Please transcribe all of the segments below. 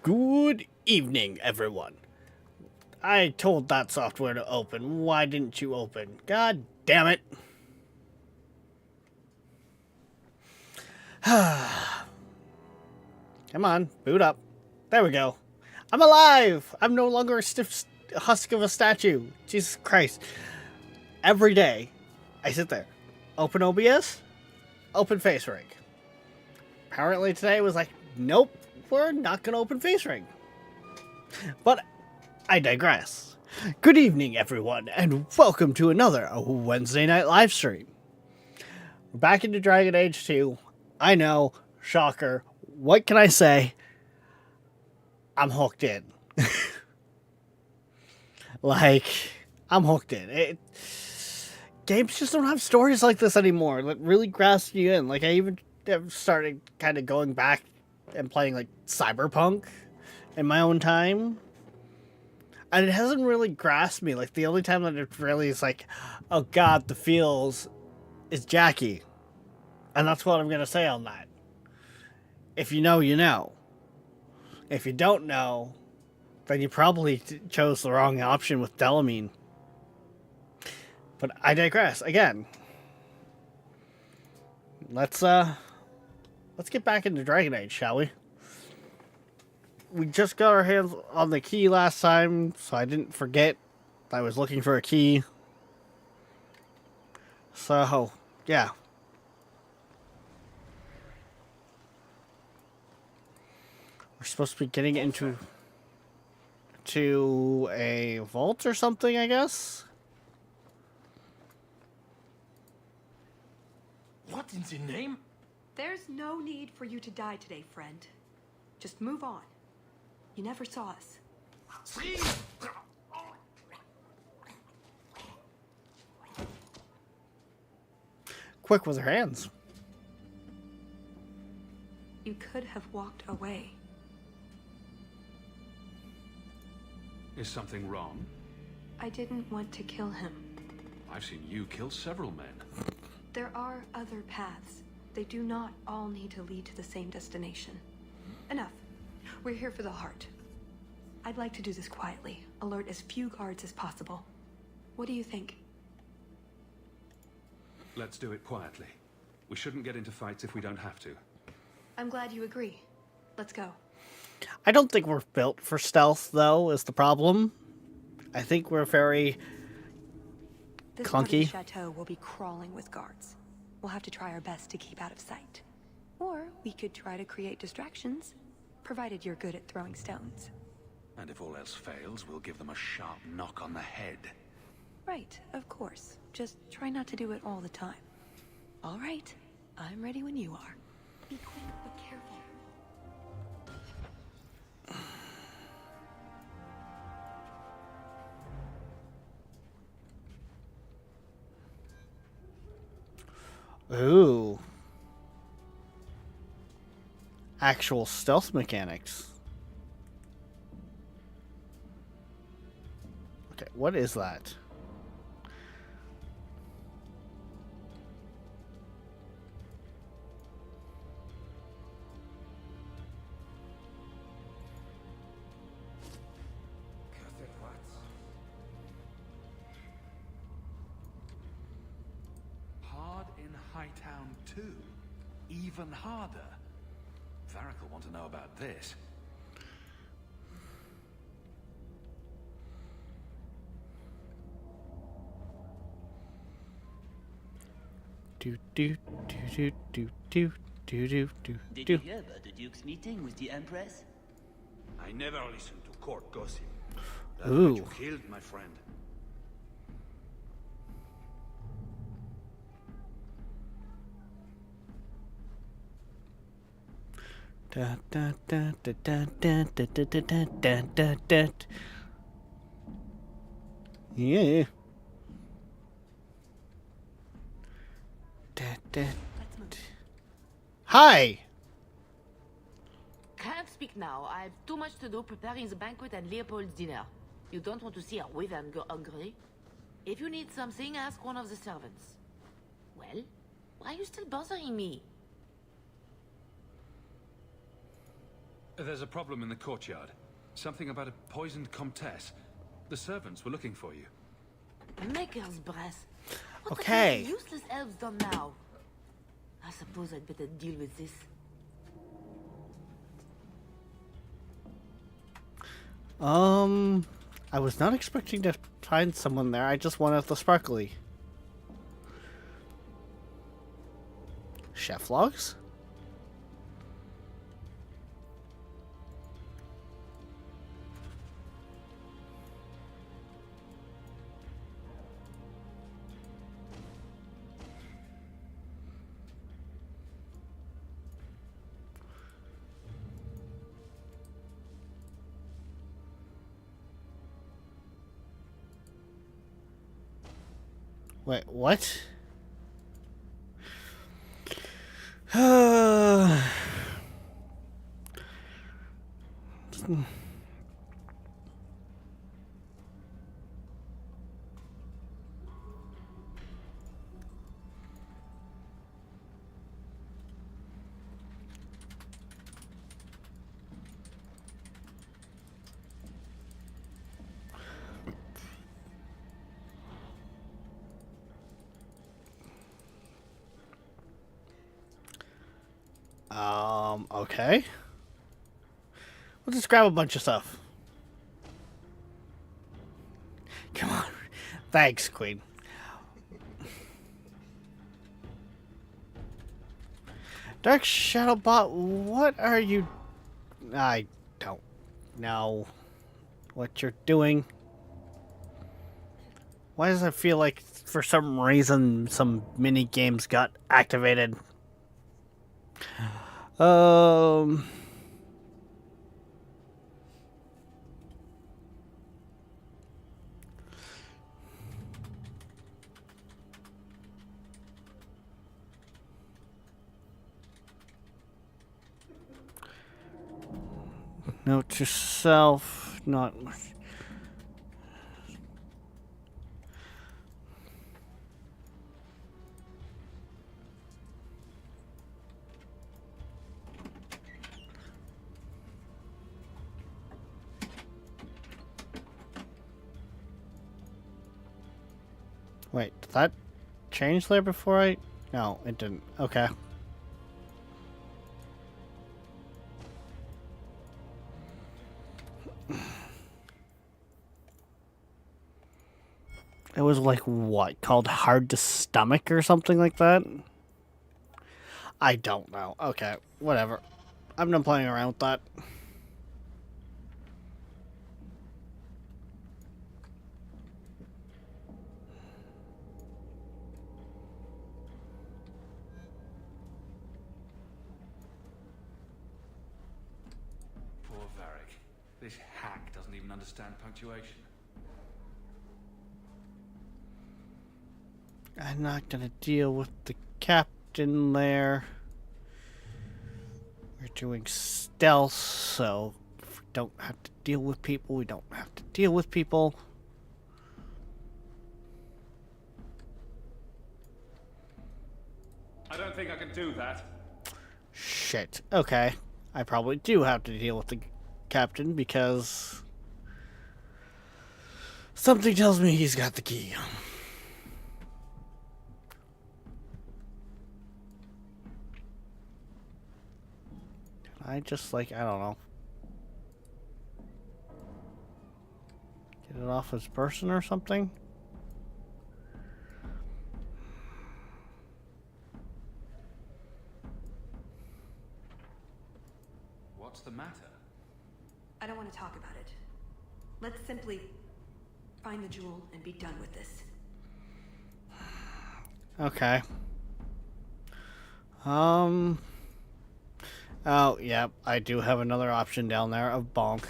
Good evening, everyone. I told that software to open. Why didn't you open? God damn it. Come on, boot up. There we go. I'm alive! I'm no longer a stiff husk of a statue. Jesus Christ. Every day, I sit there. Open OBS, open FaceRig. Apparently today was like, nope, we're not going to open FaceRig. But I digress. Good evening, everyone, and welcome to another Wednesday night live stream. We're back into Dragon Age 2. I know, shocker. What can I say? I'm hooked in. I'm hooked in. Games just don't have stories like this anymore that really grasp you in. I even have started kind of going back and playing, Cyberpunk in my own time. And it hasn't really grasped me. The only time that it really is oh god, the feels is Jackie. And that's what I'm going to say on that. If you know, you know. If you don't know, then you probably chose the wrong option with Delamine. But I digress. Again, let's get back into Dragon Age, shall we? We just got our hands on the key last time, so I didn't forget I was looking for a key. So, yeah. We're supposed to be getting into a vault or something, I guess? What in the name? There's no need for you to die today, friend. Just move on. You never saw us. Quick with her hands. You could have walked away. Is something wrong? I didn't want to kill him. I've seen you kill several men. There are other paths. They do not all need to lead to the same destination. Enough. We're here for the heart. I'd like to do this quietly. Alert as few guards as possible. What do you think? Let's do it quietly. We shouldn't get into fights if we don't have to. I'm glad you agree. Let's go. I don't think we're built for stealth, though, is the problem. I think we're very this clunky. Part of the chateau will be crawling with guards. We'll have to try our best to keep out of sight. Or we could try to create distractions, provided you're good at throwing stones. And if all else fails, we'll give them a sharp knock on the head. Right, of course. Just try not to do it all the time. All right, I'm ready when you are. Be quick but careful. Ooh. Actual stealth mechanics. Okay, what is that? Hard in Hightown too. Even harder. Varric will want to know about this. Do do do do do do do do Did do. you hear about the Duke's meeting with the Empress? I never listen to court gossip. That's Ooh. what you killed, my friend. Da da da da da da da da da da da da. Yeah. Da da. Let's move. Hi. Can't speak now. I've too much to do preparing the banquet and Leopold's dinner. You don't want to see a wyvern go hungry. If you need something, ask one of the servants. Well, why are you still bothering me? There's a problem in the courtyard. Something about a poisoned comtesse. The servants were looking for you. Maker's breath. What Okay. have the useless elves done now? I suppose I'd better deal with this. I was not expecting to find someone there. I just wanted the sparkly. Chef logs? Wait, what? Okay. We'll just grab a bunch of stuff. Come on. Thanks, Queen. Dark Shadow Bot, what are you... I don't know what you're doing. Why does it feel like for some reason some mini games got activated? Note to self, not... Wait, did that change there before I... No, it didn't. Okay. It was like, what, called hard to stomach or something like that? I don't know. Okay, whatever. I'm done playing around with that. Poor Varric. This hack doesn't even understand punctuation. I'm not gonna deal with the captain there. We're doing stealth, so if we don't have to deal with people, we don't have to deal with people. I don't think I can do that. Shit. Okay. I probably do have to deal with the captain because something tells me he's got the key. I just, like, I don't know. Get it off his person or something? What's the matter? I don't want to talk about it. Let's simply find the jewel and be done with this. Okay. Oh, yeah, I do have another option down there of bonk.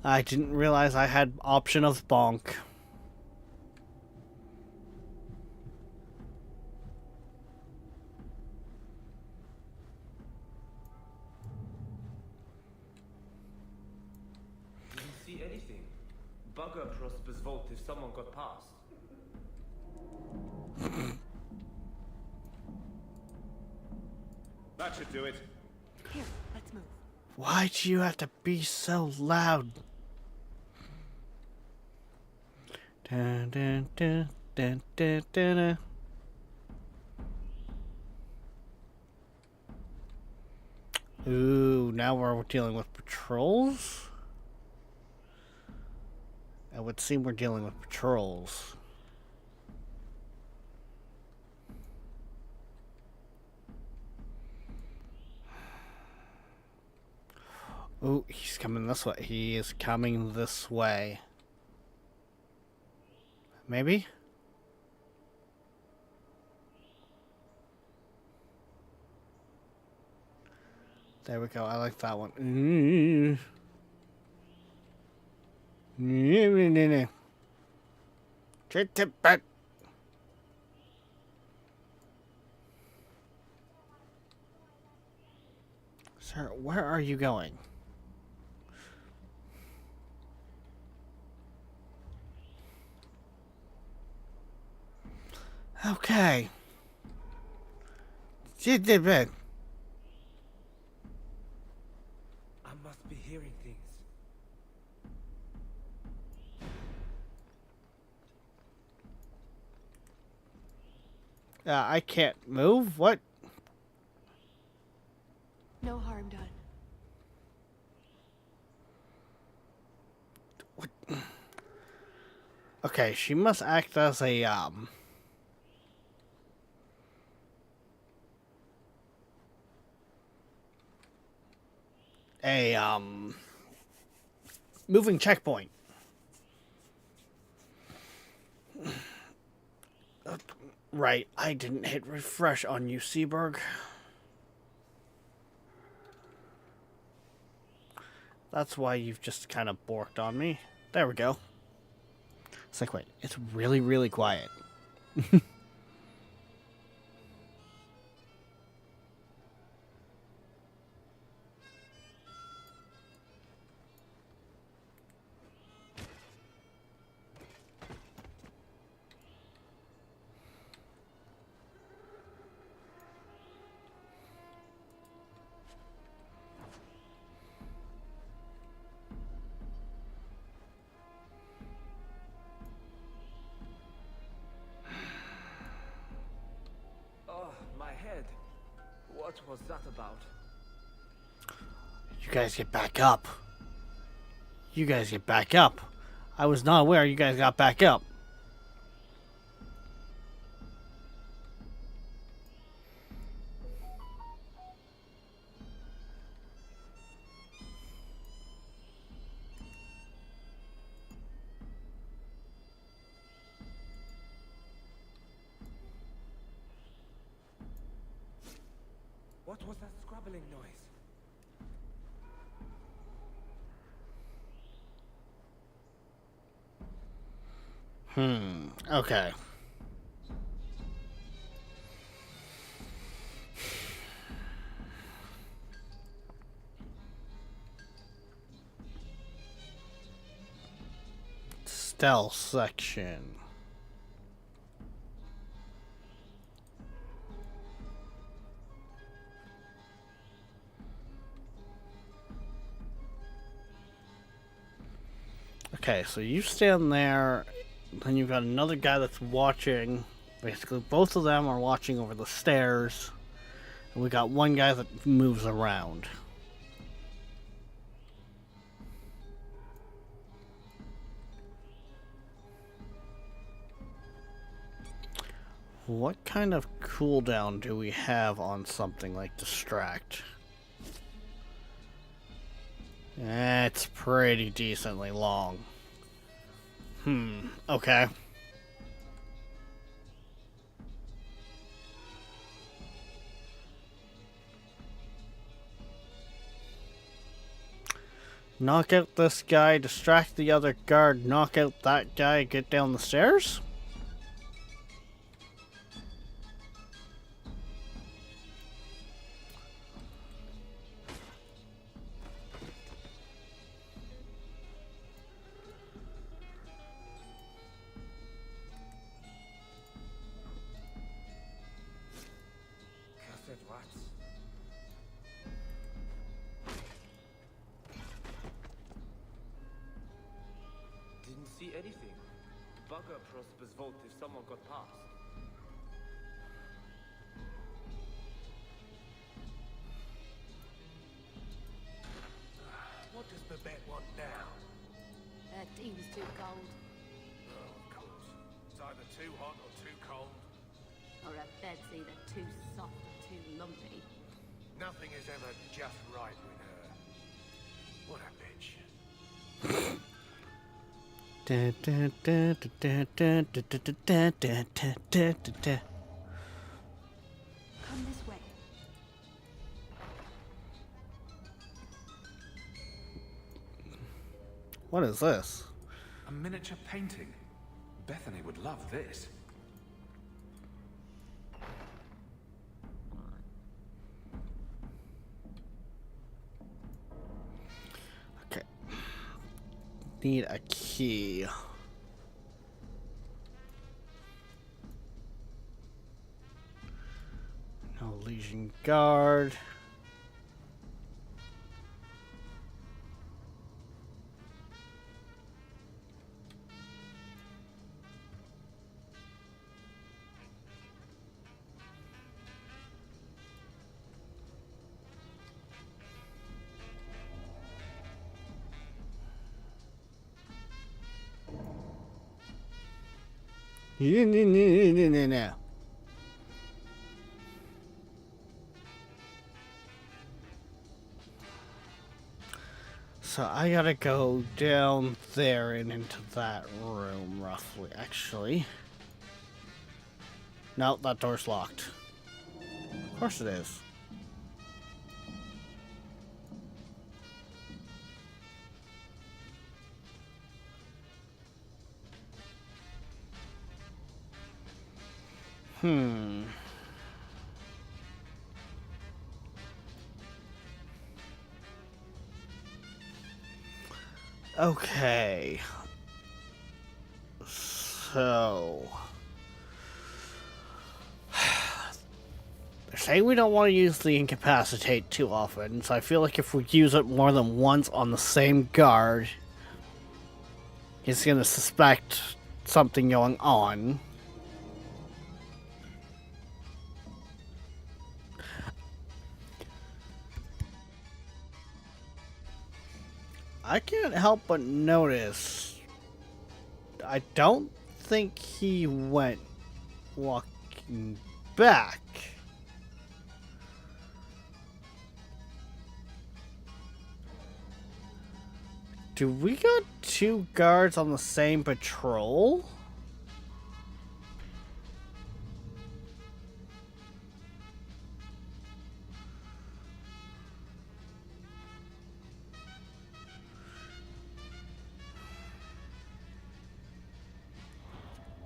I didn't realize I had option of bonk. Didn't see anything. Bugger Prosper's vault if someone got past. That should do it. Here, let's move. Why'd you have to be so loud? Dun, dun, dun, dun, dun, dun, dun. Ooh, now we're dealing with patrols? It would seem we're dealing with patrols. Ooh, he's coming this way. He is coming this way. Maybe? There we go. I like that one. Sir, where are you going? Okay. I must be hearing things. I can't move? What? No harm done. Okay, she must act as a moving checkpoint. Right, I didn't hit refresh on you, Seaberg. That's why you've just kind of borked on me. There we go. It's like, wait, it's really, really quiet. Oh, my head. What was that about? You guys get back up. You guys get back up. I was not aware you guys got back up. What was that scrabbling noise? Okay. Stealth section. Okay, so you stand there, then you've got another guy that's watching. Basically, both of them are watching over the stairs. And we got one guy that moves around. What kind of cooldown do we have on something like Distract? It's pretty decently long. Okay. Knock out this guy, distract the other guard, knock out that guy, get down the stairs? Cursed rats. locker Prosper's vault if someone got past. What does Babette want now? That tea was too cold. Oh, of course. It's either too hot or too cold. Or a bed's either too soft or too lumpy. Nothing is ever just right with her. What a bitch. Come this way. What is this? A miniature painting. Bethany would love this. Okay. Need a key. No Legion Guard. No. So I gotta go down there and into that room, roughly. Actually. No, that door's locked. Of course it is. Okay. So... They're saying we don't want to use the incapacitate too often, so I feel like if we use it more than once on the same guard, he's gonna suspect something going on. I can't help but notice, I don't think he went walking back. Do we got two guards on the same patrol?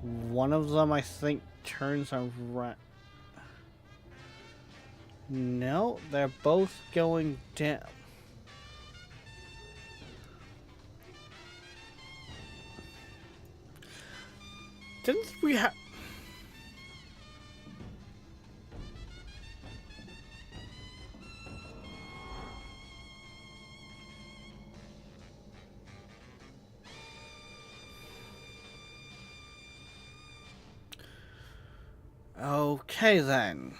One of them, I think, turns around. No, they're both going down. Didn't we have... Okay, then.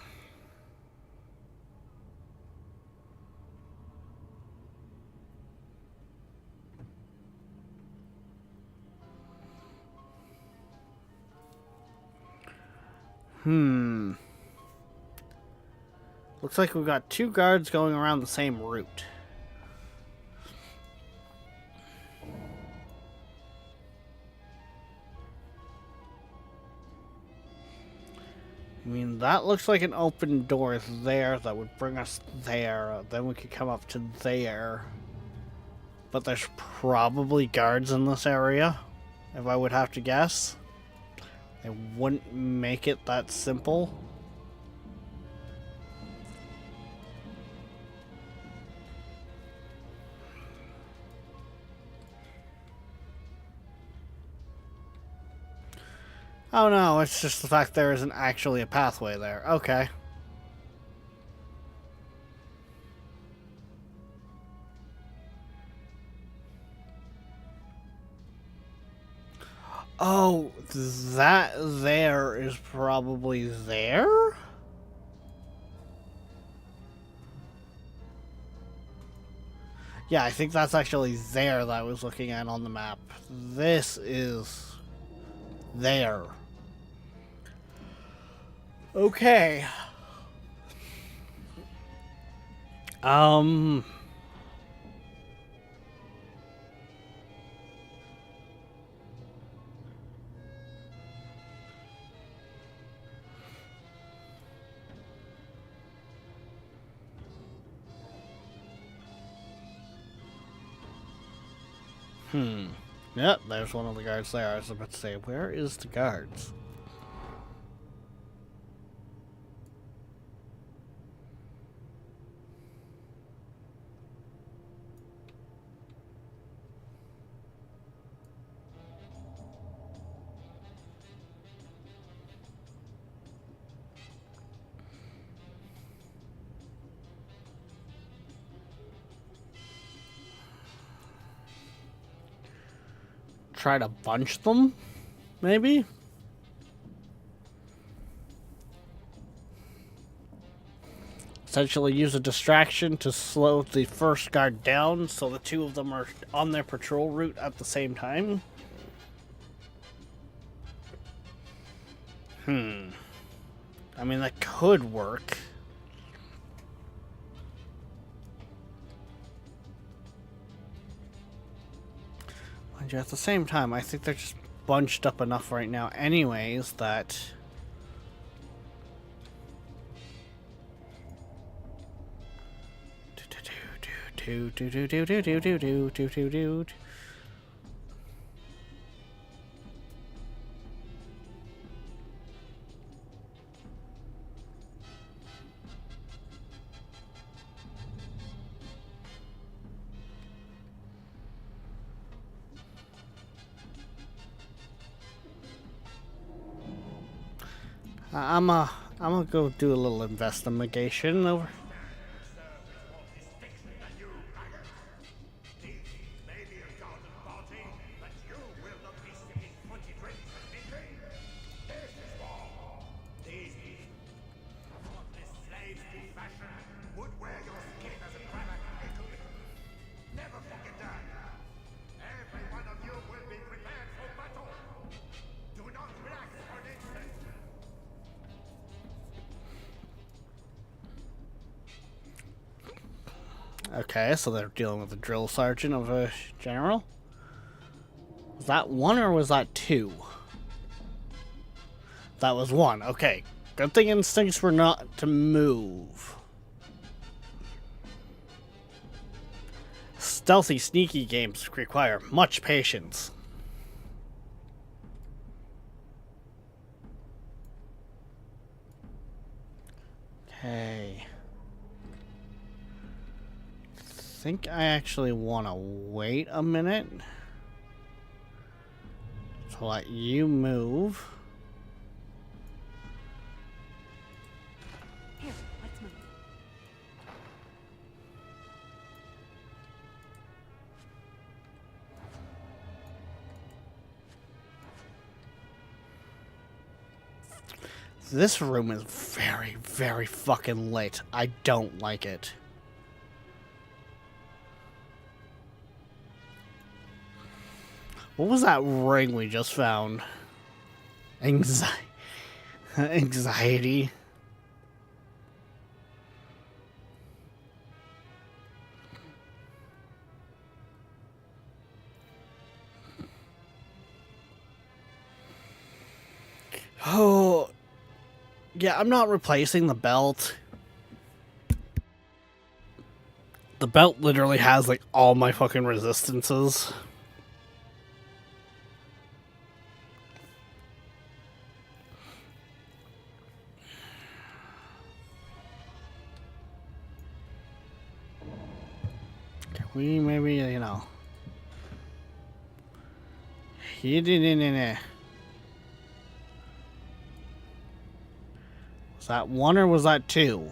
Looks like we've got two guards going around the same route. I mean, that looks like an open door there that would bring us there. Then we could come up to there. But there's probably guards in this area, if I would have to guess. They wouldn't make it that simple. Oh no, it's just the fact there isn't actually a pathway there. Okay. Oh, that there is probably there? Yeah, I think that's actually there that I was looking at on the map. This is there. Okay. Um... Yep, there's one of the guards there. I was about to say, where is the guards? Try to bunch them? Maybe? Essentially use a distraction to slow the first guard down so the two of them are on their patrol route at the same time. I mean, that could work. Mind you, at the same time, I think they're just bunched up enough right now anyways that... I'm gonna go do a little investigation over. Okay, so they're dealing with a drill sergeant of a general. Was that one or was that two? That was one. Okay. Good thing instincts were not to move. Stealthy, sneaky games require much patience. Okay. I think I actually want to wait a minute to let you move. Here, let's move. This room is very, very fucking lit. I don't like it. What was that ring we just found? Anxiety. Oh, yeah, I'm not replacing the belt. The belt literally has, like, all my fucking resistances. We maybe, you know. He didn't. Was that one or was that two?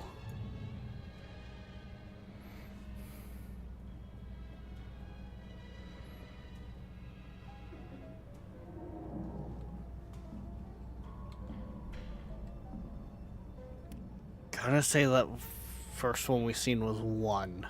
gonna say that first one we seen was 1.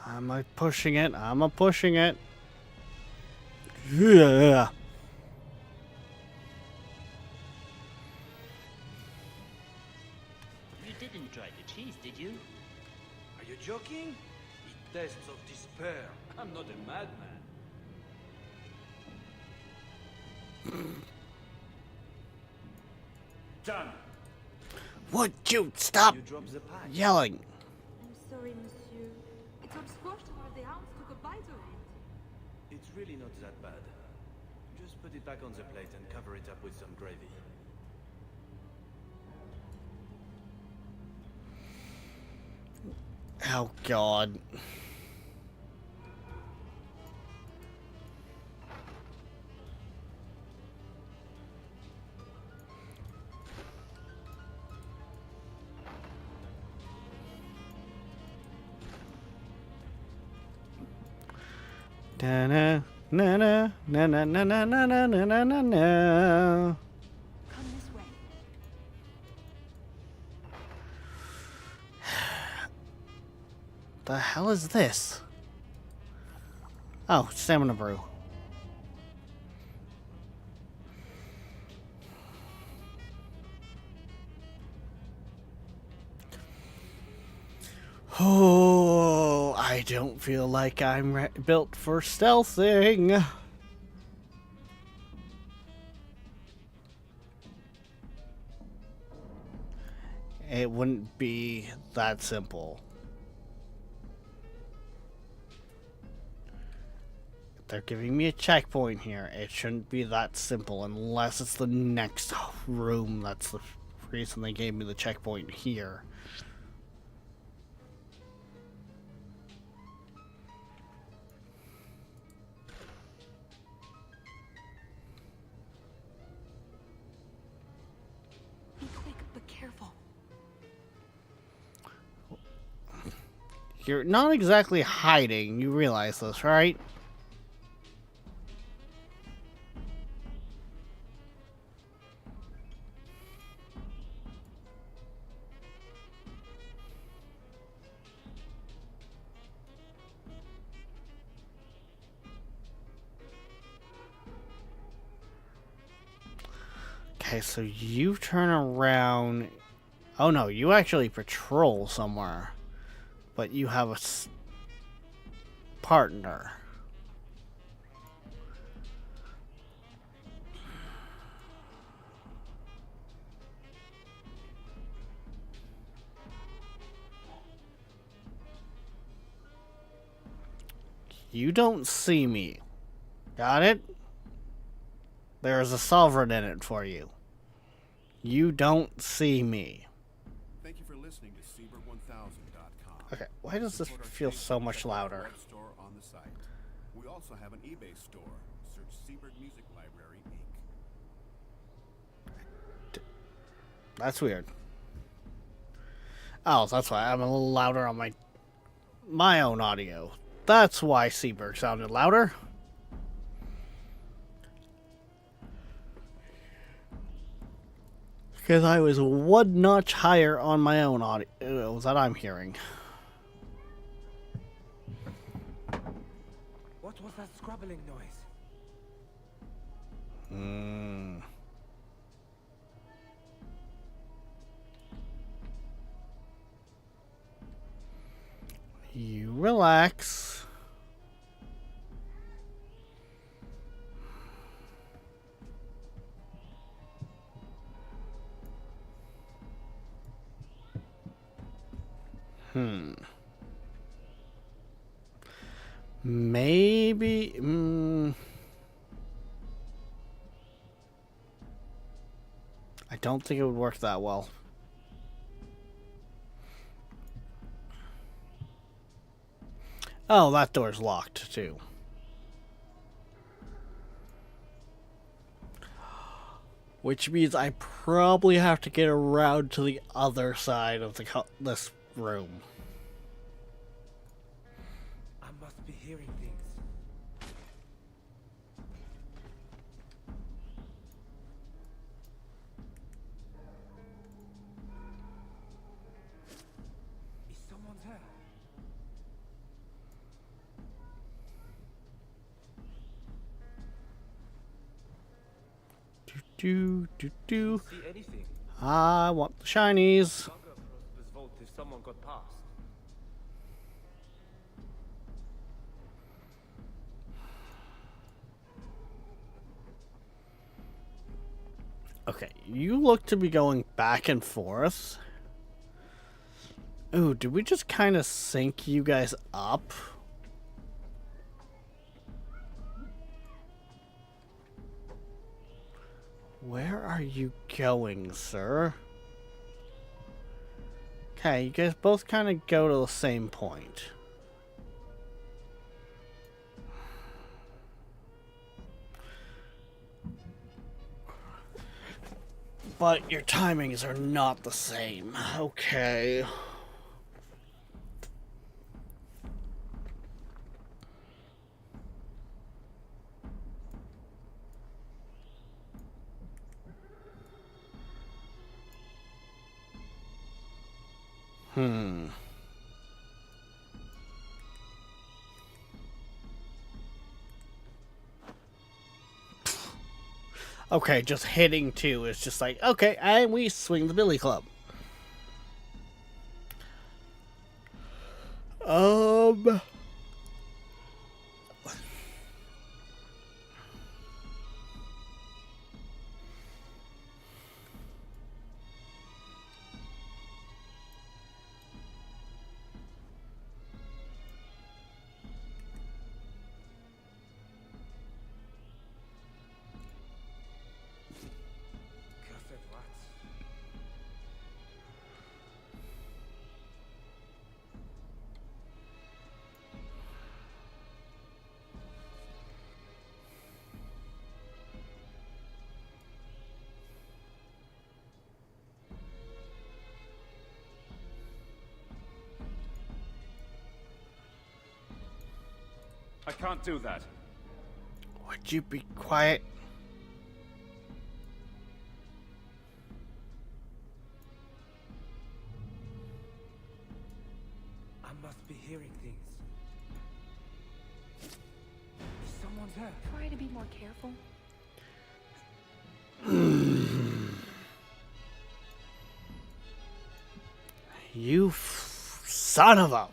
Am I pushing it? I'm a pushing it. Yeah. You didn't try the cheese, did you? Are you joking? It tastes of despair. I'm not a madman. Done. Would you stop You drop the pack. yelling? I'm sorry, monsieur. It got squashed while the hounds took a bite of it. It's really not that bad. Just put it back on the plate and cover it up with some gravy. Oh, God. Na na na na na na na na na na na na na. Come this way. The hell is this? Oh, stamina brew. Oh, I don't feel like I'm built for stealthing. It wouldn't be that simple. They're giving me a checkpoint here. It shouldn't be that simple unless it's the next room. That's the reason they gave me the checkpoint here. Be quick, but careful. You're not exactly hiding. You realize this, right? Okay, so you turn around. Oh no, you actually patrol somewhere. But you have a partner. You don't see me. Got it? There is a sovereign in it for you. You don't see me. Thank you for listening to Seabird1000.com. Okay, why does this feel so much louder? Web store on the site. We also have an eBay store. Search Seabird Music Library Inc. That's weird. Oh, that's why I'm a little louder on my own audio. That's why Seabird sounded louder. Because I was one notch higher on my own audio that I'm hearing. What was that scrabbling noise? You relax. Maybe. I don't think it would work that well. Oh, that door's locked too. Which means I probably have to get around to the other side of this room. I must be hearing things. Is someone there? Do. See anything? I want the shinies. Bugger Prosper's vault if someone got past. Okay, you look to be going back and forth. Ooh, did we just kind of sync you guys up? Where are you going, sir? Okay, you guys both kind of go to the same point. But your timings are not the same. Okay. Okay, just hitting two is just like, okay, and we swing the billy club. Cursed rats. I can't do that. Would you be quiet? I must be hearing things. Is someone there? Try to be more careful. You son of a...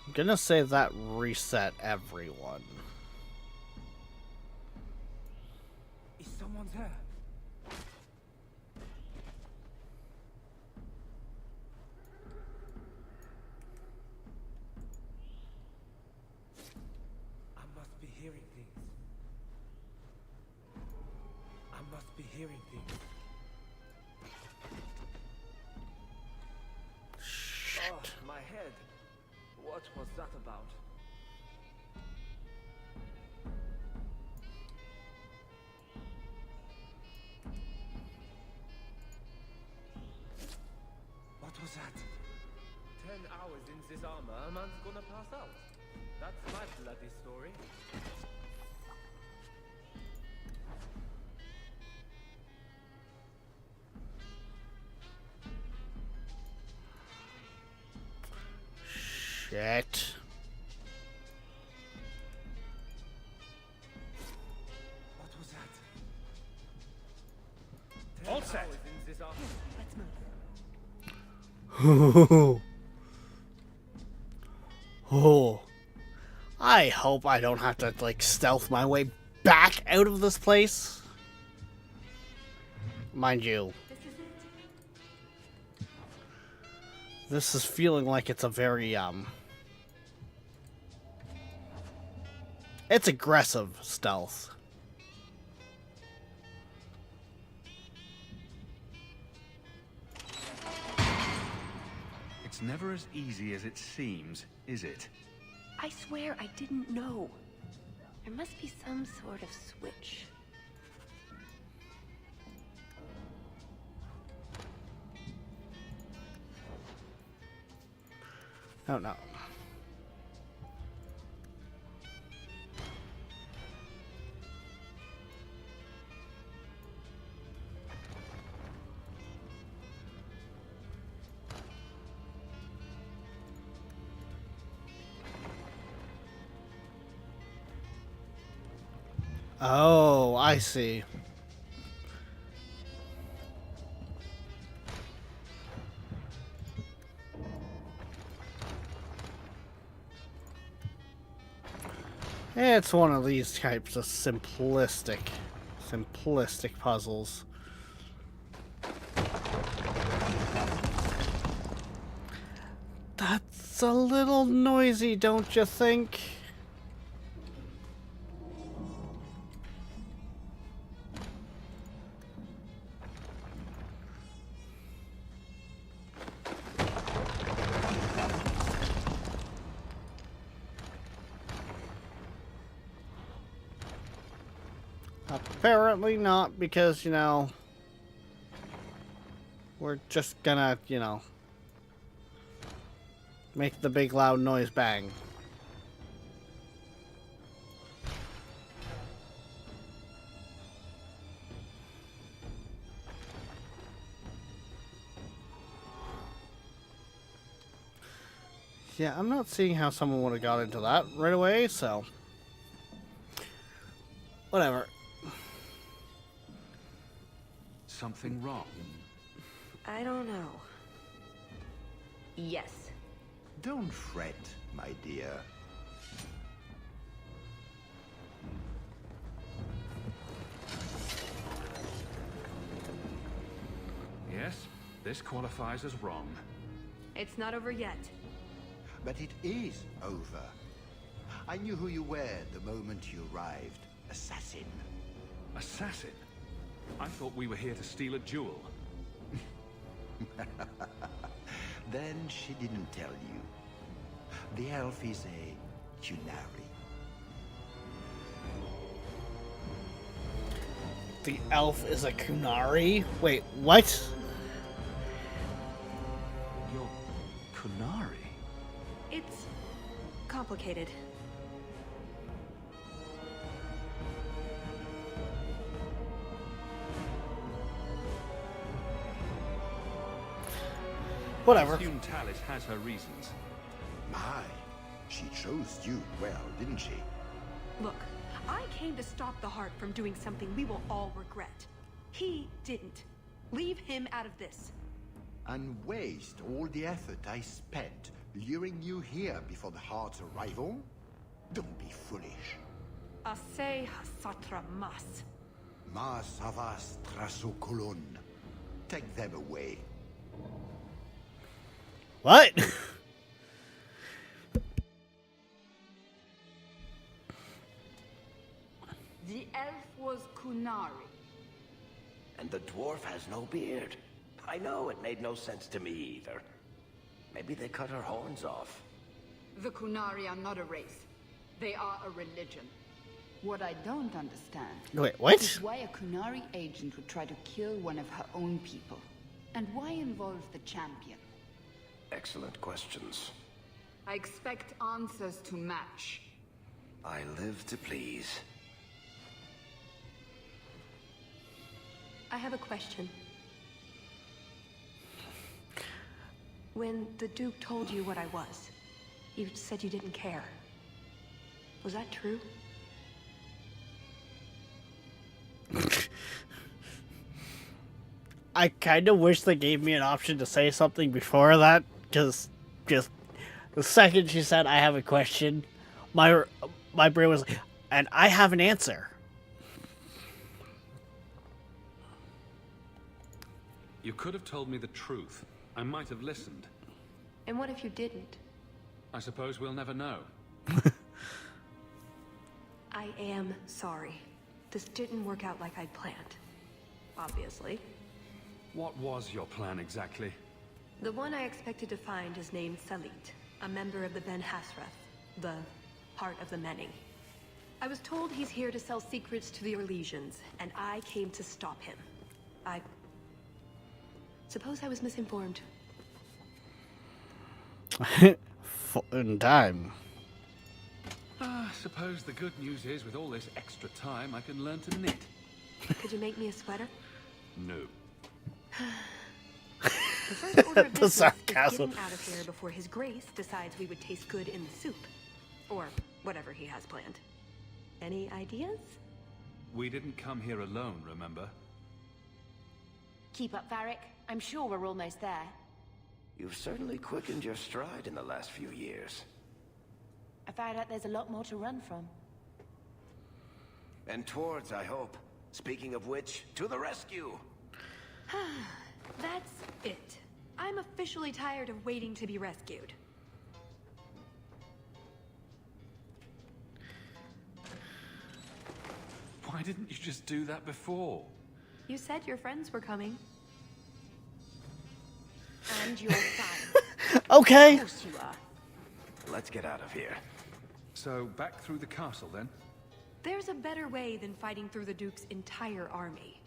I'm gonna say that reset everyone. Is someone there? I must be hearing things. I must be hearing things. Shit. Oh, my head. What was that about? What was that? 10 hours in this armor, a man's gonna pass out. That's my bloody story. Shit. What was that? All 10 set. hours in this armor. Let's move. Oh. I hope I don't have to, like, stealth my way back out of this place. Mind you, This is it. This is feeling like it's a very, it's aggressive stealth. It's never as easy as it seems, is it? I swear I didn't know. There must be some sort of switch. Oh no. Oh, I see. It's one of these types of simplistic puzzles. That's a little noisy, don't you think? Apparently not, because, you know, we're just gonna, you know, make the big loud noise bang. Yeah, I'm not seeing how someone would have got into that right away, so whatever. Something wrong? I don't know. Yes. Don't fret, my dear. Yes, this qualifies as wrong. It's not over yet. But it is over. I knew who you were the moment you arrived. Assassin. Assassin? I thought we were here to steal a jewel. Then she didn't tell you. The elf is a Kunari. The elf is a Kunari? Wait, what? You're Kunari? It's complicated. Whatever. Assume Talis has her reasons. My, she chose you well, didn't she? Look, I came to stop the Heart from doing something we will all regret. He didn't. Leave him out of this. And waste all the effort I spent luring you here before the Heart's arrival? Don't be foolish. Ase hasatra mas. Mas avas trasokolon. Take them away. What? The elf was Kunari. And the dwarf has no beard. I know, it made no sense to me either. Maybe they cut her horns off. The Kunari are not a race. They are a religion. What I don't understand Wait, what? is why a Kunari agent would try to kill one of her own people. And why involve the champion? Excellent questions. I expect answers to match. I live to please. I have a question. When the Duke told you what I was, you said you didn't care. Was that true? I kind of wish they gave me an option to say something before that, because just the second she said, I have a question, my brain was like, and I have an answer. You could have told me the truth. I might have listened. And what if you didn't? I suppose we'll never know. I am sorry. This didn't work out like I'd planned. Obviously. What was your plan exactly? The one I expected to find is named Salit, a member of the Ben Hasrath, the Heart of the Many. I was told he's here to sell secrets to the Orlesians, and I came to stop him. Suppose I was misinformed. In time. Suppose the good news is, with all this extra time, I can learn to knit. Could you make me a sweater? No. The first order of business is sarcasm. getting out of here before His Grace decides we would taste good in the soup. Or whatever he has planned. Any ideas? We didn't come here alone, remember? Keep up, Varric. I'm sure we're almost there. You've certainly quickened your stride in the last few years. I found out there's a lot more to run from. And towards, I hope. Speaking of which, to the rescue! That's it. I'm officially tired of waiting to be rescued. Why didn't you just do that before? You said your friends were coming. And you're fine. Okay. Of course you are. Let's get out of here. So, back through the castle, then? There's a better way than fighting through the Duke's entire army.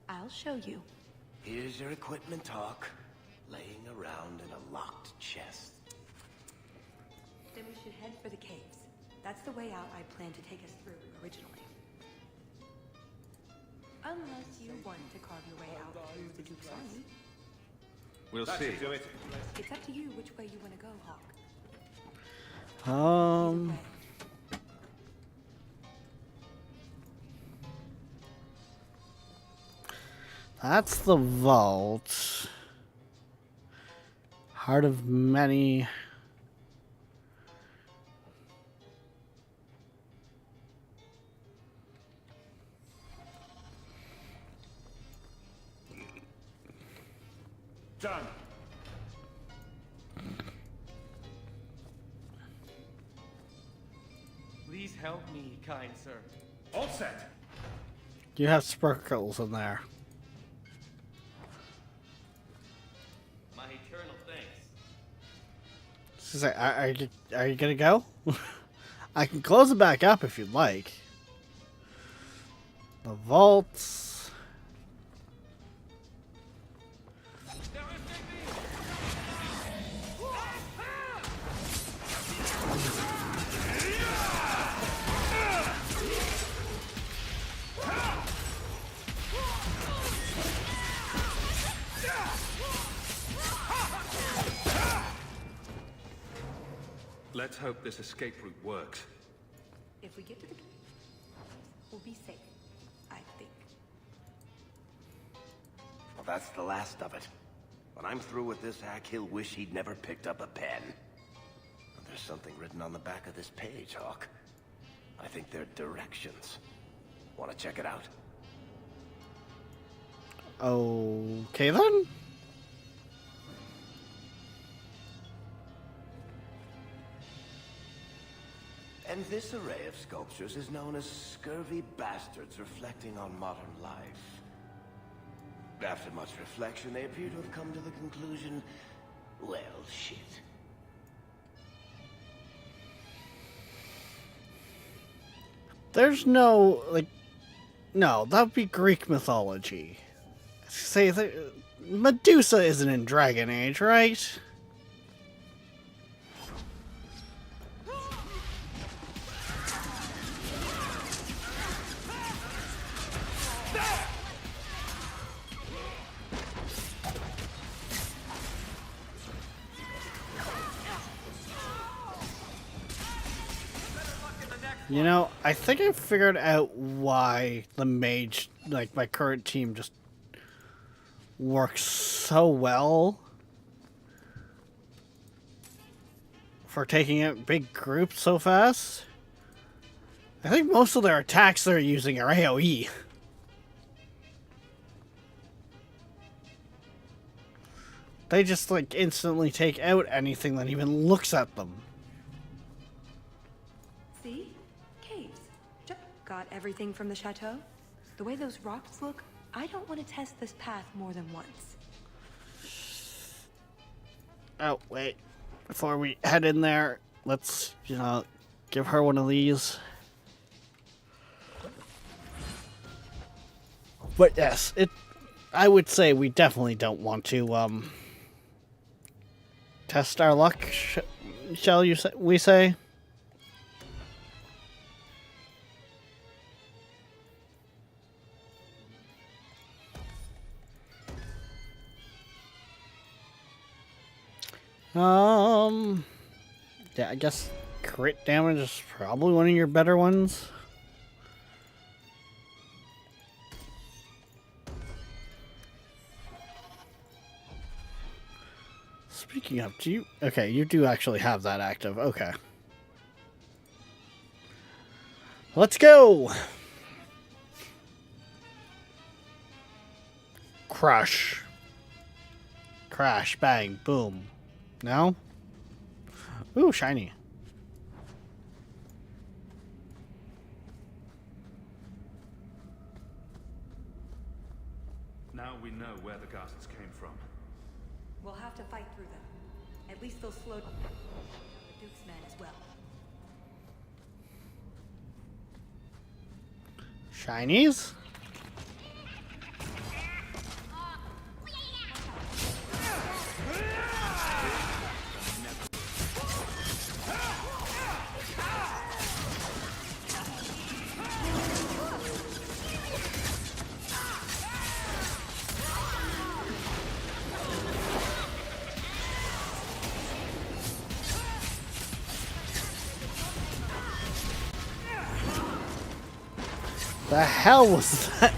I'll show you. Here's your equipment talk, laying around in a locked chest. Then we should head for the caves. That's the way out I planned to take us through originally. Unless you want to carve your way out through the Duke's army. We'll see. It's up to you which way you want to go, Hawk. That's the vault. Heart of Many. Done. Please help me, kind sir. All set. You have sparkles in there. My eternal thanks. She's like, are you gonna go? I can close it back up if you'd like. The vaults. Let's hope this escape route works. If we get to the cave, we'll be safe, I think. Well, that's the last of it. When I'm through with this hack, he'll wish he'd never picked up a pen. But there's something written on the back of this page, Hawk. I think they're directions. Want to check it out? Okay then. And this array of sculptures is known as scurvy bastards reflecting on modern life. After much reflection, they appear to have come to the conclusion, well, shit. There's no, like, no, that'd be Greek mythology. Say that Medusa isn't in Dragon Age, right? You know, I think I figured out why the mage, like my current team, just works so well for taking out big groups so fast. I think most of their attacks they're using are AoE. They just, like, instantly take out anything that even looks at them. See? Caves. Got everything from the chateau? The way those rocks look, I don't want to test this path more than once. Oh, wait. Before we head in there, let's, give her one of these. But yes, I would say we definitely don't want to, test our luck, shall we say? Yeah, I guess crit damage is probably one of your better ones. Speaking of, okay, you do actually have that active, okay. Let's go! Crush. Crash, bang, boom. No? Ooh, shiny. Now we know where the ghasts came from. We'll have to fight through them. At least they'll slow down the Duke's men as well. Shinies? The hell was that?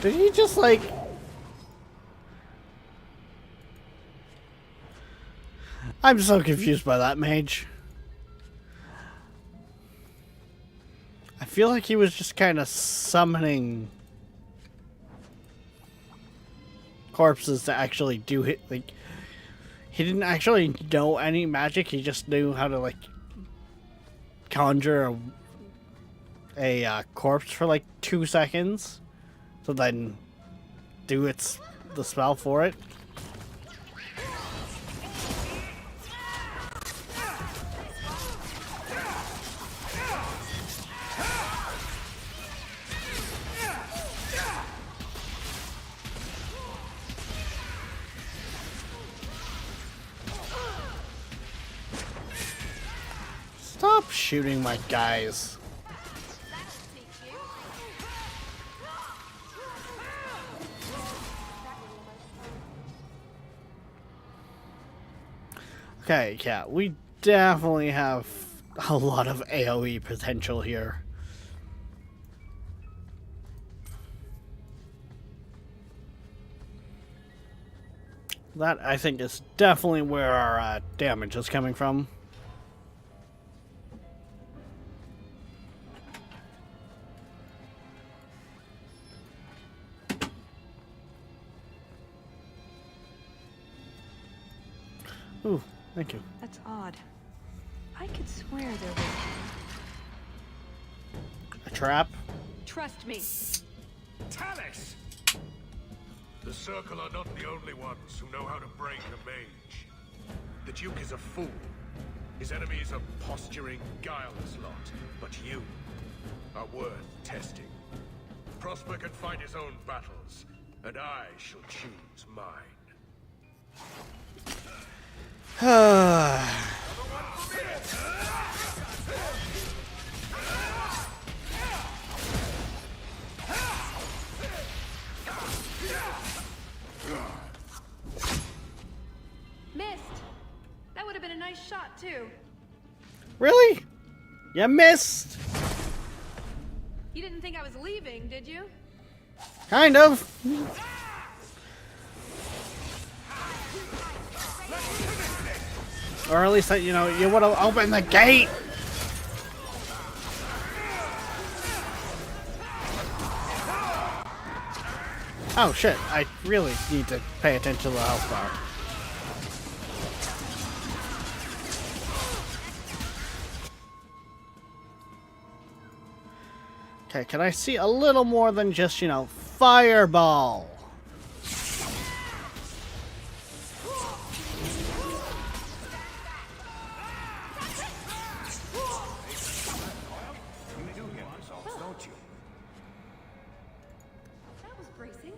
Did he just like... I'm so confused by that mage. I feel like he was just kind of summoning corpses to actually do it. Like, he didn't actually know any magic. He just knew how to like conjure a corpse for like 2 seconds, so then do the spell for it. Stop shooting my guys. Okay, yeah, we definitely have a lot of AoE potential here. That, I think, is definitely where our damage is coming from. Ooh, thank you. That's odd. I could swear there was... A trap? Trust me. Tallis! The Circle are not the only ones who know how to break a mage. The Duke is a fool. His enemies are posturing, guileless lot. But you are worth testing. Prosper can fight his own battles, and I shall choose mine. Missed. That would have been a nice shot, too. Really? You missed? You didn't think I was leaving, did you? Kind of. Or at least, you would have opened the gate. Oh shit, I really need to pay attention to the health bar. Okay, can I see a little more than just, you know, fireball? You do get results, don't you? That was bracing.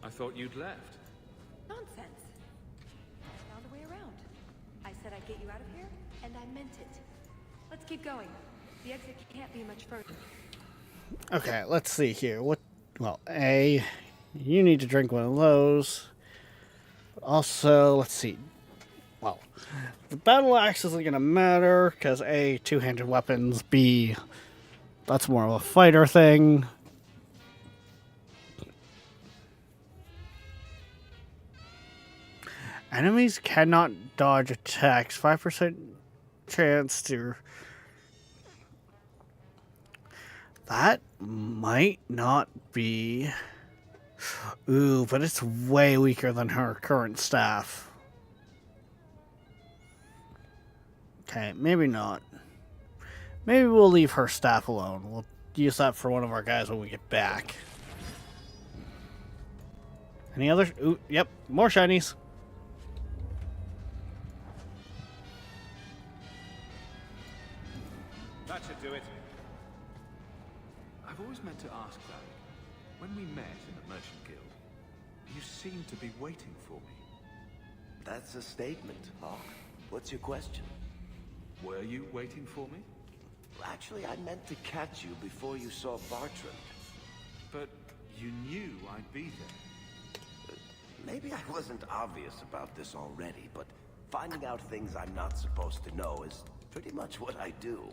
I thought you'd left. Nonsense. Found a way around. I said I'd get you out of here, and I meant it. Let's keep going. The exit can't be much further. Okay, let's see here. What? Well, A, you need to drink one of those. Also, let's see. Well, the battle axe isn't going to matter because A, two-handed weapons. B, that's more of a fighter thing. Enemies cannot dodge attacks. 5% chance to... That might not be... Ooh, but it's way weaker than her current staff. Okay, maybe not. Maybe we'll leave her staff alone. We'll use that for one of our guys when we get back. Any others? Ooh, yep, more shinies. That should do it. I've always meant to ask that. When we met in the Merchant Guild, you seemed to be waiting for me. That's a statement, Hawk. What's your question? Were you waiting for me? Actually, I meant to catch you before you saw Bartrand. But you knew I'd be there. Maybe I wasn't obvious about this already, but finding out things I'm not supposed to know is pretty much what I do.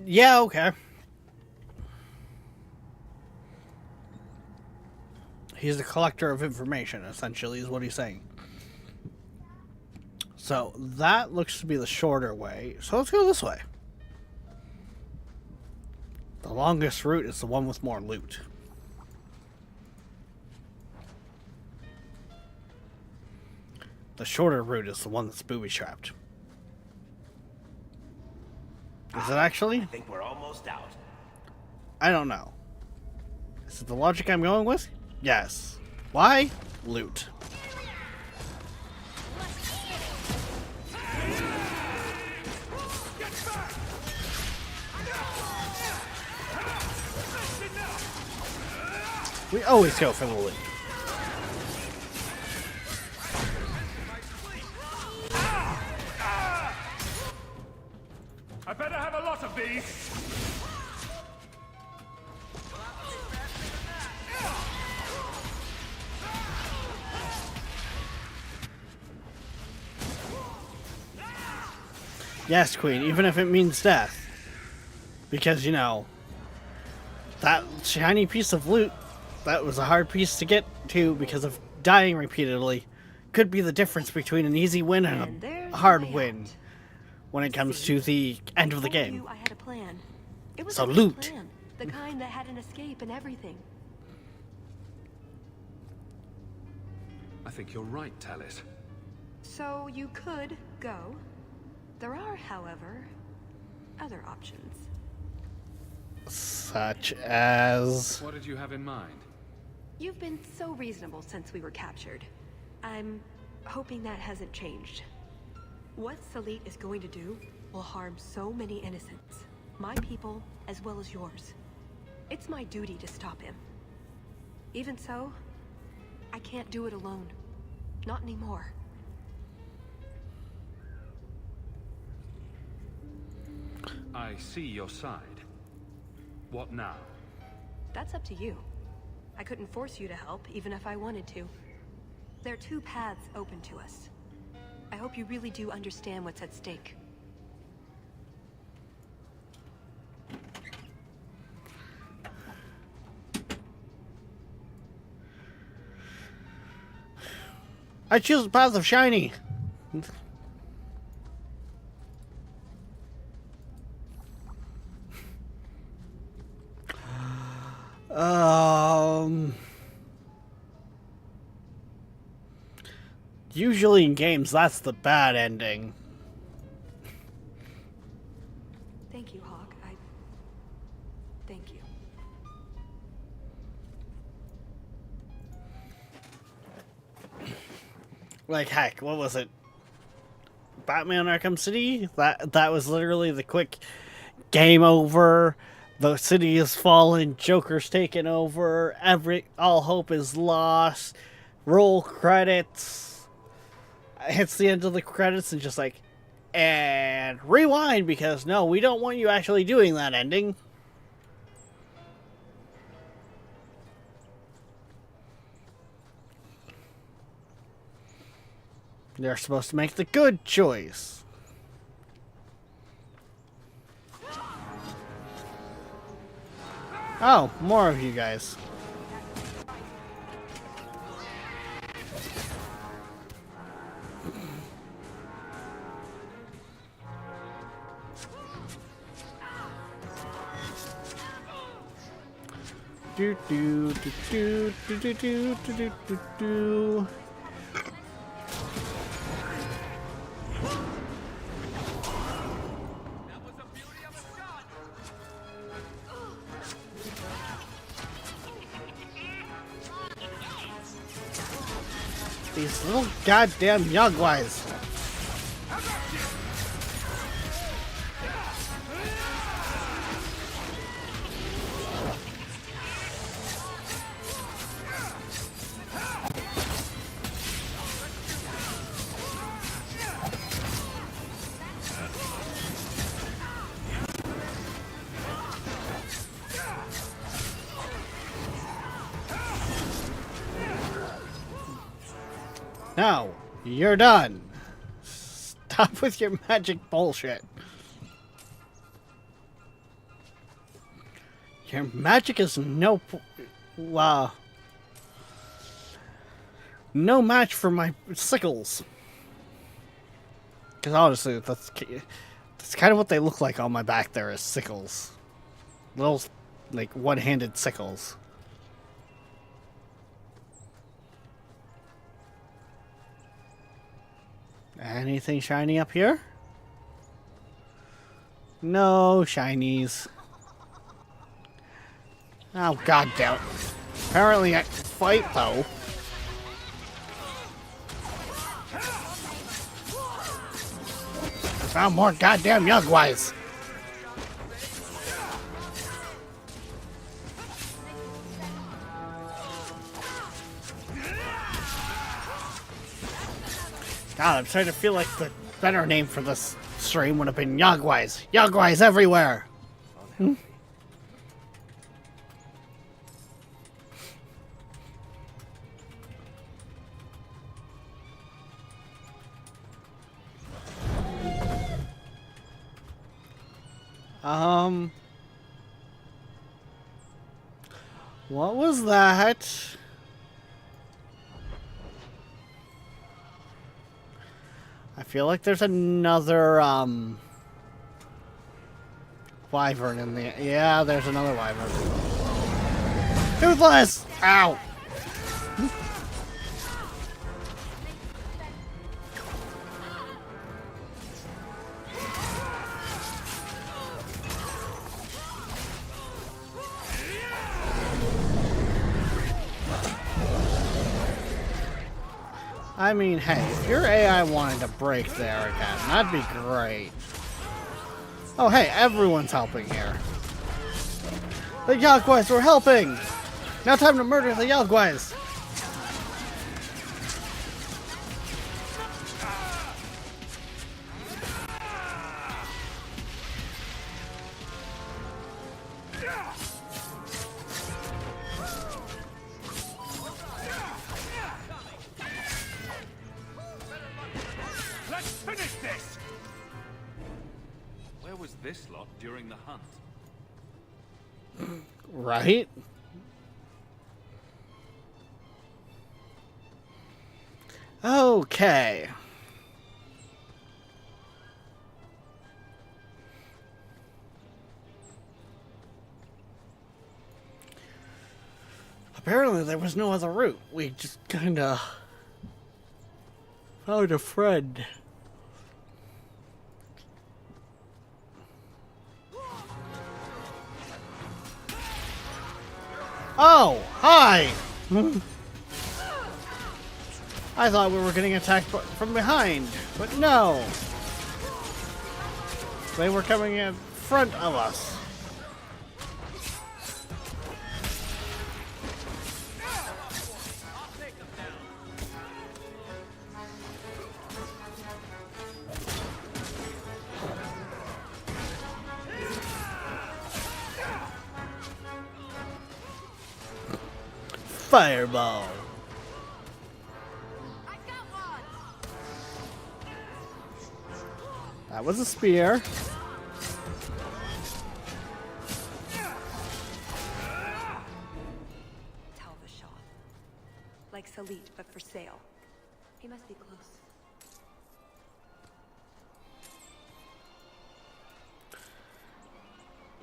Yeah, okay. He's a collector of information, essentially, is what he's saying. So, that looks to be the shorter way. So, let's go this way. The longest route is the one with more loot. The shorter route is the one that's booby-trapped. Is it actually? I think we're almost out. I don't know. Is it the logic I'm going with? Yes. Why? Loot. We always go for the loot. I better have a lot of these. Yes, Queen, even if it means death. Because, you know, that shiny piece of loot, that was a hard piece to get to because of dying repeatedly, could be the difference between an easy win and a hard win when it comes to the end of the game. I had a plan. It was So a good loot. plan, the kind that had an escape and everything. I think you're right, Talis. So you could go. There are, however, other options. Such as... What did you have in mind? You've been so reasonable since we were captured. I'm hoping that hasn't changed. What Salit is going to do will harm so many innocents. My people, as well as yours. It's my duty to stop him. Even so, I can't do it alone. Not anymore. I see your side. What now? That's up to you. I couldn't force you to help, even if I wanted to. There are two paths open to us. I hope you really do understand what's at stake. I choose the path of shiny. Usually in games, that's the bad ending. Thank you, Hawk. Thank you. Like, heck, what was it? Batman Arkham City? That was literally the quick game over. The city is fallen. Joker's taken over. All hope is lost. Roll credits. Hits the end of the credits and just like, and rewind because no, we don't want you actually doing that ending. They're supposed to make the good choice. Oh, more of you guys. Do do do do do do do do do do. These little goddamn Yagwais. Now, you're done. Stop with your magic bullshit. Your magic is no match for my sickles. Because honestly, that's kind of what they look like on my back there is sickles. Little, like, one-handed sickles. Anything shiny up here? No shinies. Oh, god damn it. Apparently I fight, though. I found more goddamn Yugwais. God, I'm starting to feel like the better name for this stream would have been Yogwise. Yogwise everywhere! Hmm? What was that? I feel like there's another, wyvern in the... Yeah, there's another wyvern. Toothless! Ow! I mean, hey, if your AI wanted to break there again, that'd be great. Oh, hey, everyone's helping here. The Yogwais were helping! Now time to murder the Yogwais! Let's finish this! Where was this lot during the hunt? Right? Okay. Apparently there was no other route. We just kinda found a friend. Oh, hi! I thought we were getting attacked from behind, but no! They were coming in front of us. Fireball. That was a spear. Talvashov. Like Salit, but for sale. He must be close.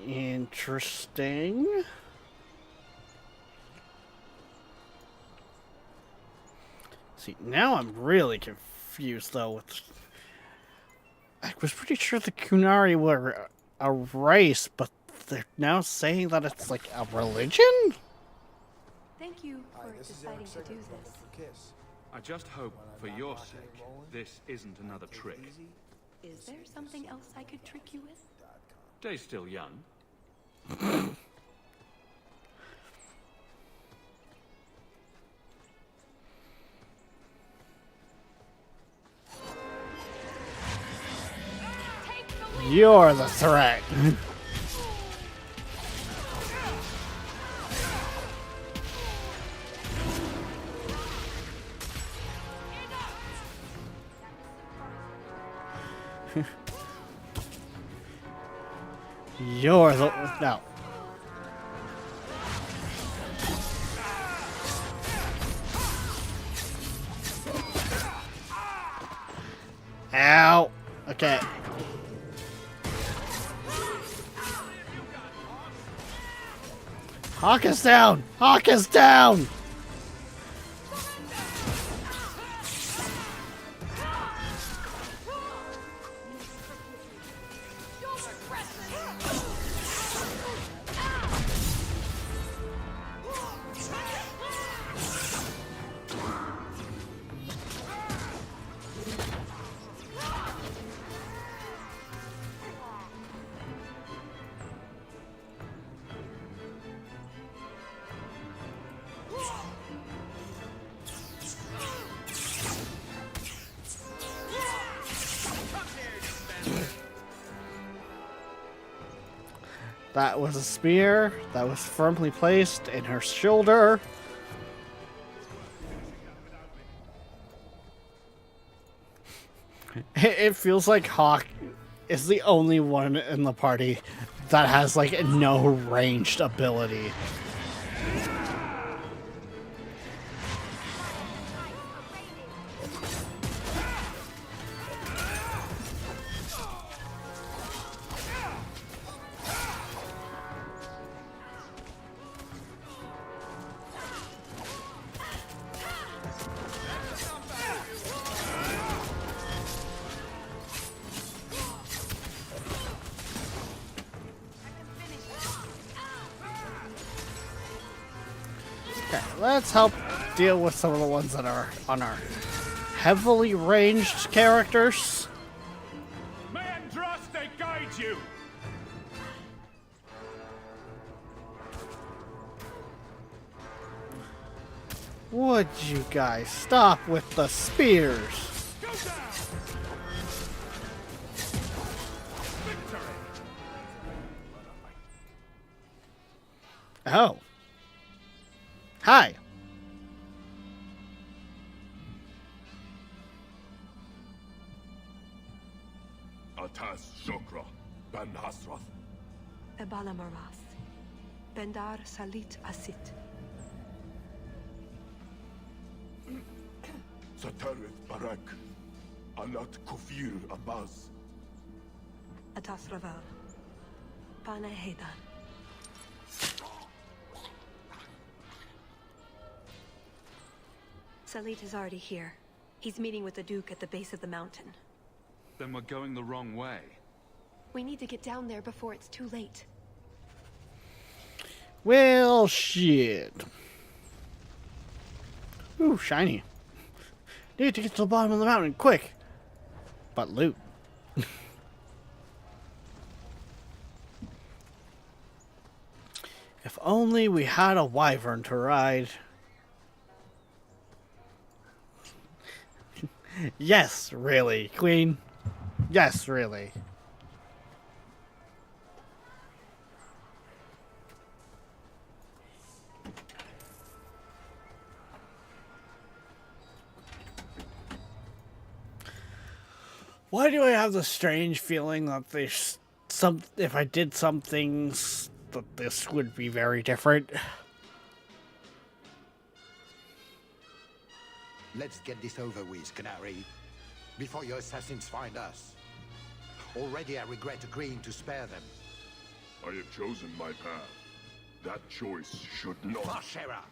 Interesting. See, now I'm really confused, though. I was pretty sure the Kunari were a race, but they're now saying that it's like a religion? Thank you for deciding to do this. I just hope, for your sake, this isn't another trick. Is there something else I could trick you with? Day's still young. You're the threat. You're the... No. Ow. Okay. Hawk is down! Hawk is down! That was a spear that was firmly placed in her shoulder. It feels like Hawk is the only one in the party that has like no ranged ability. Let's help deal with some of the ones that are on our heavily ranged characters. May Andraste guide you! Would you guys stop with the spears? Go down! Victory! Oh. Hi. Atas Shokra, Ben Hasrath. Ebala Maras. Bendar Salit Asit. Satarith Barak. Alat Kufir Abbas. Atas Raval. Pana Hedan. Salit is already here. He's meeting with the Duke at the base of the mountain. Then we're going the wrong way. We need to get down there before it's too late. Well, shit. Ooh, shiny. Need to get to the bottom of the mountain, quick. But loot. If only we had a wyvern to ride. Yes, really, Queen. Yes, really. Why do I have the strange feeling that there's if I did some things that this would be very different? Let's get this over with, Canary, before your assassins find us. Already I regret agreeing to spare them. I have chosen my path. That choice should not... Marshera!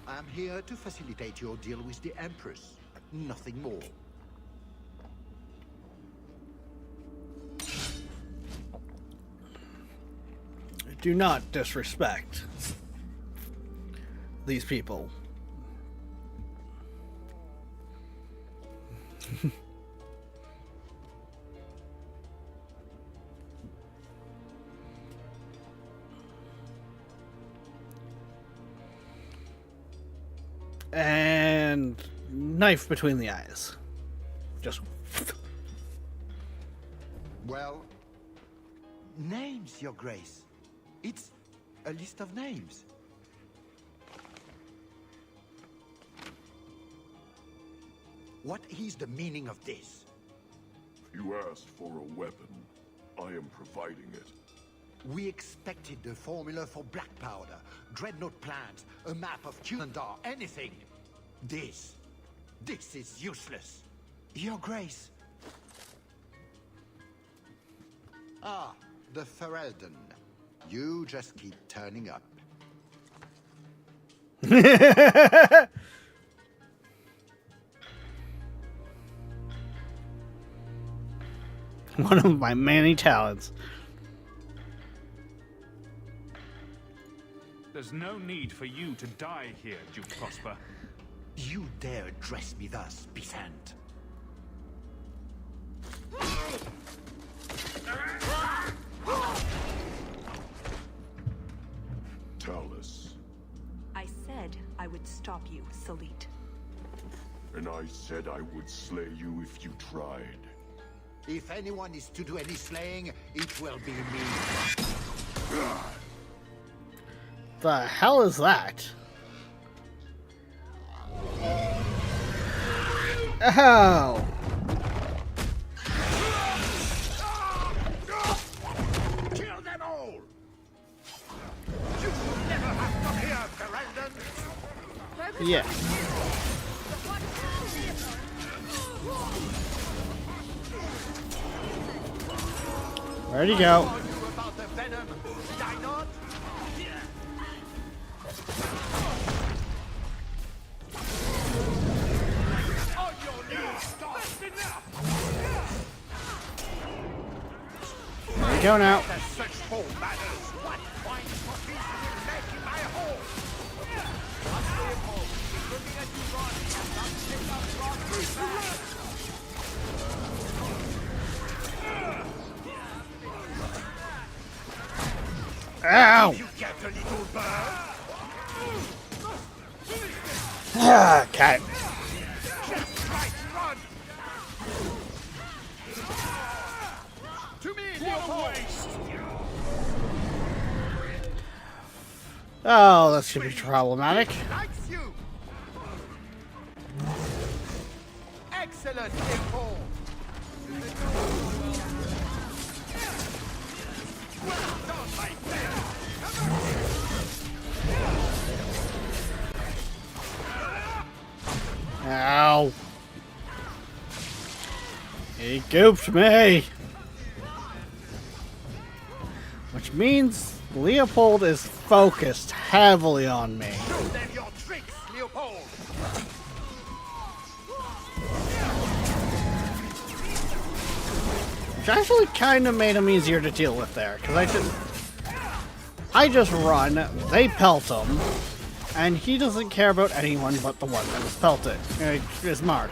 I'm here to facilitate your deal with the Empress. Nothing more. Do not disrespect these people. And knife between the eyes. Just... Well, names, Your Grace. It's a list of names. What is the meaning of this? You asked for a weapon. I am providing it. We expected the formula for black powder, dreadnought plans, a map of Qandar, anything. This is useless. Your Grace. Ah, the Ferelden. You just keep turning up. One of my many talents. There's no need for you to die here, Duke Prosper. You dare address me thus, Pisant? Talus. I said I would stop you, Salit. And I said I would slay you if you tried. If anyone is to do any slaying, it will be me. The hell is that? Ow! Kill them all! You will never have come here, Ferelden! Yeah. Where'd he go? About the venom, did I not? On your knees, stop! There we go now. Such full manners. What point for peace will make in my home? I'll stay at home. He's looking at you, Ron. I'll take out Ron first. Ow! You get a little bird? Ah, cat. Just right, run! To me, Leopold! Oh, that should be problematic. Likes you! Excellent, Leopold! Well done, my friend! Ow. He gooped me. Which means Leopold is focused heavily on me. Show them your tricks, Leopold! Which actually kind of made him easier to deal with there, because I just run, they pelt him, and he doesn't care about anyone but the one that was pelted. It's Mark.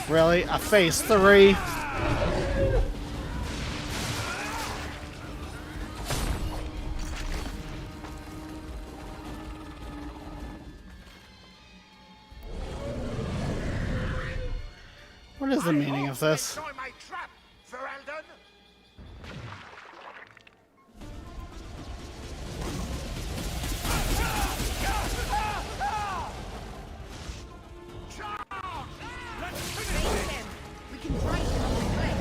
Really? A phase 3? What is the meaning of this? My trap, Ferelden. We can try him on the way.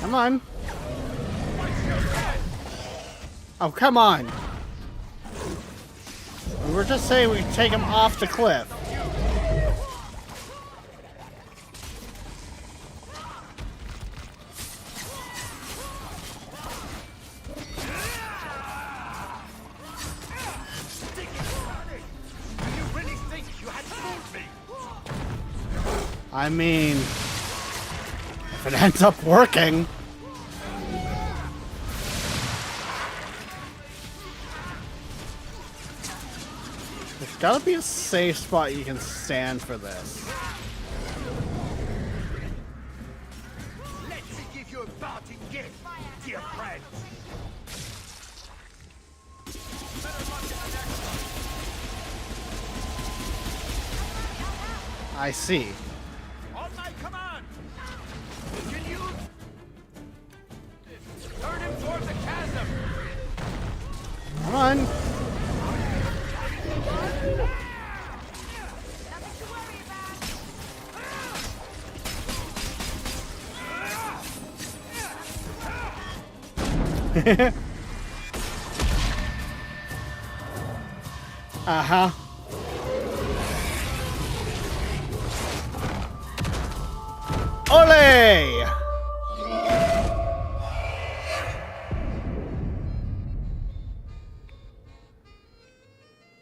Come on. Oh, come on. We were just saying we could take him off the cliff. I mean, if it ends up working. There's gotta be a safe spot you can stand for this. Let me give you a parting gift, dear friend. I see. On my command. Can you turn him towards the chasm? Come on. Uh-huh. Ole!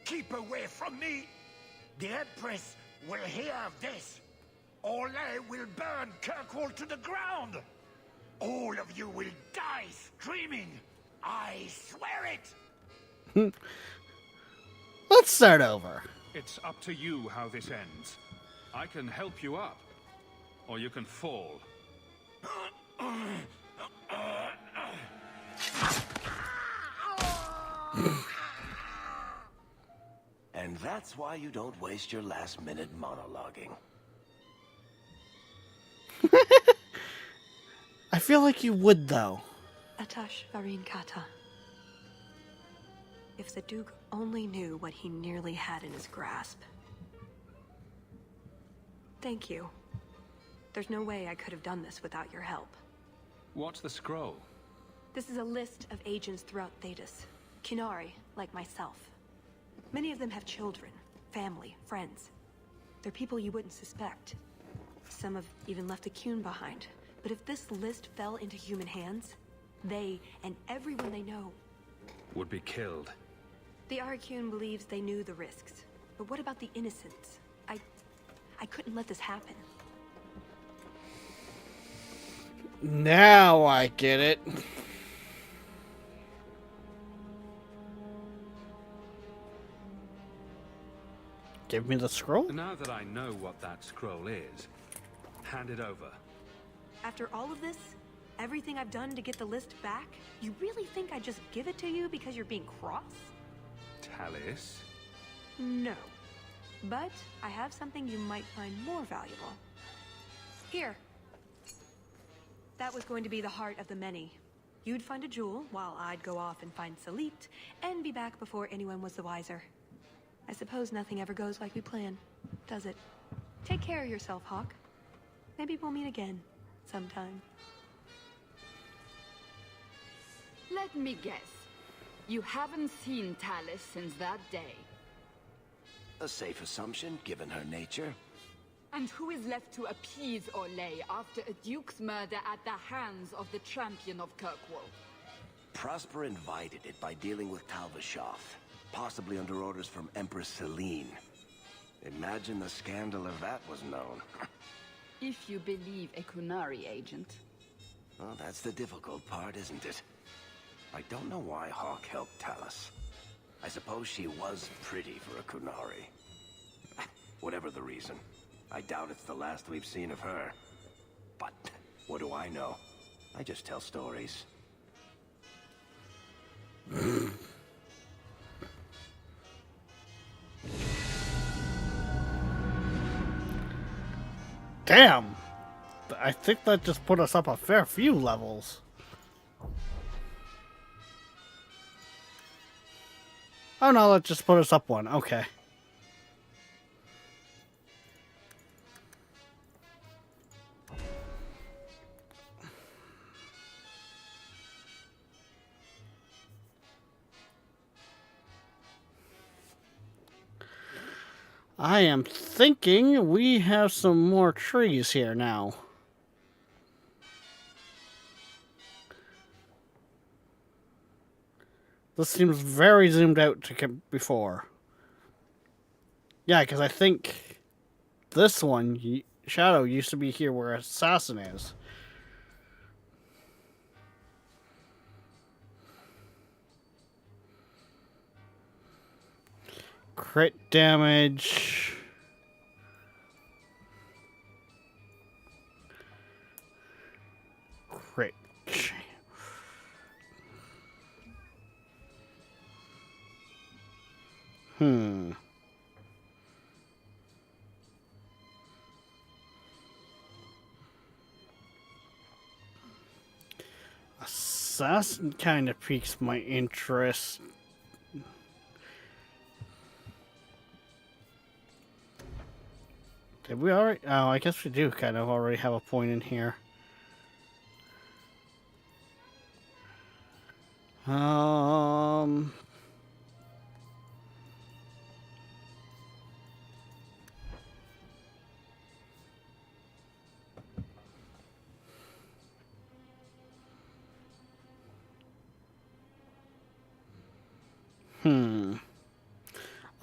Keep away from me. The Empress will hear of this. Ole will burn Kirkwall to the ground. All of you will die screaming. I swear it. Let's start over. It's up to you how this ends. I can help you up, or you can fall. And that's why you don't waste your last-minute monologuing. I feel like you would, though. Atash Varin Kata. If the Duke only knew what he nearly had in his grasp. Thank you. There's no way I could have done this without your help. What's the scroll? This is a list of agents throughout Thedas. Qunari, like myself. Many of them have children, family, friends. They're people you wouldn't suspect. Some have even left a Qun behind. But if this list fell into human hands, they and everyone they know Would be killed. The Arcune believes they knew the risks. But what about the innocents? I couldn't let this happen. Now I get it. Give me the scroll? Now that I know what that scroll is, hand it over. After all of this, everything I've done to get the list back, you really think I'd just give it to you because you're being cross? Talis? No. But I have something you might find more valuable. Here. That was going to be the heart of the many. You'd find a jewel, while I'd go off and find Salit, and be back before anyone was the wiser. I suppose nothing ever goes like we plan, does it? Take care of yourself, Hawk. Maybe we'll meet again, sometime. Let me guess. You haven't seen Talus since that day. A safe assumption, given her nature. And who is left to appease Olay after a duke's murder at the hands of the champion of Kirkwall? Prosper invited it by dealing with Talvashoth, possibly under orders from Empress Celine. Imagine the scandal if that was known. If you believe a Kunari agent. Well, that's the difficult part, isn't it? I don't know why Hawk helped Talus. I suppose she was pretty for a Kunari. Whatever the reason, I doubt it's the last we've seen of her. But what do I know? I just tell stories. Damn! I think that just put us up a fair few levels. Oh no, that just put us up one. Okay. I am thinking we have some more trees here now. This seems very zoomed out to before. Yeah, because I think this one, Shadow, used to be here where Assassin is. Crit damage. Crit. Assassin kind of piques my interest. Did we already? Oh, I guess we do kind of already have a point in here.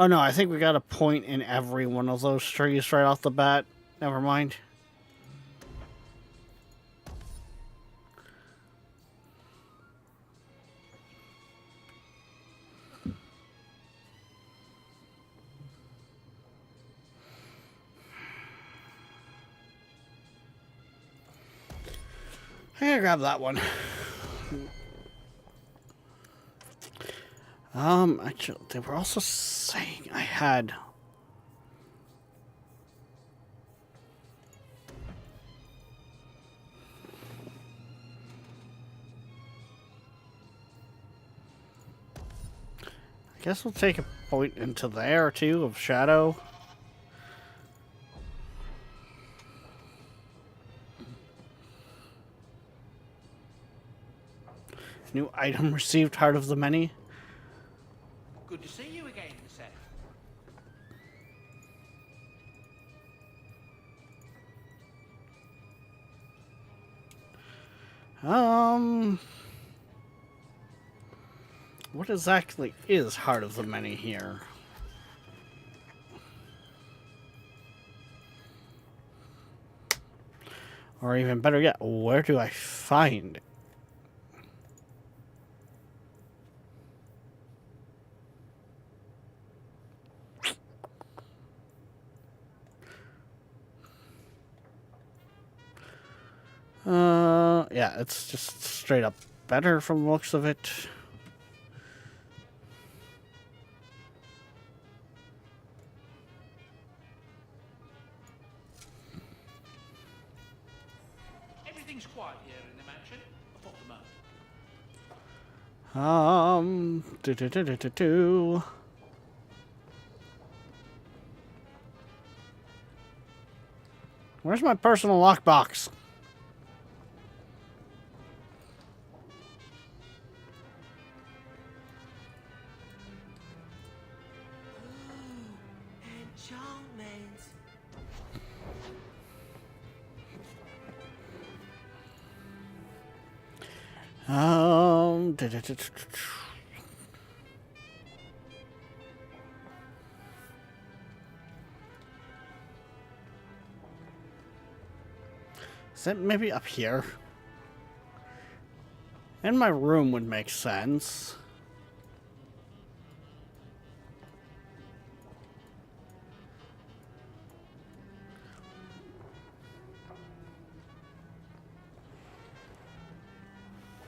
Oh no, I think we got a point in every one of those trees right off the bat. Never mind. I'm gonna grab that one. Actually, they were also saying I had... I guess we'll take a point into there, too, of Shadow. New item received, Heart of the Many. Good to see you again, Seth. What exactly is Heart of the Many here? Or even better yet, where do I find it? Yeah, it's just straight up better from the looks of it. Everything's quiet here in the mansion. I thought the moment. Where's my personal lockbox? Da- da- da- da- da- Is that maybe up here? In my room would make sense.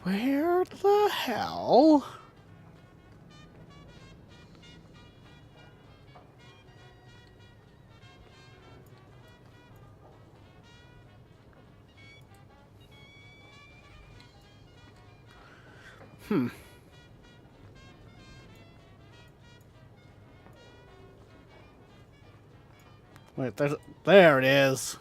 Where the hell? Wait, there it is.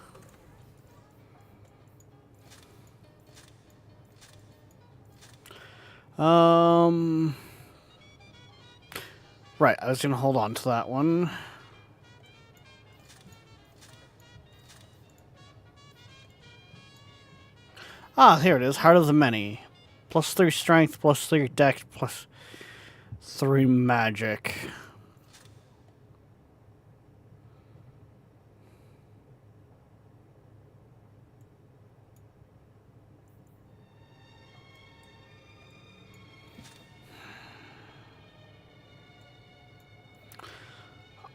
Right, I was gonna hold on to that one. Ah, here it is. Heart of the Many. +3 strength, +3 dex, +3 magic.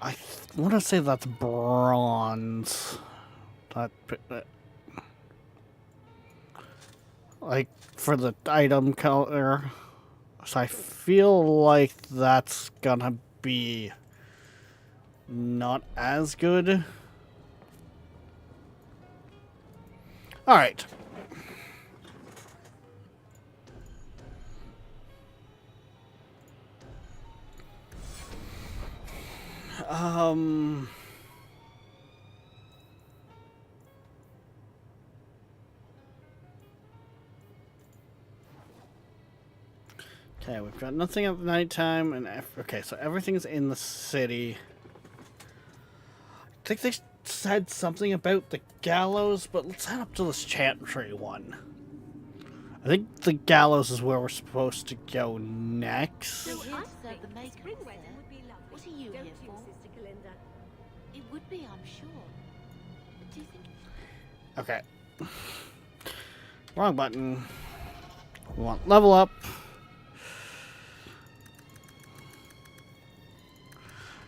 I want to say that's bronze. Like, for the item color. So I feel like that's gonna be not as good. Alright. Okay, we've got nothing at nighttime, and okay, so everything's in the city. I think they said something about the gallows, but let's head up to this chantry one. I think the gallows is where we're supposed to go next. So the maker was there. What are you here for? It would be, I'm sure. Do you think... Okay. Wrong button. We want level up.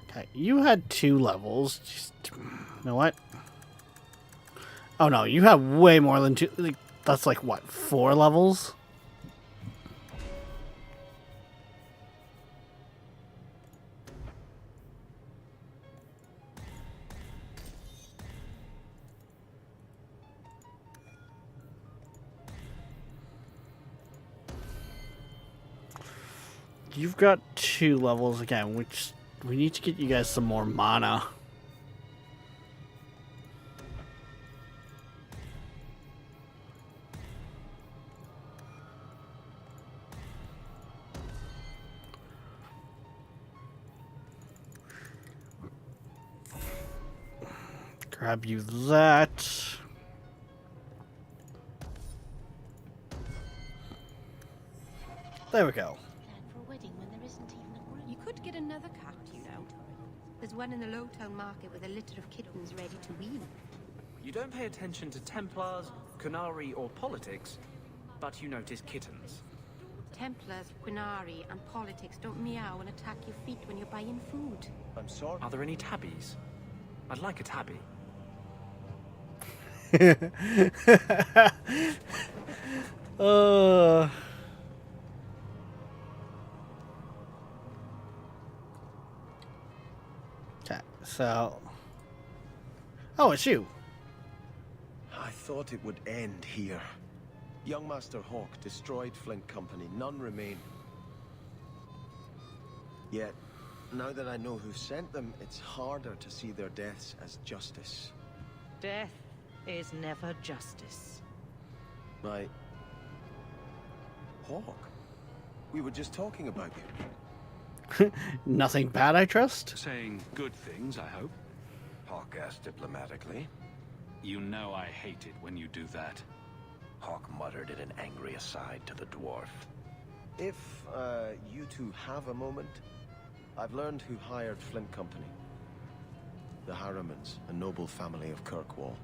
Okay, you had 2 levels. Just, you know what? Oh no, you have way more than 2. Like, that's like, what, 4 levels? You've got 2 levels again, which we need to get you guys some more mana. Grab you that. There we go. For a wedding when there isn't even a groom. You could get another cat, you know. There's one in the Lowtown market with a litter of kittens ready to wean. You don't pay attention to Templars, Qunari, or politics, but you notice kittens. Templars, Qunari, and politics don't meow and attack your feet when you're buying food. I'm sorry. Are there any tabbies? I'd like a tabby. Okay, so... Oh, it's you. I thought it would end here. Young Master Hawk destroyed Flint Company. None remain. Yet, now that I know who sent them, it's harder to see their deaths as justice. Death is never justice. My... Hawk? We were just talking about you. Nothing bad, I trust? Saying good things, I hope. Hawk asked diplomatically. You know I hate it when you do that. Hawk muttered in an angry aside to the dwarf. If, you two have a moment, I've learned who hired Flint Company. The Harrimans, a noble family of Kirkwall.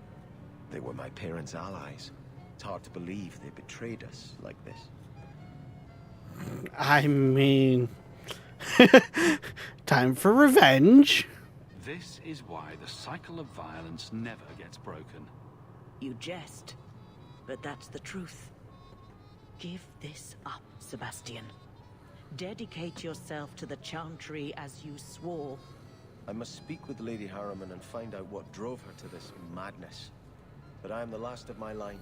They were my parents' allies. It's hard to believe they betrayed us like this. I mean... time for revenge. This is why the cycle of violence never gets broken. You jest, but that's the truth. Give this up, Sebastian. Dedicate yourself to the Chantry as you swore. I must speak with Lady Harriman and find out what drove her to this madness. But I am the last of my line.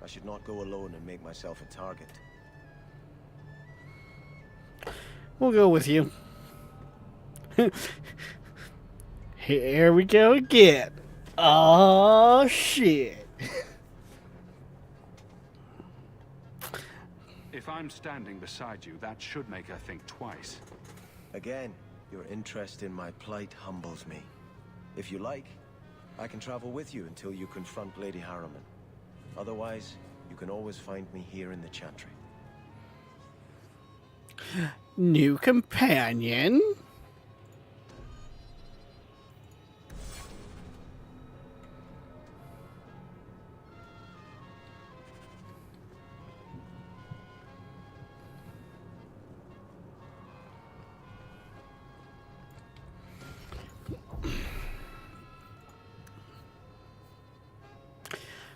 I should not go alone and make myself a target. We'll go with you. Here we go again. Oh shit. If I'm standing beside you, that should make her think twice. Again, your interest in my plight humbles me. If you like, I can travel with you until you confront Lady Harriman. Otherwise, you can always find me here in the Chantry. New companion?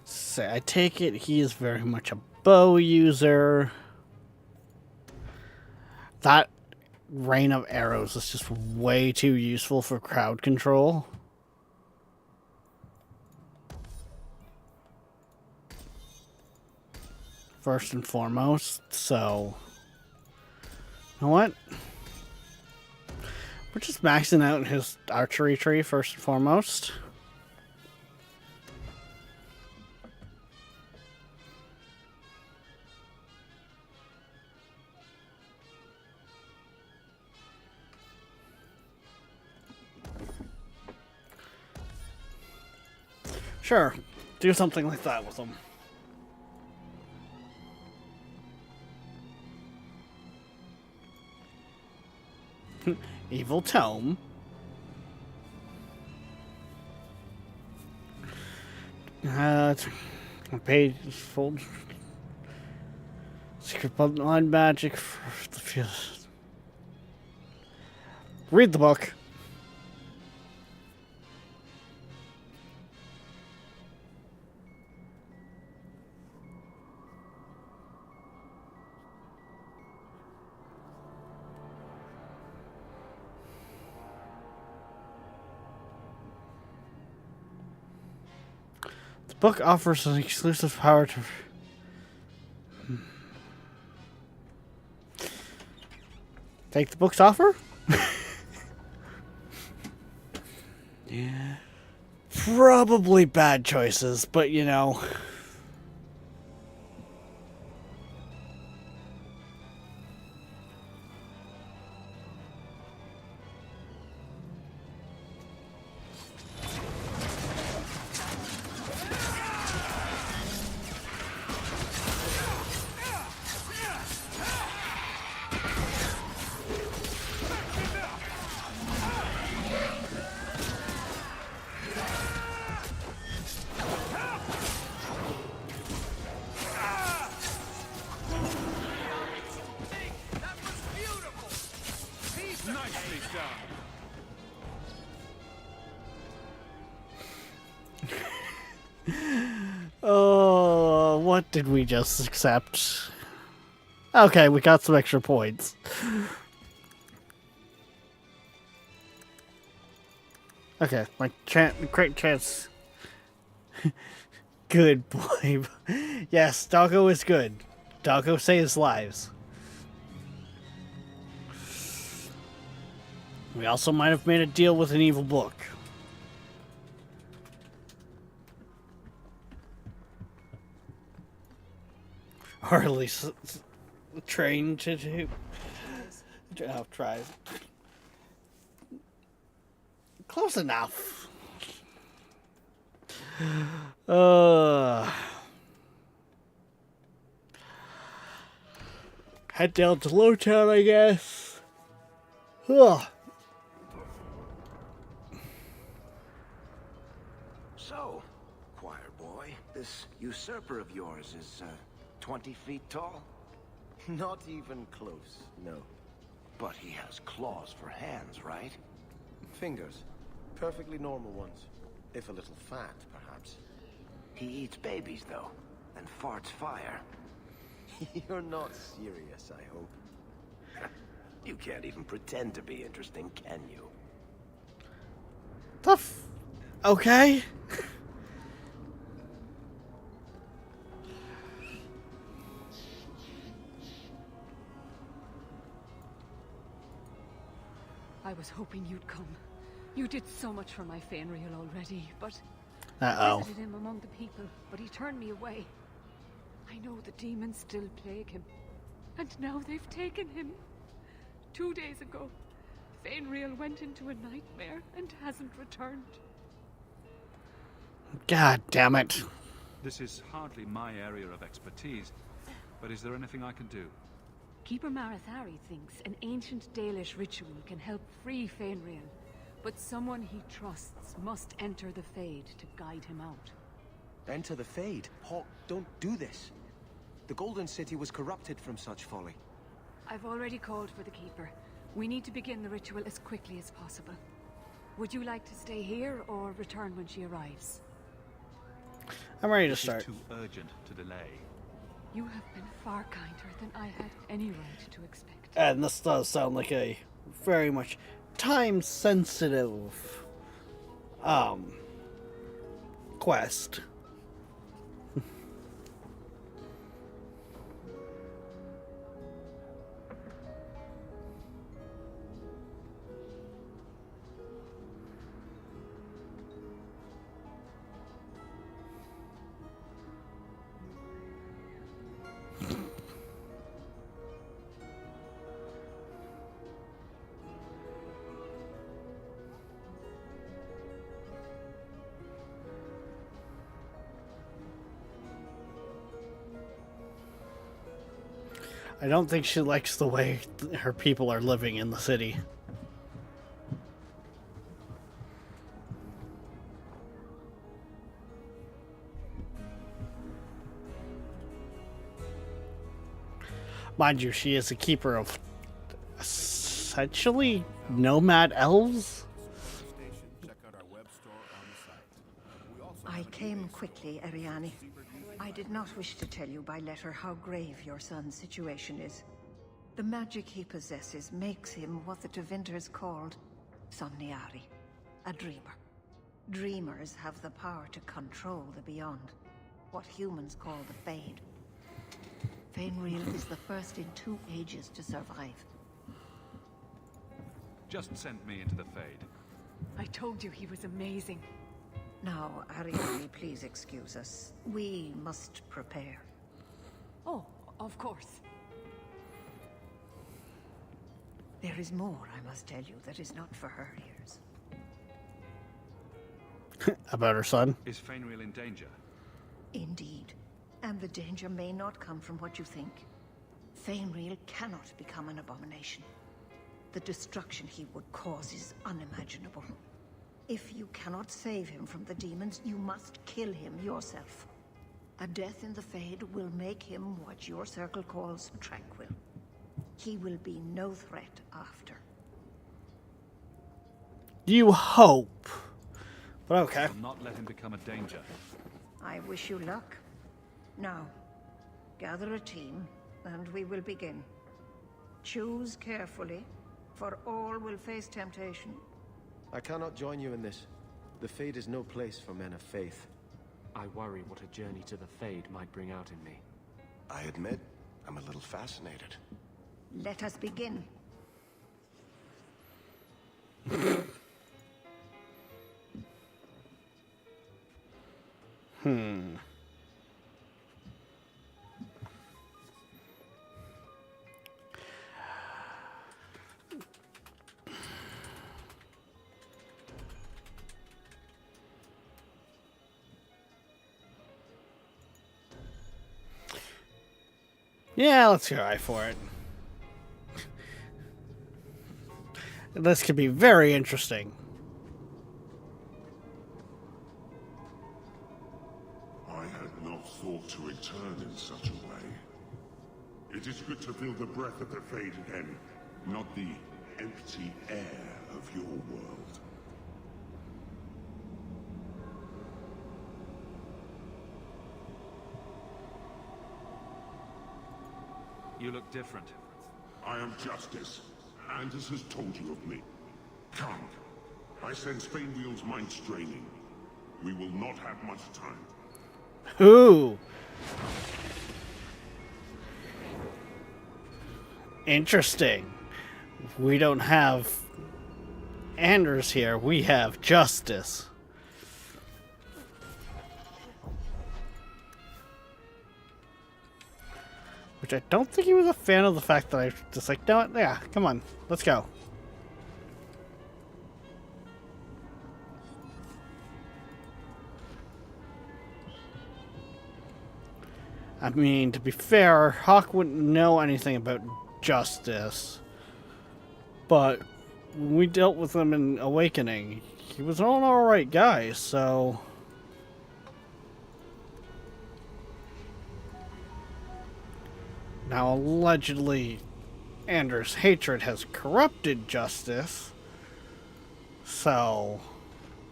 So I take it he is very much a bow user. That rain of arrows is just way too useful for crowd control. First and foremost, so... You know what? We're just maxing out his archery tree first and foremost. Sure, do something like that with them. Evil tome. Page fold. Secret button on magic for the field. Read the book. The book offers an exclusive power to... Take the book's offer? Yeah. Probably bad choices, but you know... Oh, what did we just accept? Okay, we got some extra points. Okay, my great chance. Good boy. Yes, Doggo is good. Doggo saves lives. We also might have made a deal with an evil book. Or at least train to do. Oh, try. Close enough. Head down to Lowtown, I guess. Ugh. So, choir boy, this usurper of yours is, 20 feet tall? Not even close, no. But he has claws for hands, right? Fingers. Perfectly normal ones. If a little fat, perhaps. He eats babies, though, and farts fire. You're not serious, I hope. You can't even pretend to be interesting, can you? Okay. I was hoping you'd come. You did so much for my Fainreal already, but Uh-oh. I visited him among the people, but he turned me away. I know the demons still plague him, and now they've taken him. 2 days ago, Fainreal went into a nightmare and hasn't returned. God damn it. This is hardly my area of expertise, but is there anything I can do? Keeper Marathari thinks an ancient Dalish ritual can help free Fainreal, but someone he trusts must enter the Fade to guide him out. Enter the Fade? Hawk, don't do this. The Golden City was corrupted from such folly. I've already called for the Keeper. We need to begin the ritual as quickly as possible. Would you like to stay here or return when she arrives? I'm ready to This start. is too urgent to delay. You have been far kinder than I had any right to expect. And this does sound like a very much time-sensitive quest. I don't think she likes the way her people are living in the city. Mind you, she is a keeper of essentially nomad elves. I came quickly, Ariane. I did not wish to tell you by letter how grave your son's situation is. The magic he possesses makes him what the Tevinters called Somniari, a dreamer. Dreamers have the power to control the beyond, what humans call the Fade. Fainreal is the first in 2 ages to survive. Just send me into the Fade. I told you he was amazing. Now, Ariane, please excuse us. We must prepare. Oh, of course. There is more, I must tell you, that is not for her ears. About her son? Is Fainreal in danger? Indeed. And the danger may not come from what you think. Fainreal cannot become an abomination. The destruction he would cause is unimaginable. If you cannot save him from the demons, you must kill him yourself. A death in the Fade will make him what your circle calls tranquil. He will be no threat after. You hope. But okay. I will not let him become a danger. I wish you luck. Now, gather a team, and we will begin. Choose carefully, for all will face temptation. I cannot join you in this. The Fade is no place for men of faith. I worry what a journey to the Fade might bring out in me. I admit, I'm a little fascinated. Let us begin. Yeah, let's try for it. This could be very interesting. I had not thought to return in such a way. It is good to feel the breath of the Fade again, not the empty air of your world. You look different. I am Justice. Anders has told you of me. Come. I sense Fainwheel's mind straining. We will not have much time. Ooh. Interesting. We don't have Anders here. We have Justice. Which I don't think he was a fan of the fact that I just like, no, yeah, come on, let's go. I mean, to be fair, Hawk wouldn't know anything about Justice. But when we dealt with him in Awakening, he was an alright guy, so... Now, allegedly, Anders' hatred has corrupted Justice, so...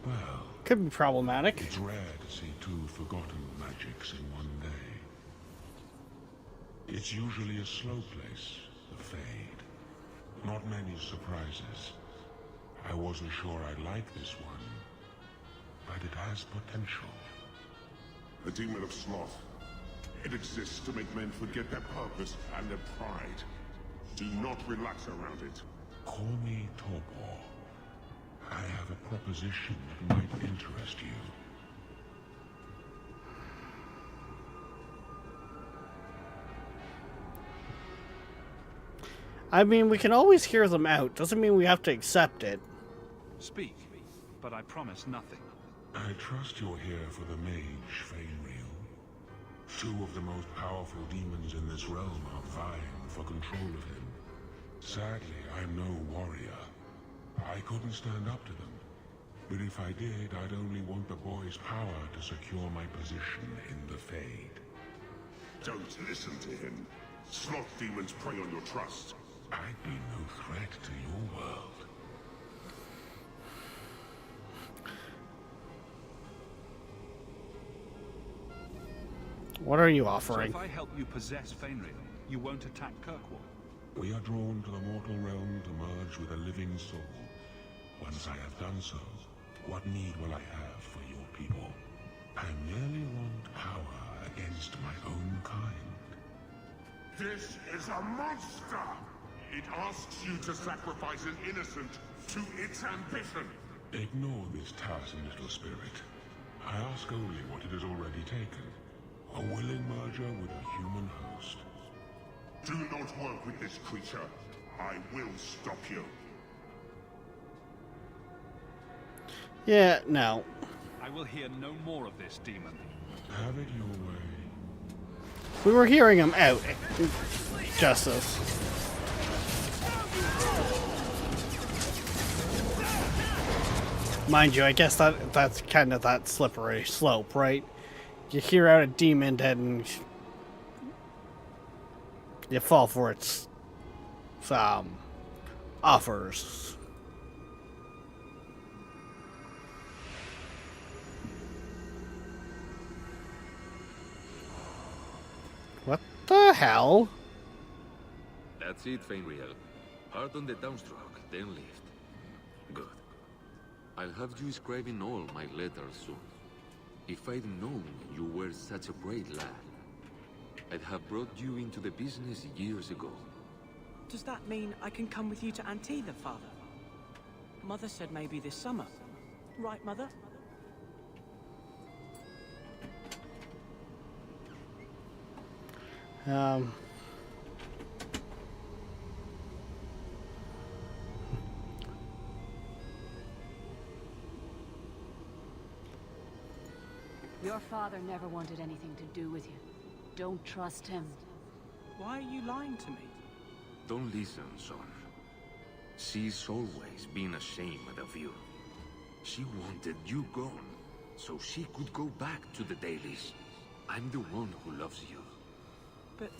Well, could be problematic. It's rare to see two forgotten magics in one day. It's usually a slow place, the Fade. Not many surprises. I wasn't sure I'd like this one, but it has potential. A demon of sloth. It exists to make men forget their purpose and their pride. Do not relax around it. Call me Torpor. I have a proposition that might interest you. I mean, we can always hear them out. Doesn't mean we have to accept it. Speak, but I promise nothing. I trust you're here for the mage, Fainreal. Two of the most powerful demons in this realm are vying for control of him. Sadly, I'm no warrior. I couldn't stand up to them. But if I did, I'd only want the boy's power to secure my position in the Fade. Don't listen to him. Sloth demons prey on your trust. I'd be no threat to your world. What are you offering? So if I help you possess Fainreal, you won't attack Kirkwall? We are drawn to the mortal realm to merge with a living soul. Once I have done so, what need will I have for your people? I merely want power against my own kind. This is a monster! It asks you to sacrifice an innocent to its ambition. Ignore this tiresome little spirit. I ask only what it has already taken. A willing merger with a human host. Do not work with this creature. I will stop you. Yeah, no. I will hear no more of this, demon. Have it your way. We were hearing him out. Justice. Mind you, I guess that's kind of that slippery slope, right? You hear out a demon and you fall for its offers. What the hell? That's it, Fainreal. Hard on the downstroke, then lift. Good. I'll have you scribing all my letters soon. If I'd known you were such a brave lad, I'd have brought you into the business years ago. Does that mean I can come with you to Antida, Father? Mother said maybe this summer. Right, Mother? Your father never wanted anything to do with you. Don't trust him. Why are you lying to me? Don't listen, son. She's always been ashamed of you. She wanted you gone, so she could go back to the dailies. I'm the one who loves you. But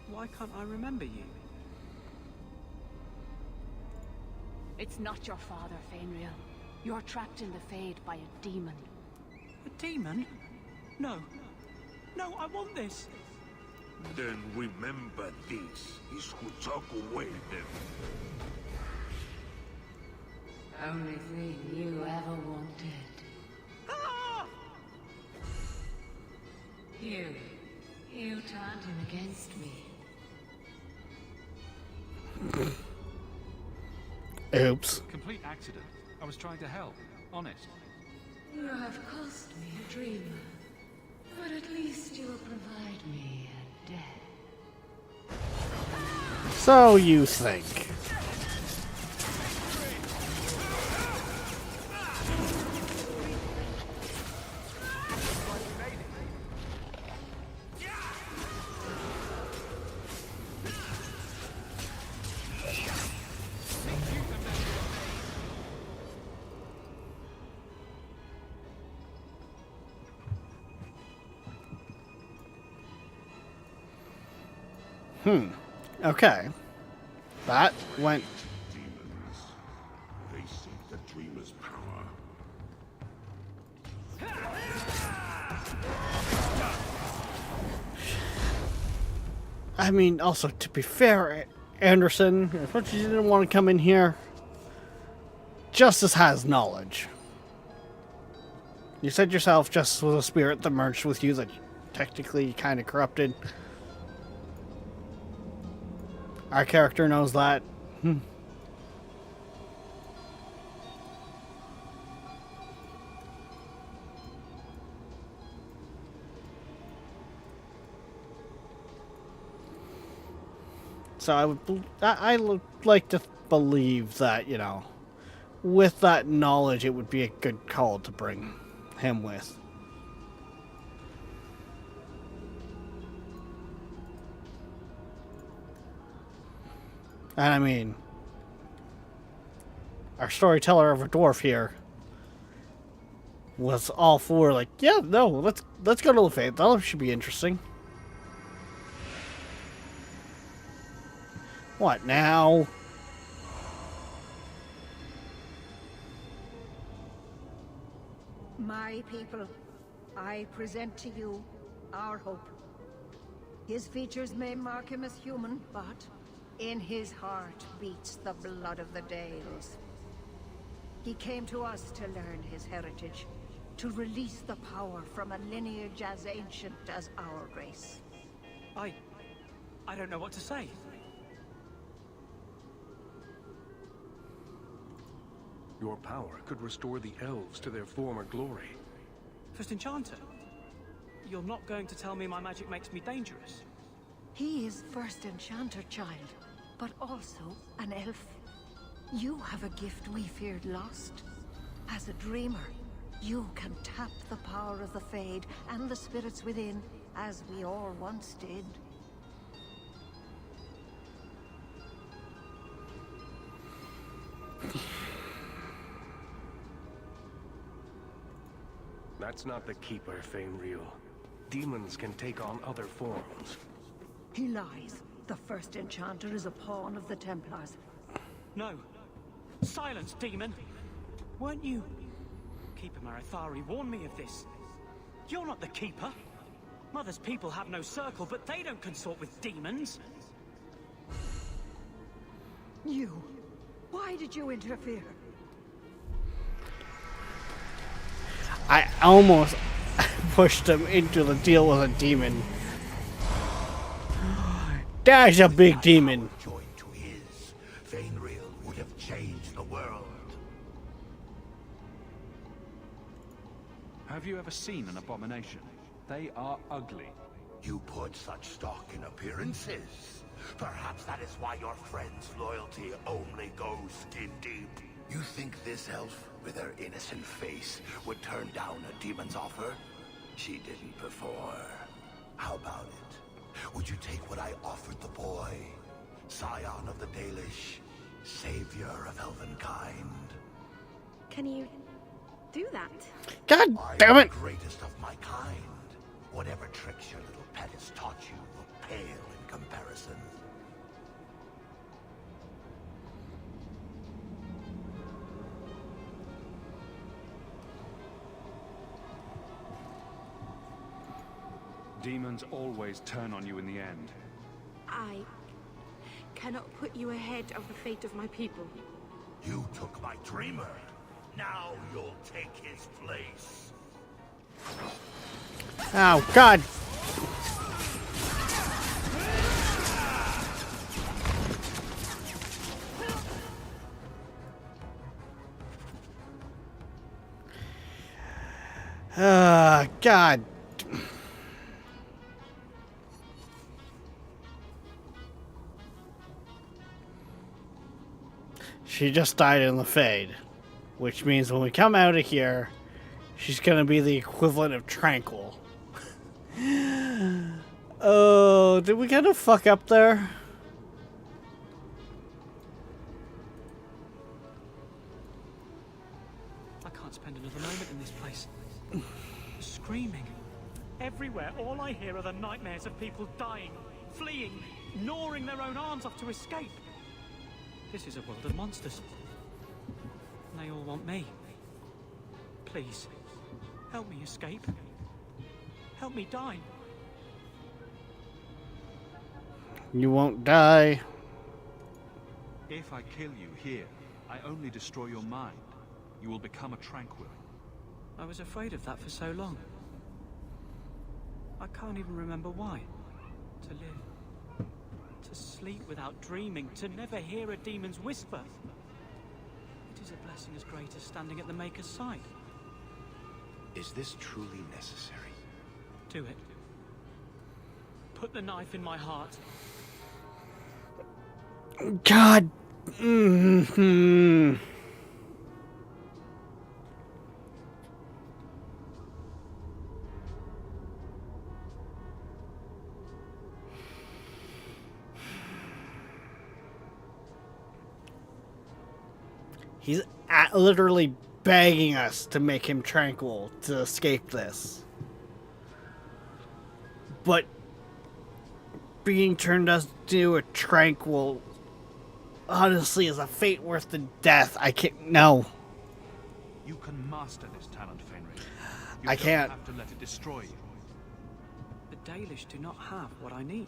why can't I remember you? It's not your father, Fainriel. You're trapped in the Fade by a demon. A demon? No. No, I want this. Then remember this is who took away them. Only thing you ever wanted. Ah! You turned him against me. Oops. Complete accident. I was trying to help. Honest. You have cost me a dreamer. But at least you will provide me a death. So you think. Okay. That went... Demons. They seek the dreamer's power. I mean, also, to be fair, Anderson, as much as you didn't want to come in here, Justice has knowledge. You said yourself, Justice was a spirit that merged with you that technically kind of corrupted. Our character knows that. So I would like to believe that, you know, with that knowledge, it would be a good call to bring him with. And I mean, our storyteller of a dwarf here was all for, like, yeah, no, let's go to the Fade. That should be interesting. What now? My people, I present to you our hope. His features may mark him as human, but in his heart beats the blood of the Dales. He came to us to learn his heritage, to release the power from a lineage as ancient as our race. I don't know what to say. Your power could restore the elves to their former glory. First Enchanter, you're not going to tell me my magic makes me dangerous? He is First Enchanter, child, but also an elf. You have a gift we feared lost. As a dreamer, you can tap the power of the Fade and the spirits within, as we all once did. That's not the Keeper, Fainriel. Demons can take on other forms. He lies. The First Enchanter is a pawn of the Templars. No. Silence, demon! Weren't you... Keeper Marithari warned me of this. You're not the Keeper. Mother's people have no circle, but they don't consort with demons. You. Why did you interfere? I almost pushed him into the deal with a demon. That's a big demon. Joined to his, Fainriel would have changed the world. Have you ever seen an abomination? They are ugly. You put such stock in appearances. Perhaps that is why your friend's loyalty only goes skin deep. You think this elf, with her innocent face, would turn down a demon's offer? She didn't before. How about it? Would you take what I offered the boy? Scion of the Dalish, savior of elvenkind. Can you do that? God damn it! I'm the greatest of my kind. Whatever tricks your little pet has taught you will pale in comparison. Demons always turn on you in the end. I cannot put you ahead of the fate of my people. You took my dreamer. Now you'll take his place. Oh, God. God. She just died in the Fade, which means when we come out of here, she's gonna be the equivalent of Tranquil. Oh, did we kind of fuck up there? I can't spend another moment in this place. Screaming. Everywhere, all I hear are the nightmares of people dying, fleeing, gnawing their own arms off to escape. This is a world of monsters. And they all want me. Please, help me escape. Help me die. You won't die. If I kill you here, I only destroy your mind. You will become a Tranquil. I was afraid of that for so long. I can't even remember why. To live. To sleep without dreaming. To never hear a demon's whisper. It is a blessing as great as standing at the Maker's side. Is this truly necessary? Do it. Put the knife in my heart. God. Mm-hmm. He's literally begging us to make him tranquil to escape this. But being turned into a tranquil, honestly, is a fate worse than death. I can't. No. You can master this talent, Fenrir. I can't. You don't have to let it destroy you. The Dalish do not have what I need.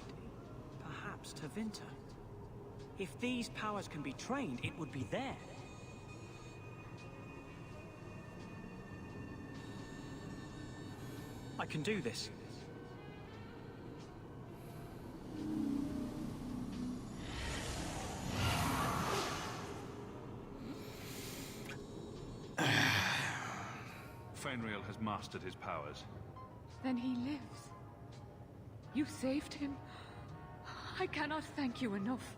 Perhaps Tevinter. If these powers can be trained, it would be there. I can do this. Fenrir has mastered his powers. Then he lives. You saved him. I cannot thank you enough.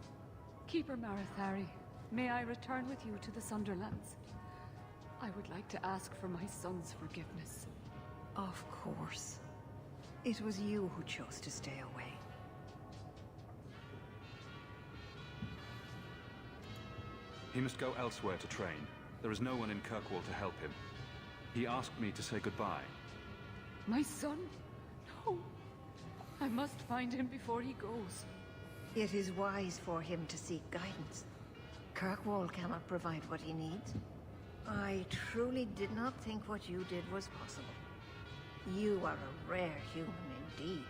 Keeper Marathari, may I return with you to the Sunderlands? I would like to ask for my son's forgiveness. Of course. It was you who chose to stay away. He must go elsewhere to train. There is no one in Kirkwall to help him. He asked me to say goodbye. My son? No. I must find him before he goes. It is wise for him to seek guidance. Kirkwall cannot provide what he needs. I truly did not think what you did was possible. You are a rare human indeed.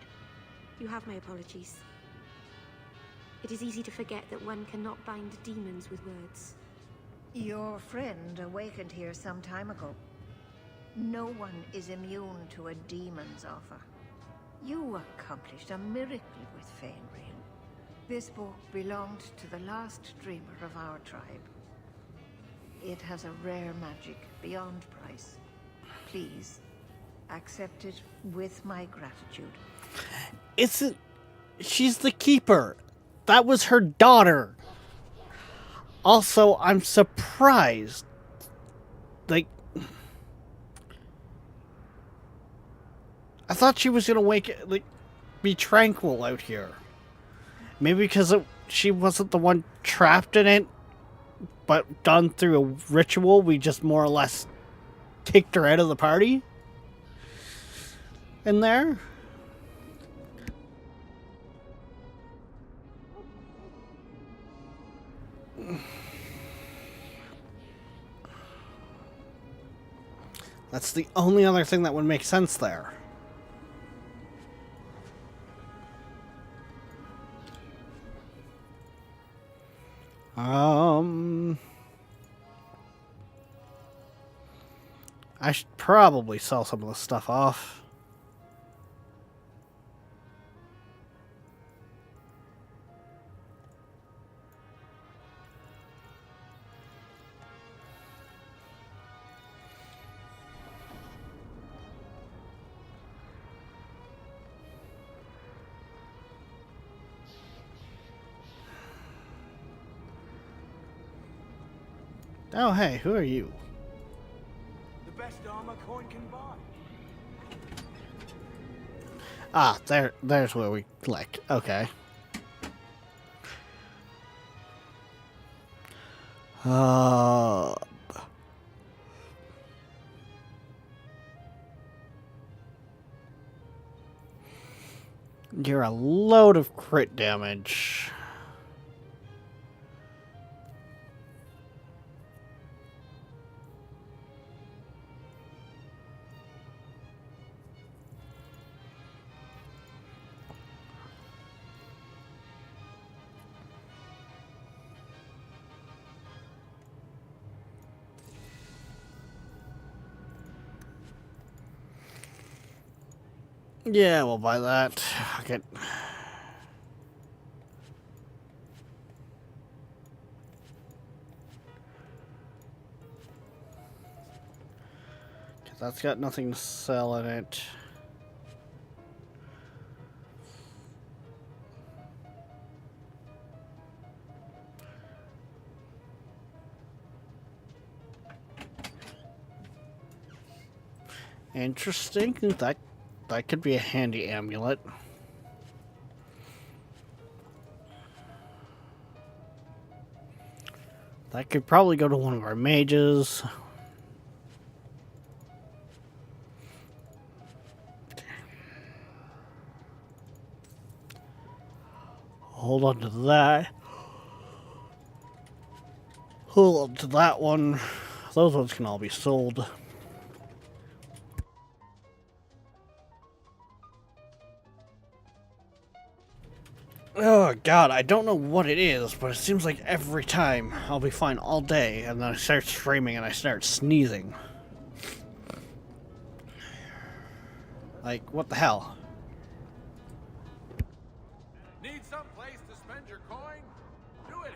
You have my apologies. It is easy to forget that one cannot bind demons with words. Your friend awakened here some time ago. No one is immune to a demon's offer. You accomplished a miracle with Fenrir. This book belonged to the last dreamer of our tribe. It has a rare magic beyond price. Please, accept it with my gratitude. She's the keeper. That was her daughter. Also, I'm surprised. Like, I thought she was gonna wake. Like, be tranquil out here. Maybe because she wasn't the one trapped in it, but done through a ritual, we just more or less kicked her out of the party in there. That's the only other thing that would make sense there. I should probably sell some of this stuff off. Oh, hey, who are you? The best armor coin can buy. Ah, there's where we clicked. Okay. You're a load of crit damage. Yeah, we'll buy that. Okay. That's got nothing to sell in it. Interesting. That could be a handy amulet. That could probably go to one of our mages. Hold on to that. Hold on to that one. Those ones can all be sold. Oh god, I don't know what it is, but it seems like every time I'll be fine all day, and then I start streaming and I start sneezing. Like, what the hell? Need some place to spend your coin? Do it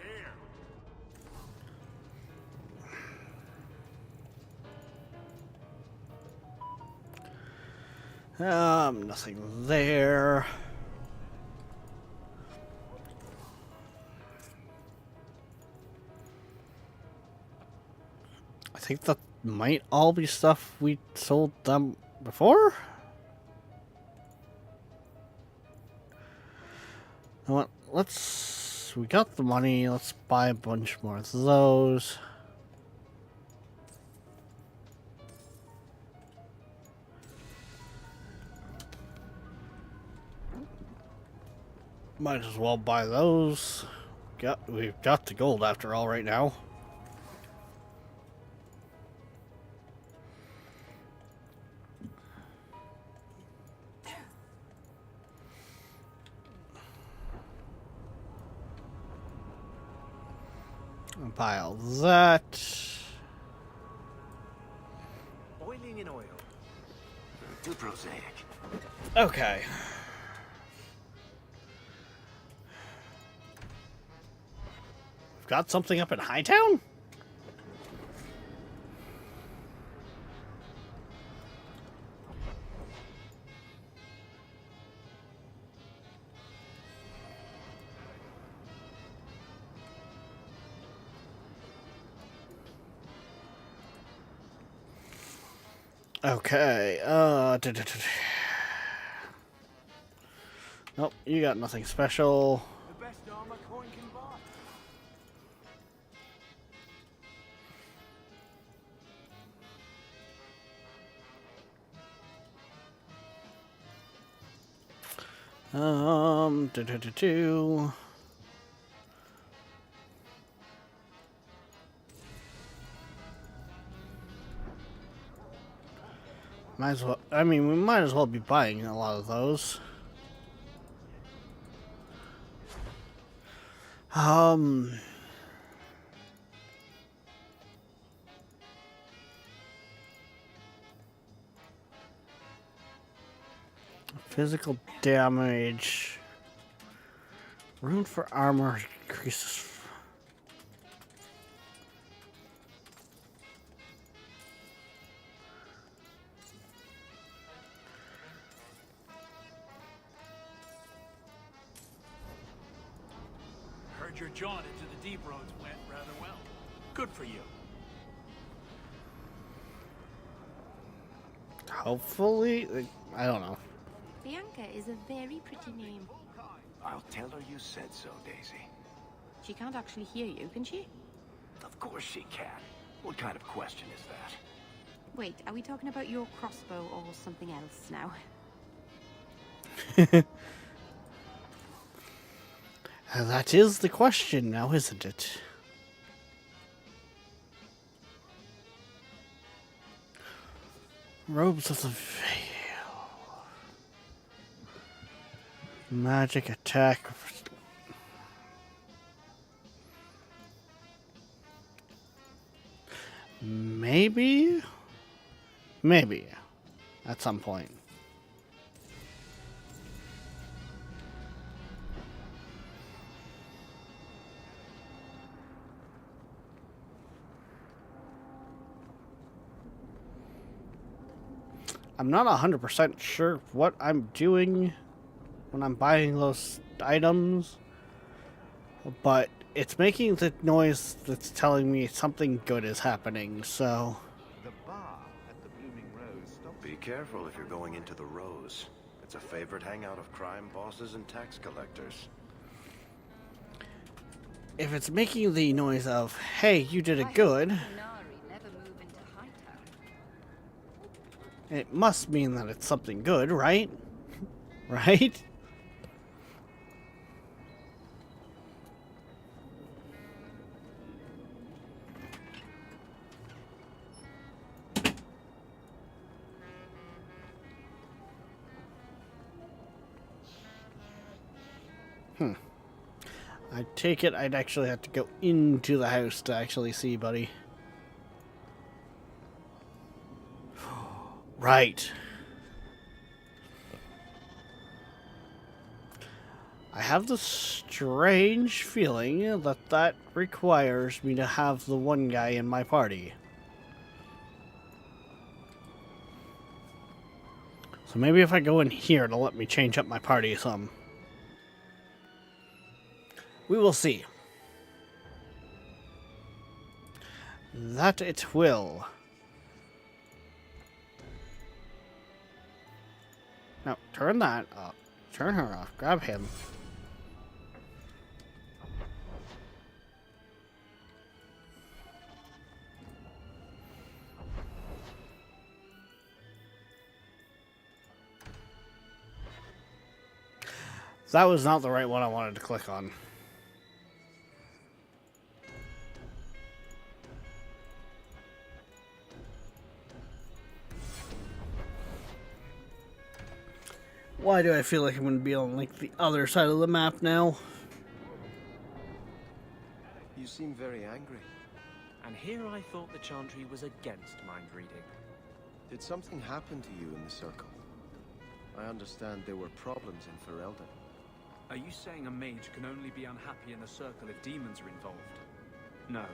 here. Nothing there. I think that might all be stuff we sold them before? You know what? We got the money, let's buy a bunch more of those. Might as well buy those. We've got the gold after all right now. Buy all that. Boiling in oil. Too prosaic. Okay. We've got something up in Hightown? Okay, Nope, you got nothing special. The best armor coin can buy. Do. Might as well. I mean, we might as well be buying a lot of those. Physical damage. Room for armor increases. Heard your jaunt into the deep roads went rather well. Good for you. Hopefully, I don't know. Bianca is a very pretty name. I'll tell her you said so, Daisy. She can't actually hear you, can she? Of course she can. What kind of question is that? Wait, are we talking about your crossbow or something else now? That is the question now, isn't it? Robes of the Veil. Magic attack. Maybe? Maybe. At some point. I'm not 100% sure what I'm doing when I'm buying those items, but it's making the noise that's telling me something good is happening, so... The bar at the Blooming Rose stops. Be careful if you're going into the Rose. It's a favorite hangout of crime bosses and tax collectors. If it's making the noise of, hey, you did it good, it must mean that it's something good, right? Right? I take it I'd actually have to go into the house to actually see, buddy. Right. I have the strange feeling that that requires me to have the one guy in my party. So maybe if I go in here, it'll let me change up my party some. We will see. That it will. No, turn that up. Turn her off. Grab him. That was not the right one I wanted to click on. Why do I feel like I'm going to be on, like, the other side of the map now? You seem very angry. And here I thought the Chantry was against mind reading. Did something happen to you in the Circle? I understand there were problems in Ferelden. Are you saying a mage can only be unhappy in the Circle if demons are involved? No.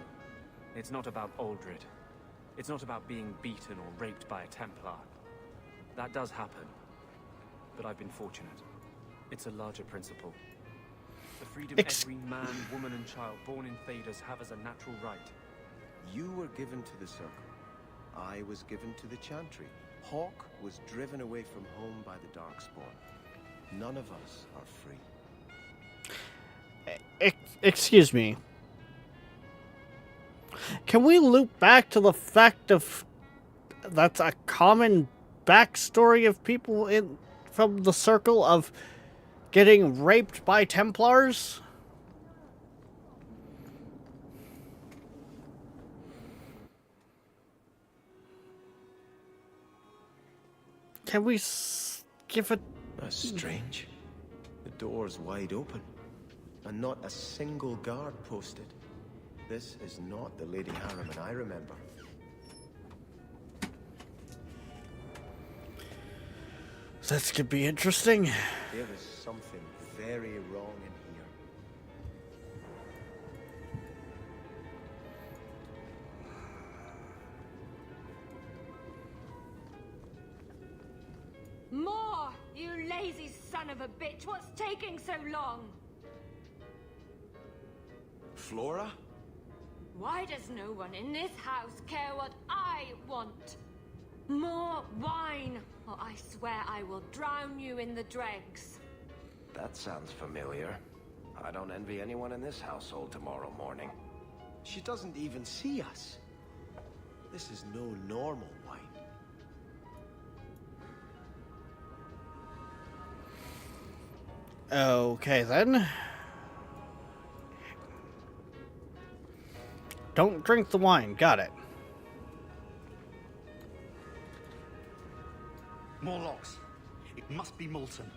It's not about Aldred. It's not about being beaten or raped by a Templar. That does happen. But I've been fortunate. It's a larger principle. The freedom every man, woman, and child born in Thedas have as a natural right. You were given to the Circle. I was given to the Chantry. Hawk was driven away from home by the Darkspawn. None of us are free. Excuse me. Can we loop back to the fact of that's a common backstory of people from the circle of getting raped by Templars? Can we give it... That's strange. The door's wide open, and not a single guard posted. This is not the Lady Harriman I remember. This could be interesting. There is something very wrong in here. More! You lazy son of a bitch! What's taking so long? Flora? Why does no one in this house care what I want? More wine, or I swear I will drown you in the dregs. That sounds familiar. I don't envy anyone in this household tomorrow morning. She doesn't even see us. This is no normal wine. Okay, then. Don't drink the wine. Got it. More locks. It must be molten.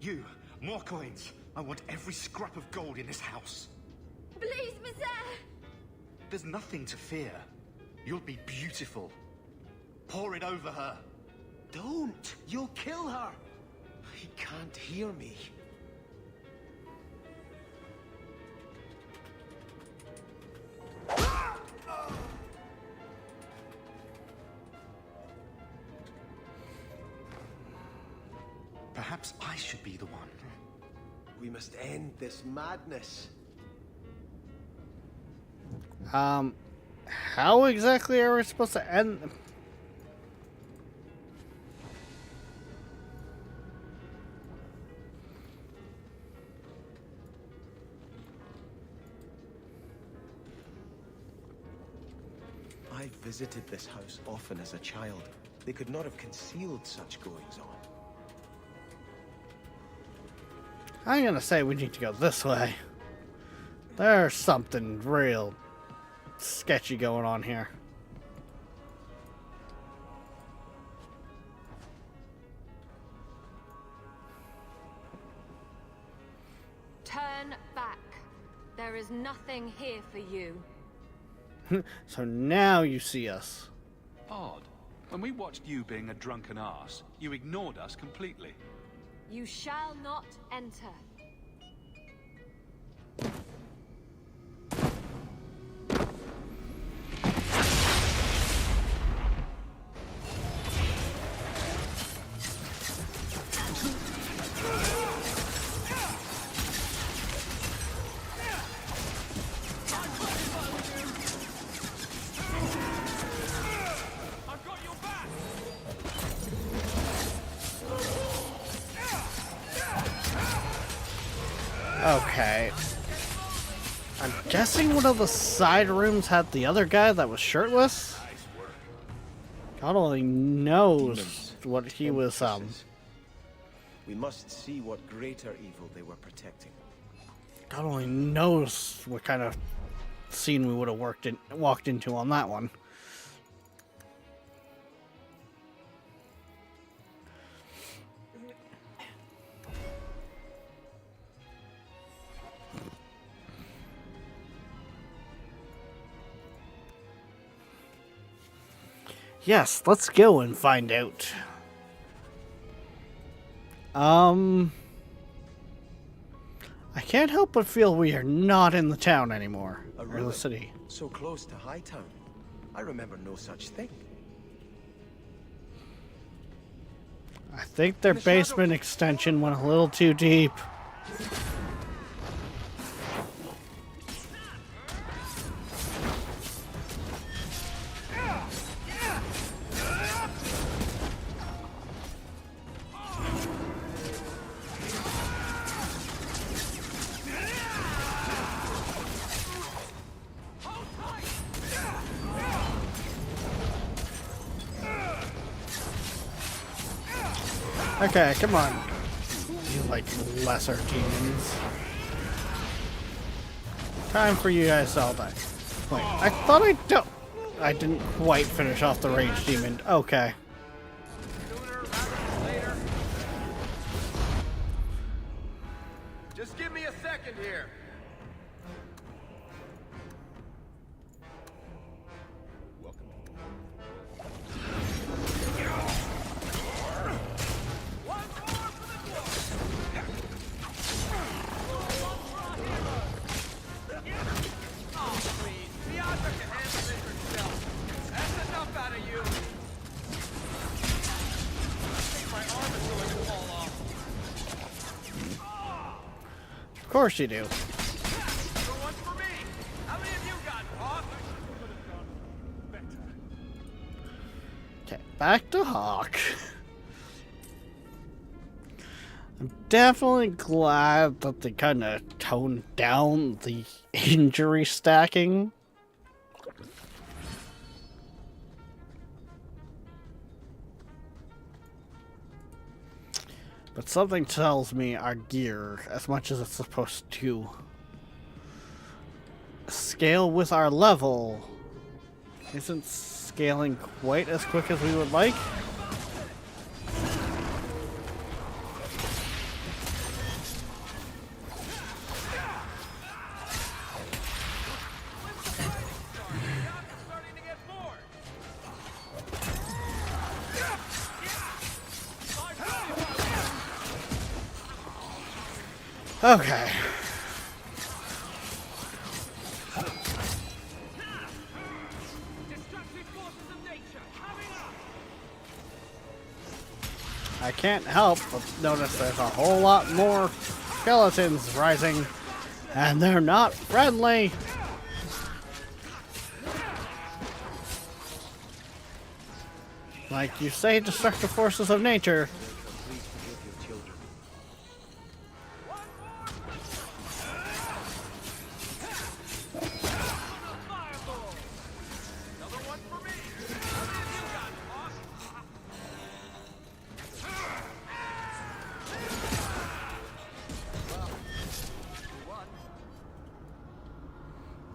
You, more coins. I want every scrap of gold in this house. Please, monsieur! There's nothing to fear. You'll be beautiful. Pour it over her. Don't! You'll kill her! He can't hear me. Perhaps I should be the one. We must end this madness. How exactly are we supposed to end? I visited this house often as a child. They could not have concealed such goings on. I'm gonna say we need to go this way. There's something real sketchy going on here. Turn back. There is nothing here for you. So now you see us. Odd. When we watched you being a drunken arse, you ignored us completely. You shall not enter. Okay. I'm guessing one of the side rooms had the other guy that was shirtless. God only knows what he was, We must see what greater evil they were protecting. God only knows what kind of scene we would have walked into on that one. Yes, let's go and find out. I can't help but feel we are not in the town anymore. Or the city. So close to Hightown. I remember no such thing. I think their basement extension went a little too deep. Okay, come on. You like lesser demons. Time for you guys to all die. Wait, I thought I didn't quite finish off the rage demon. Okay. Just give me a second here. Of course you do. Okay, back to Hawk. I'm definitely glad that they kind of toned down the injury stacking. But something tells me our gear, as much as it's supposed to scale with our level, isn't scaling quite as quick as we would like. Okay. I can't help but notice there's a whole lot more skeletons rising, and they're not friendly. Like you say, destructive forces of nature.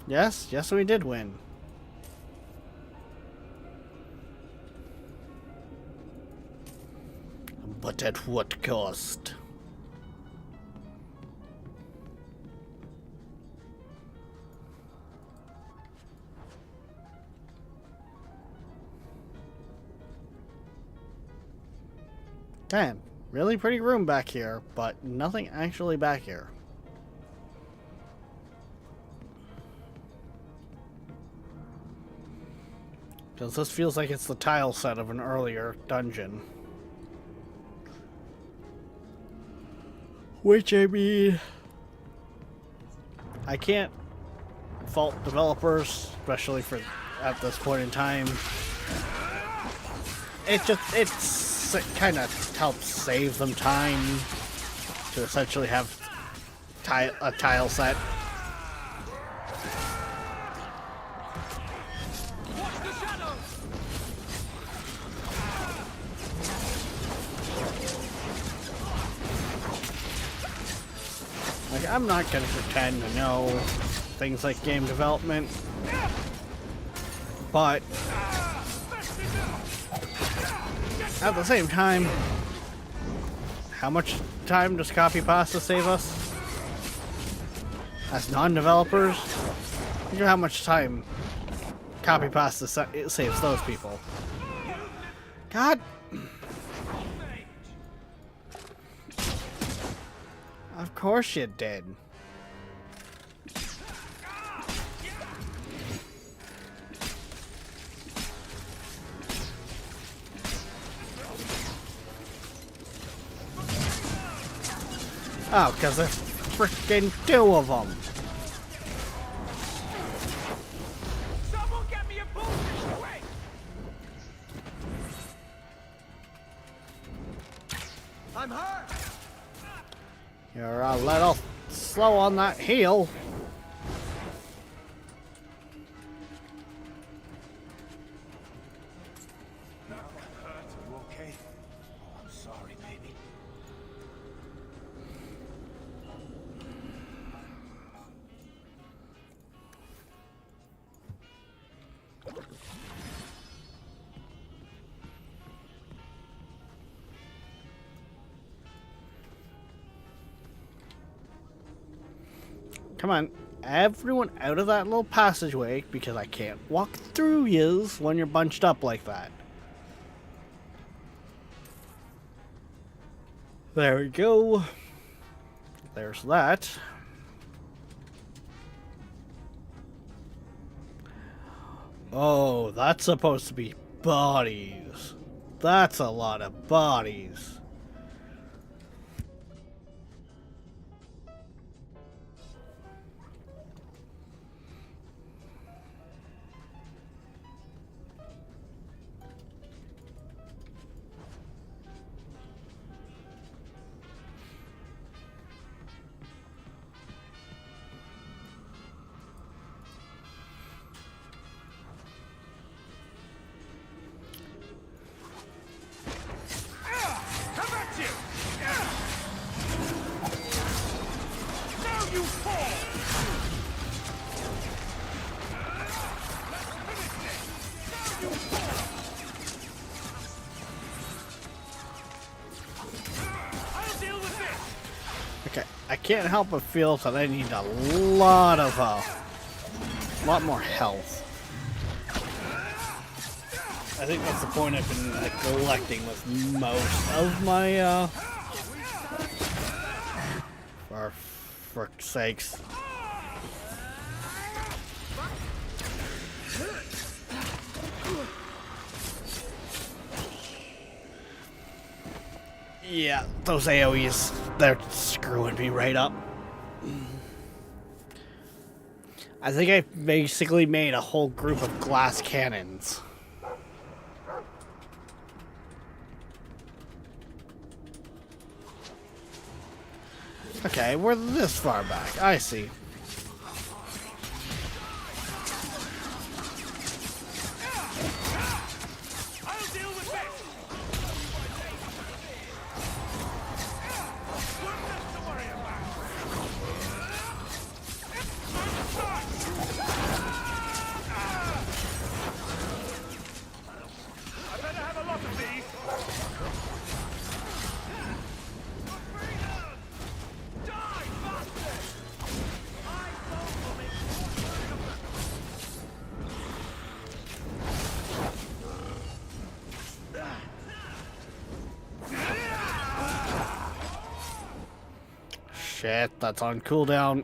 Yes, we did win. But at what cost? Damn, really pretty room back here, but nothing actually back here. Because this feels like it's the tile set of an earlier dungeon. Which, I mean, I can't fault developers, especially for at this point in time. It kind of helps save them time to essentially have a tile set. Like, I'm not gonna pretend to know things like game development, but at the same time, how much time does copy pasta save us? As non-developers, think of how much time copy pasta saves those people. God. Of course you did. Oh, because there's freaking two of them. Someone get me a bullfish away! I'm hurt! You're a little slow on that heel. Now I'm hurt. Are you okay? Oh, I'm sorry, baby. Come on, everyone out of that little passageway because I can't walk through yous when you're bunched up like that. There we go. There's that. Oh, that's supposed to be bodies. That's a lot of bodies. Okay, I can't help but feel that I need a lot more health. I think that's the point I've been neglecting with most of my, for frick's sakes. Yeah, those AoEs, they're screwing me right up. I think I basically made a whole group of glass cannons. Okay, we're this far back. I see. Shit, that's on cooldown.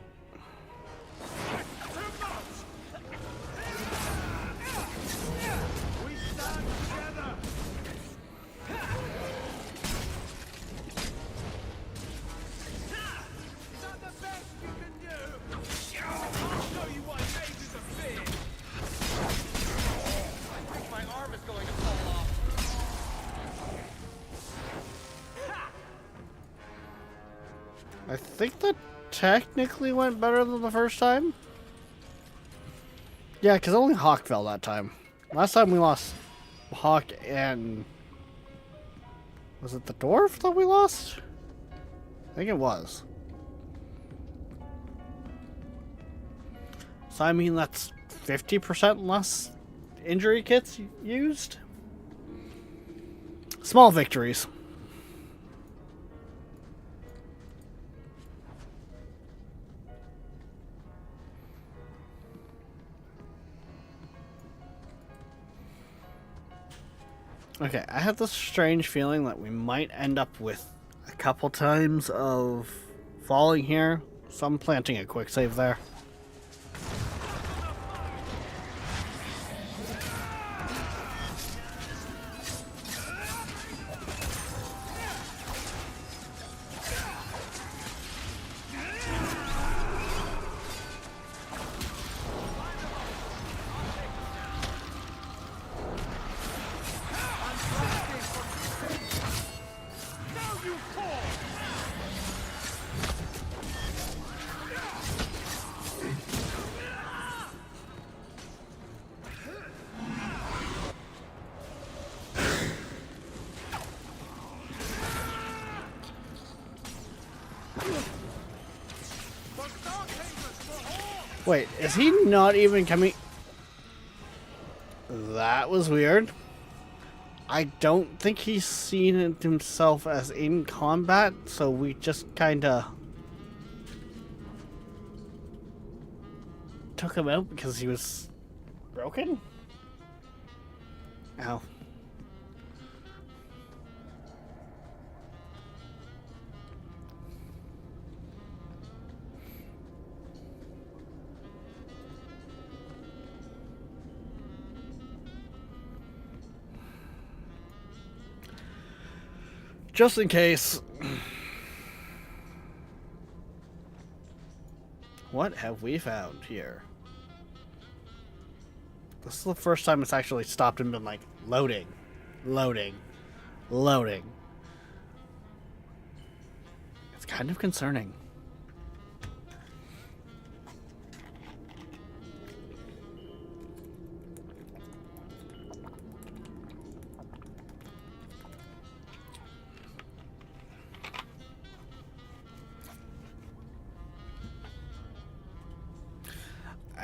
I think that technically went better than the first time. Yeah, because only Hawk fell that time. Last time we lost Hawk and... Was it the dwarf that we lost? I think it was. So I mean that's 50% less injury kits used? Small victories. Okay, I have this strange feeling that we might end up with a couple times of falling here, so I'm planting a quick save there. Wait, is he not even coming? That was weird. I don't think he's seen it himself as in combat, so we just kinda took him out because he was broken? Ow. Just in case. What have we found here? This is the first time it's actually stopped and been like, loading, loading, loading. It's kind of concerning.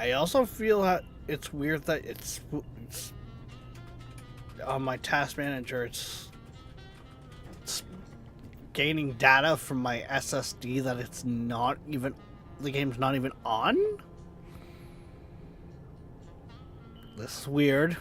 I also feel that it's weird that it's on my task manager. It's gaining data from my SSD that it's not even, the game's not even on. This is weird.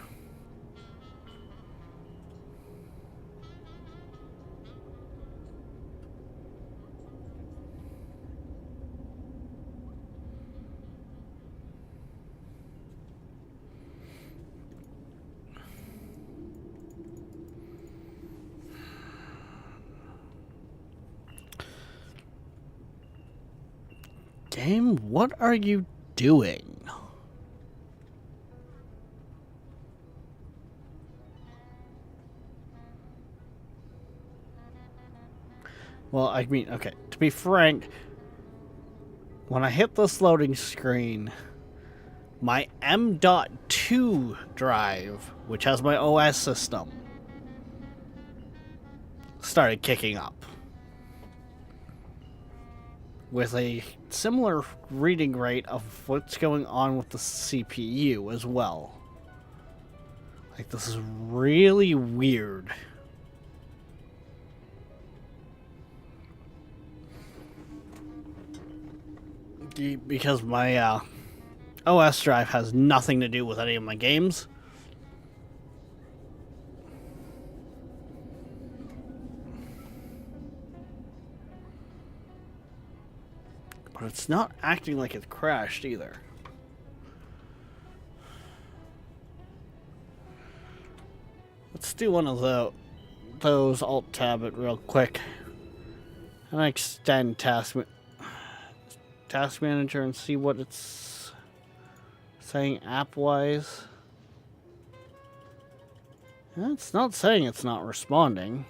Game, what are you doing? Well, I mean, okay, to be frank, when I hit this loading screen, my M.2 drive, which has my OS system, started kicking up. With a similar reading rate of what's going on with the CPU as well. Like, this is really weird. Because my OS drive has nothing to do with any of my games. But it's not acting like it crashed either. Let's do one of those Alt-Tab it real quick. And I extend Task Manager and see what it's saying app-wise. It's not saying it's not responding.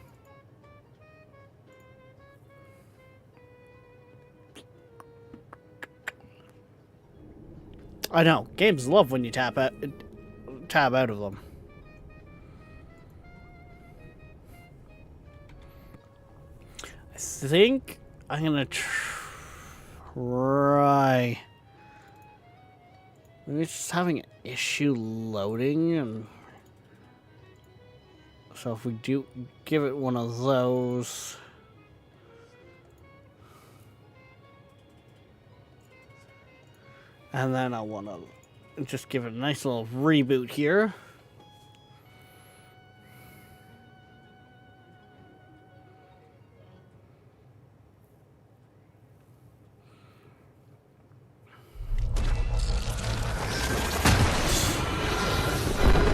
I know, games love when you tab out of them. I think I'm gonna try. Maybe it's just having an issue loading, and so if we do give it one of those. And then I want to just give it a nice little reboot here.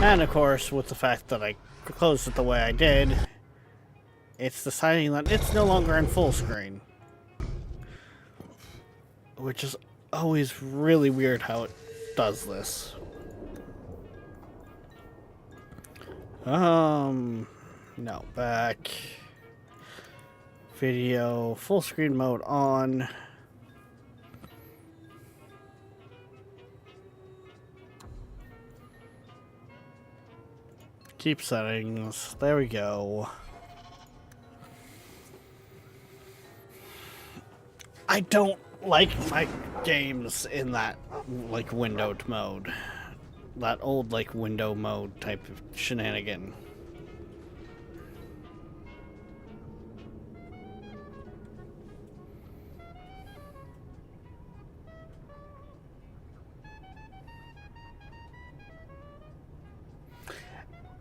And of course, with the fact that I closed it the way I did, it's deciding that it's no longer in full screen. Which is always really weird how it does this. No, back. Video, full screen mode on. Keep settings. There we go. I don't like my games in that like windowed mode. That old like window mode type of shenanigan.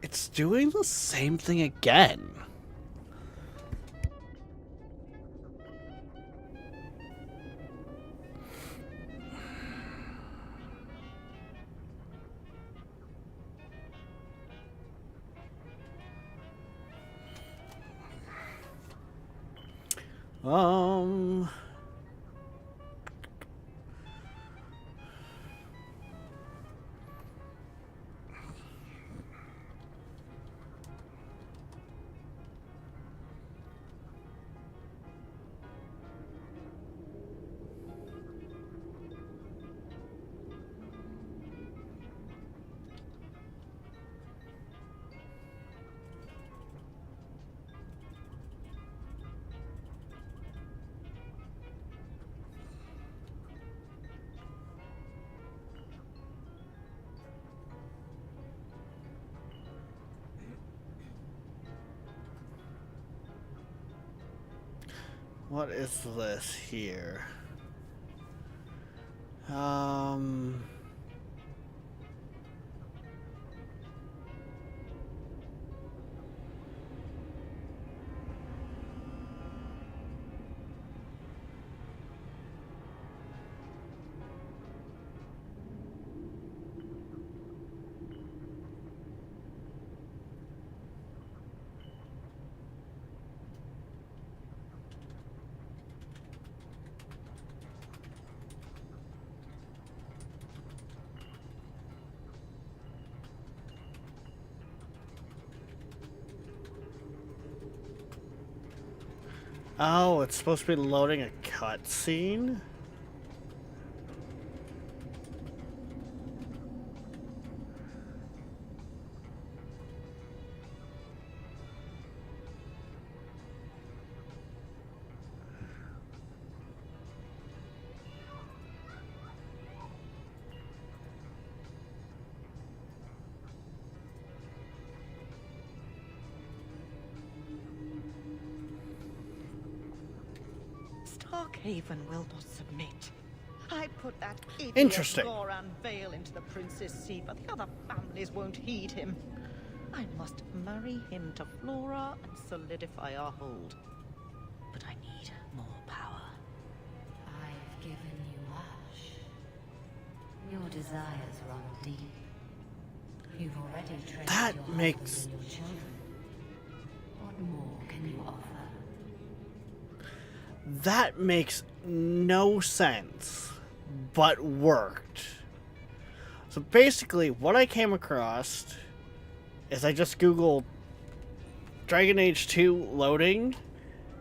It's doing the same thing again. Um... What is this here? Oh, it's supposed to be loading a cutscene? Starkhaven will not submit. I put that Interesting. idiot Goran Vale into the Princess Sea, but the other families won't heed him. I must marry him to Flora and solidify our hold. But I need more power. I've given you much. Your desires run deep. You've already trained That your makes... husband and your children. What more can you offer? That makes no sense, but worked. So basically, what I came across is I just Googled Dragon Age 2 loading,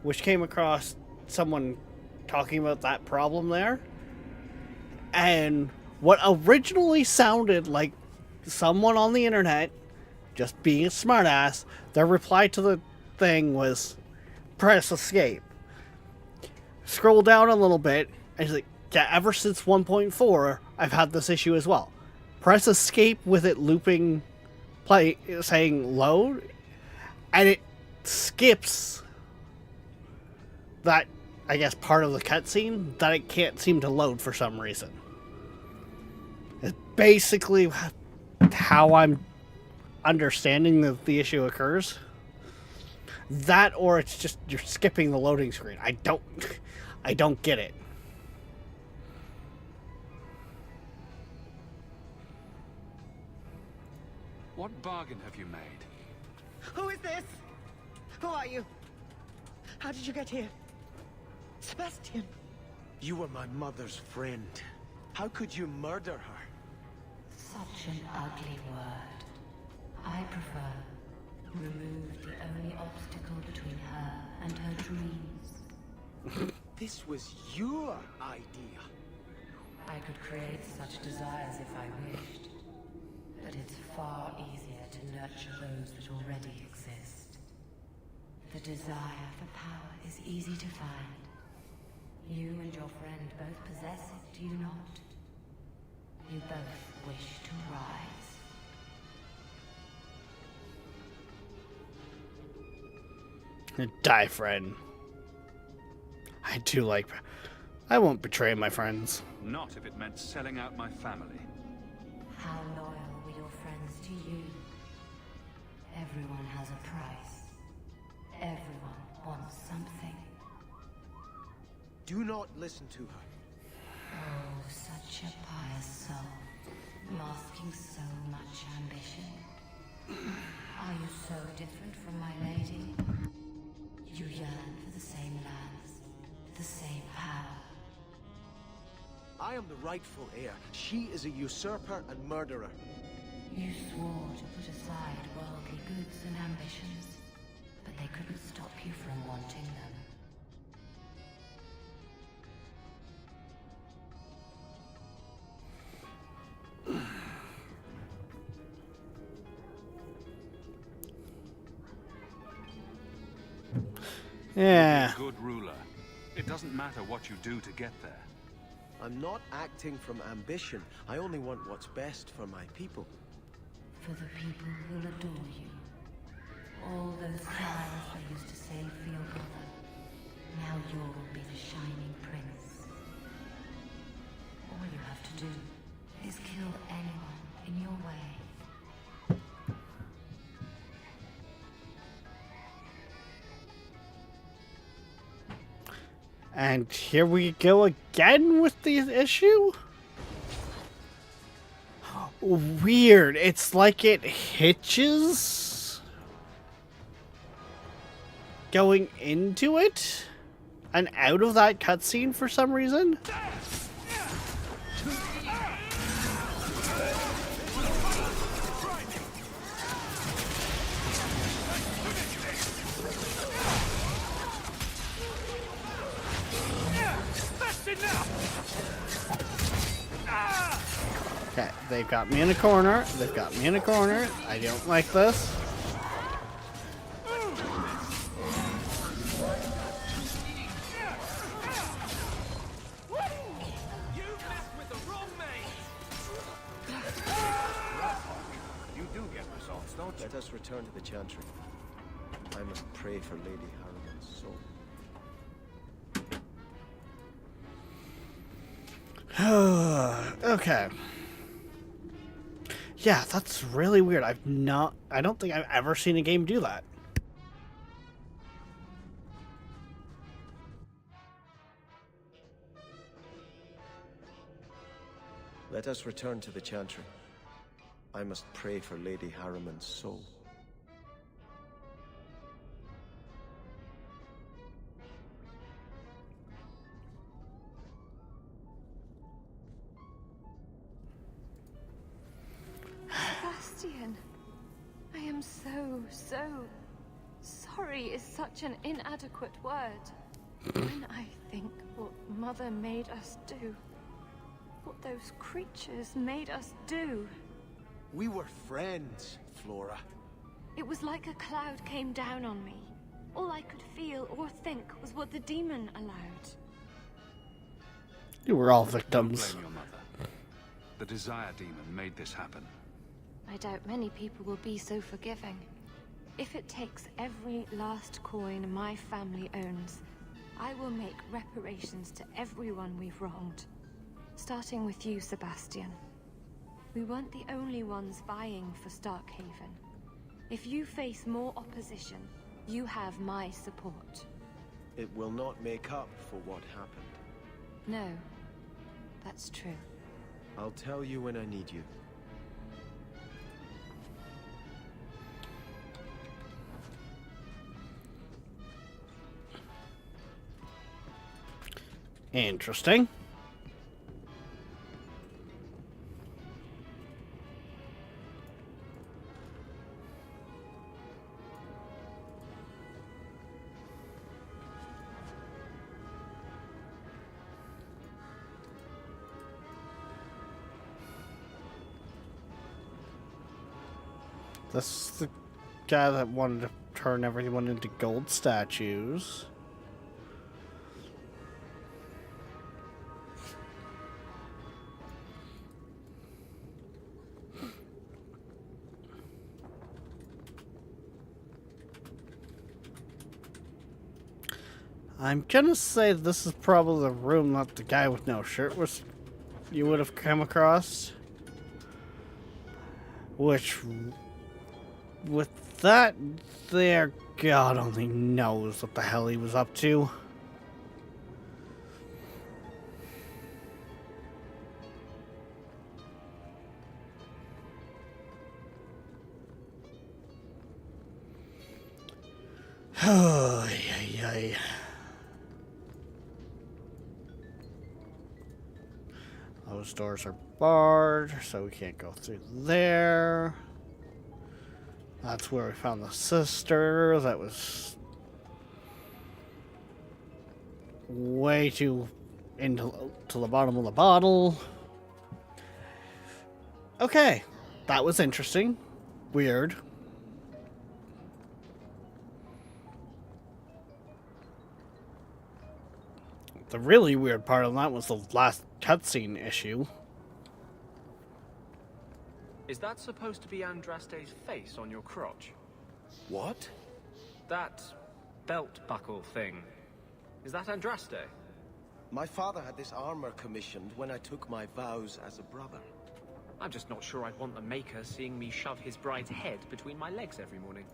which came across someone talking about that problem there. And what originally sounded like someone on the internet just being a smartass, their reply to the thing was, press escape. Scroll down a little bit, and he's like, yeah, ever since 1.4, I've had this issue as well. Press escape with it looping, saying load, and it skips that, I guess, part of the cutscene that it can't seem to load for some reason. It's basically how I'm understanding that the issue occurs. That, or it's just you're skipping the loading screen. I don't get it. What bargain have you made? Who is this? Who are you? How did you get here? Sebastian. You were my mother's friend. How could you murder her? Such an ugly word. I prefer remove the only obstacle between her and her dreams. This was your idea. I could create such desires if I wished, but it's far easier to nurture those that already exist. The desire for power is easy to find. You and your friend both possess it, do you not? You both wish to rise. Die, friend. I do like... I won't betray my friends. Not if it meant selling out my family. How loyal were your friends to you? Everyone has a price. Everyone wants something. Do not listen to her. Oh, such a pious soul, masking so much ambition. Are you so different from my lady? You yearn for the same lands, the same power. I am the rightful heir. She is a usurper and murderer. You swore to put aside worldly goods and ambitions, but they couldn't stop you from wanting them. Yeah. Be a good ruler. It doesn't matter what you do to get there. I'm not acting from ambition. I only want what's best for my people. For the people who'll adore you. All those times I used to save for your brother. Now you'll be the shining prince. All you have to do is kill anyone in your way. And here we go again with the issue? Weird. It's like it hitches going into it and out of that cutscene for some reason. Okay, they've got me in a corner. They've got me in a corner. I don't like this. You do get results, don't you? Let us return to the Chantry. I must pray for Lady Harriman's soul. Okay. Yeah, that's really weird. I don't think I've ever seen a game do that. Let us return to the Chantry. I must pray for Lady Harriman's soul. Sebastian, I am so sorry is such an inadequate word. When I think what Mother made us do, what those creatures made us do. We were friends, Flora. It was like a cloud came down on me. All I could feel or think was what the demon allowed. You were all Don't victims. blame your mother. The Desire Demon made this happen. I doubt many people will be so forgiving. If it takes every last coin my family owns, I will make reparations to everyone we've wronged. Starting with you, Sebastian. We weren't the only ones vying for Starkhaven. If you face more opposition, you have my support. It will not make up for what happened. No, that's true. I'll tell you when I need you. Interesting. This is the guy that wanted to turn everyone into gold statues. I'm gonna say this is probably the room that the guy with no shirt was you would have come across. Which, with that there, God only knows what the hell he was up to. Oh, yeah. Those doors are barred, so we can't go through there. That's where we found the sister. That was way too into to the bottom of the bottle. Okay, that was interesting. Weird. The really weird part of that was the last cutscene issue. Is that supposed to be Andraste's face on your crotch? What? That belt buckle thing. Is that Andraste? My father had this armor commissioned when I took my vows as a brother. I'm just not sure I'd want the maker seeing me shove his bride's head between my legs every morning.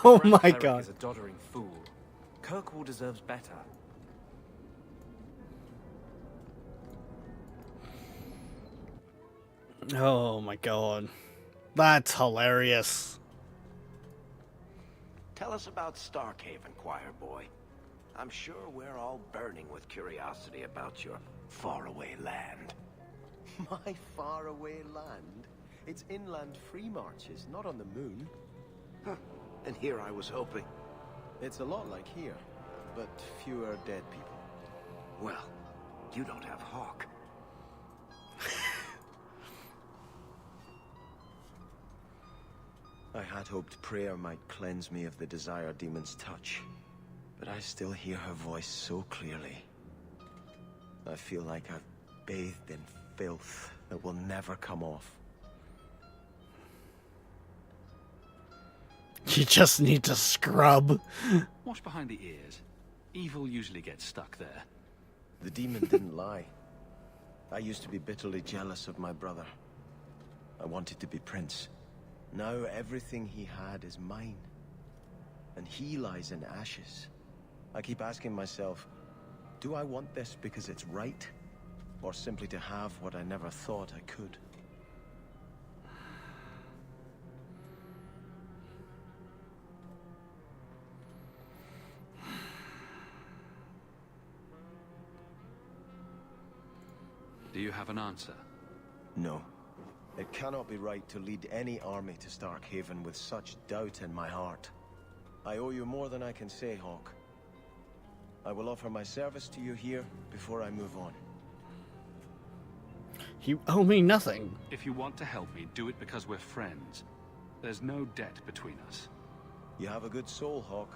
Oh Grand my Cleric god. is a doddering fool. Kirkwall deserves better. Oh my god. That's hilarious. Tell us about Starkhaven, choir boy. I'm sure we're all burning with curiosity about your faraway land. My faraway land? It's inland free marches, not on the moon. Huh. And here I was hoping. It's a lot like here, but fewer dead people. Well, you don't have Hawk. I had hoped prayer might cleanse me of the Desire Demon's touch, but I still hear her voice so clearly. I feel like I've bathed in filth that will never come off. You just need to scrub. Wash behind the ears. Evil usually gets stuck there. The demon didn't lie. I used to be bitterly jealous of my brother. I wanted to be prince. Now everything he had is mine. And he lies in ashes. I keep asking myself, do I want this because it's right? Or simply to have what I never thought I could? Do you have an answer? No. It cannot be right to lead any army to Starkhaven with such doubt in my heart. I owe you more than I can say, Hawk. I will offer my service to you here before I move on. You owe me nothing. If you want to help me, do it because we're friends. There's no debt between us. You have a good soul, Hawk.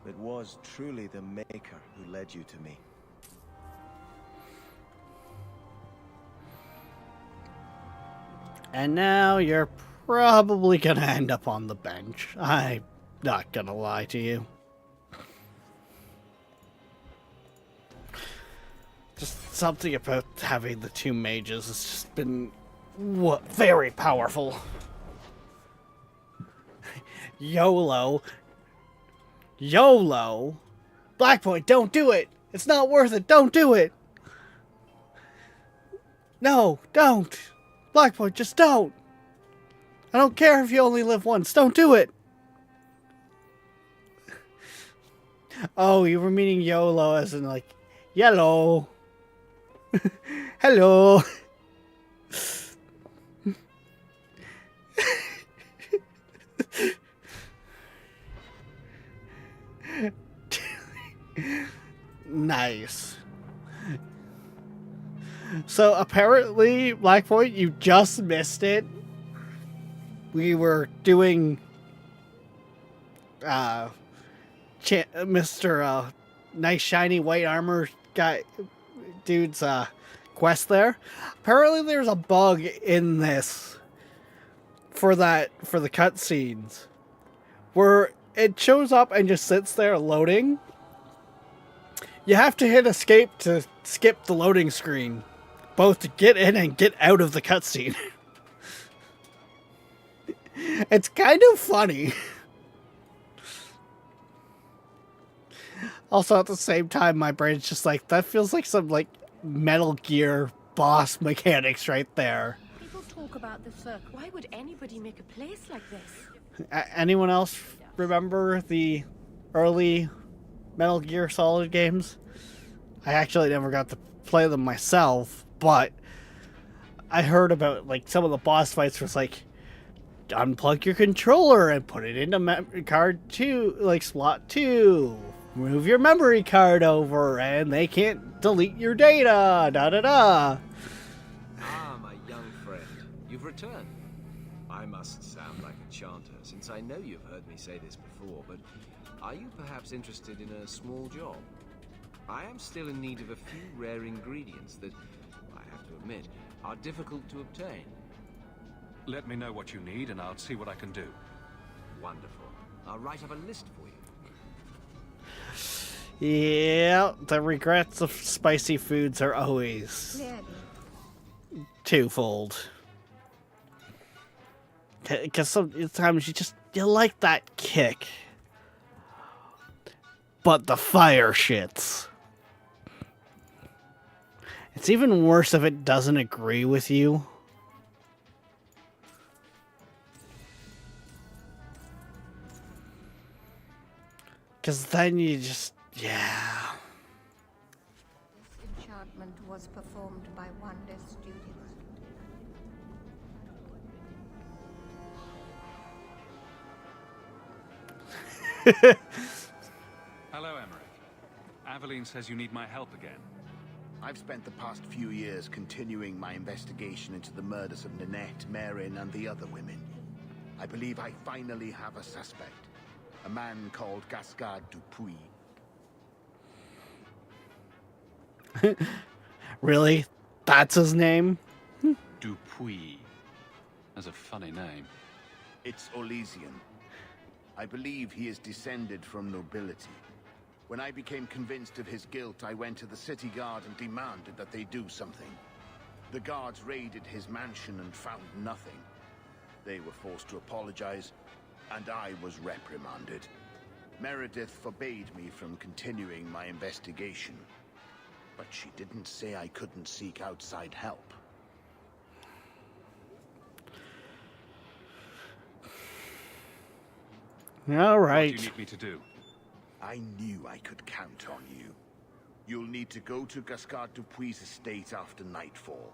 It was truly the Maker who led you to me. And now you're probably gonna end up on the bench. I'm not gonna lie to you. Just something about having the two mages has just been very powerful. YOLO. YOLO. Blackpoint, don't do it. It's not worth it. Don't do it. No, don't. Blackpoint, just don't. I don't care if you only live once. Don't do it. Oh, you were meaning YOLO as in like, yellow. Hello. Nice. So apparently, Blackpoint, you just missed it. We were doing Mr. Nice shiny white armor guy dude's quest there. Apparently there's a bug in this for the cutscenes where it shows up and just sits there loading. You have to hit escape to skip the loading screen, both to get in and get out of the cutscene. It's kind of funny. Also, at the same time, my brain's just like, that feels like some, like, Metal Gear boss mechanics right there. People talk about the circle. Why would anybody make a place like this? Anyone else remember the early Metal Gear Solid games? I actually never got to play them myself, but I heard about, like, some of the boss fights was like, unplug your controller and put it into memory card 2, like slot 2. Move your memory card over and they can't delete your data. Da da da. Ah, my young friend. You've returned. I must sound like a chanter, since I know you've heard me say this before, but are you perhaps interested in a small job? I am still in need of a few rare ingredients that, I have to admit, are difficult to obtain. Let me know what you need and I'll see what I can do. Wonderful. I'll write up a list for you. Yeah, the regrets of spicy foods are always twofold. Because sometimes you like that kick, but the fire shits. It's even worse if it doesn't agree with you. Because then you just, yeah. This enchantment was performed by one less student. Hello, Emmerich. Aveline says you need my help again. I've spent the past few years continuing my investigation into the murders of Nanette, Marin, and the other women. I believe I finally have a suspect. A man called Gascard Dupuis. Really? That's his name? Dupuis. That's a funny name. It's Elysian. I believe he is descended from nobility. When I became convinced of his guilt, I went to the city guard and demanded that they do something. The guards raided his mansion and found nothing. They were forced to apologize, and I was reprimanded. Meredith forbade me from continuing my investigation. But she didn't say I couldn't seek outside help. All right. What do you need me to do? I knew I could count on you. You'll need to go to Gascard Dupuis' estate after nightfall.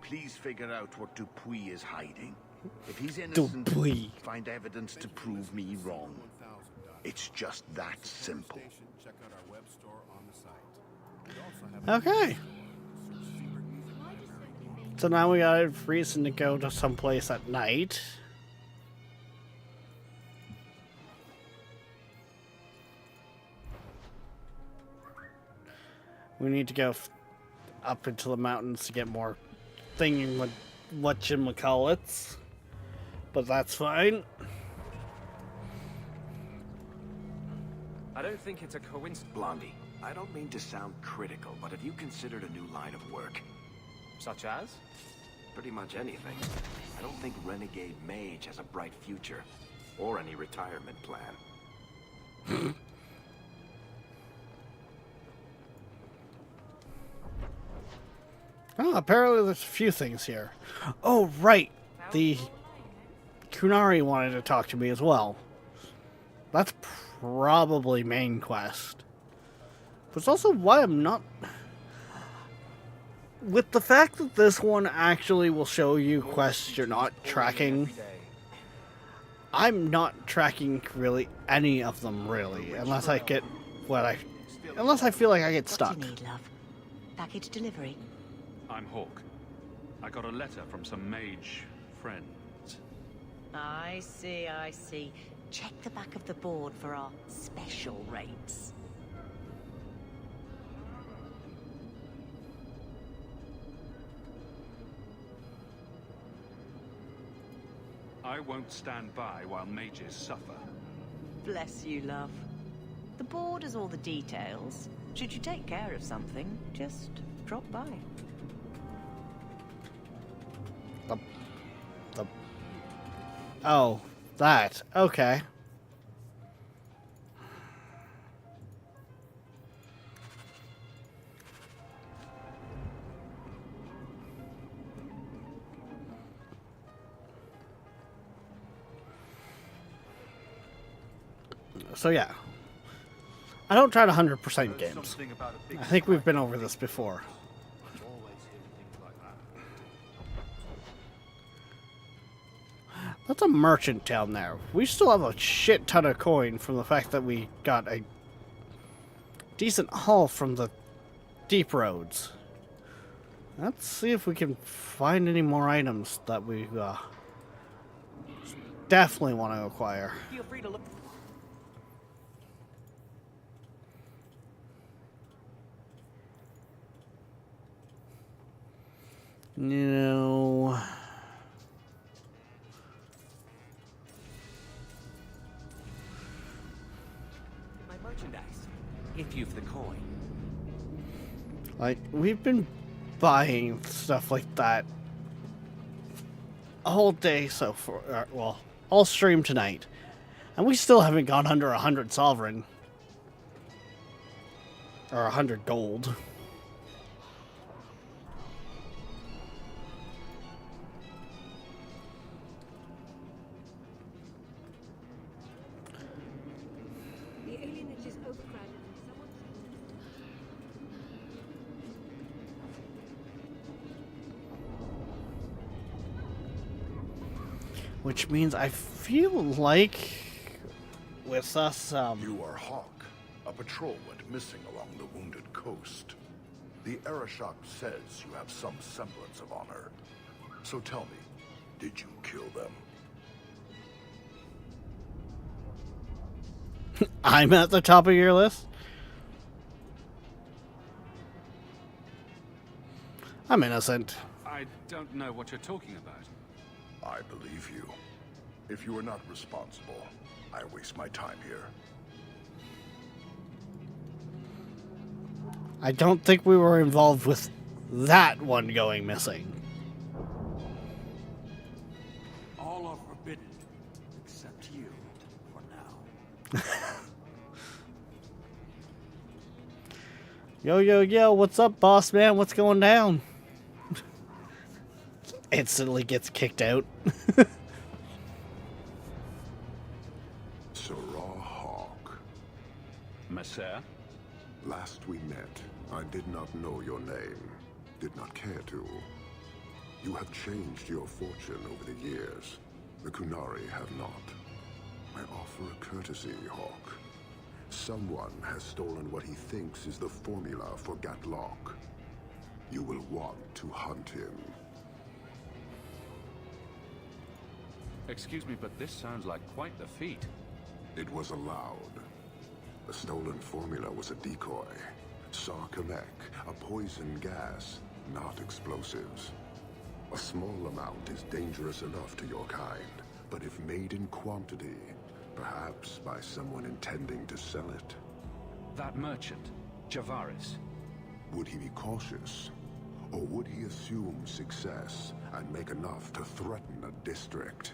Please figure out what Dupuis is hiding. If he's innocent, Dupuis. find evidence to prove me wrong. It's just that simple. Okay. So now we got a reason to go to someplace at night. We need to go up into the mountains to get more thingy with whatchamacallits. But that's fine. I don't think it's a coincidence. Blondie, I don't mean to sound critical, but have you considered a new line of work? Such as? Pretty much anything. I don't think Renegade Mage has a bright future, or any retirement plan. Oh, apparently there's a few things here. Oh, right. The Kunari wanted to talk to me as well. That's probably main quest. But it's also why I'm not... With the fact that this one actually will show you quests you're not tracking, I'm not tracking really any of them, really, unless I get what I... Unless I feel like I get stuck. What do you need, love? Package delivery? I'm Hawk. I got a letter from some mage friends. I see, I see. Check the back of the board for our special rates. I won't stand by while mages suffer. Bless you, love. The board has all the details. Should you take care of something, just drop by. Oh, that. Okay. So yeah. I don't try to 100% games. I think we've been over this before. That's a merchant down there. We still have a shit ton of coin from the fact that we got a decent haul from the deep roads. Let's see if we can find any more items that we definitely want to acquire. Feel free to look. No. My merchandise, if you've the coin. Like, we've been buying stuff like that a whole day so far. Well, all stream tonight. And we still haven't gone under 100 sovereign. Or 100 gold. The alienage is overcrowded and someone... Which means I feel like with us, You are Hawk. A patrol went missing along the Wounded Coast. The Arashok says you have some semblance of honor. So tell me, did you kill them? I'm at the top of your list. I'm innocent. I don't know what you're talking about. I believe you. If you are not responsible, I waste my time here. I don't think we were involved with that one going missing. All are forbidden, except you, for now. Yo, what's up, boss man? What's going down? Instantly gets kicked out. Sarah Hawk. Messer? Last we met, I did not know your name. Did not care to. You have changed your fortune over the years. The Kunari have not. I offer a courtesy, Hawk. Someone has stolen what he thinks is the formula for Gatlok. You will want to hunt him. Excuse me, but this sounds like quite the feat. It was allowed. The stolen formula was a decoy. Sarkamek, a poison gas, not explosives. A small amount is dangerous enough to your kind, but if made in quantity, perhaps by someone intending to sell it. That merchant, Javaris. Would he be cautious? Or would he assume success and make enough to threaten a district?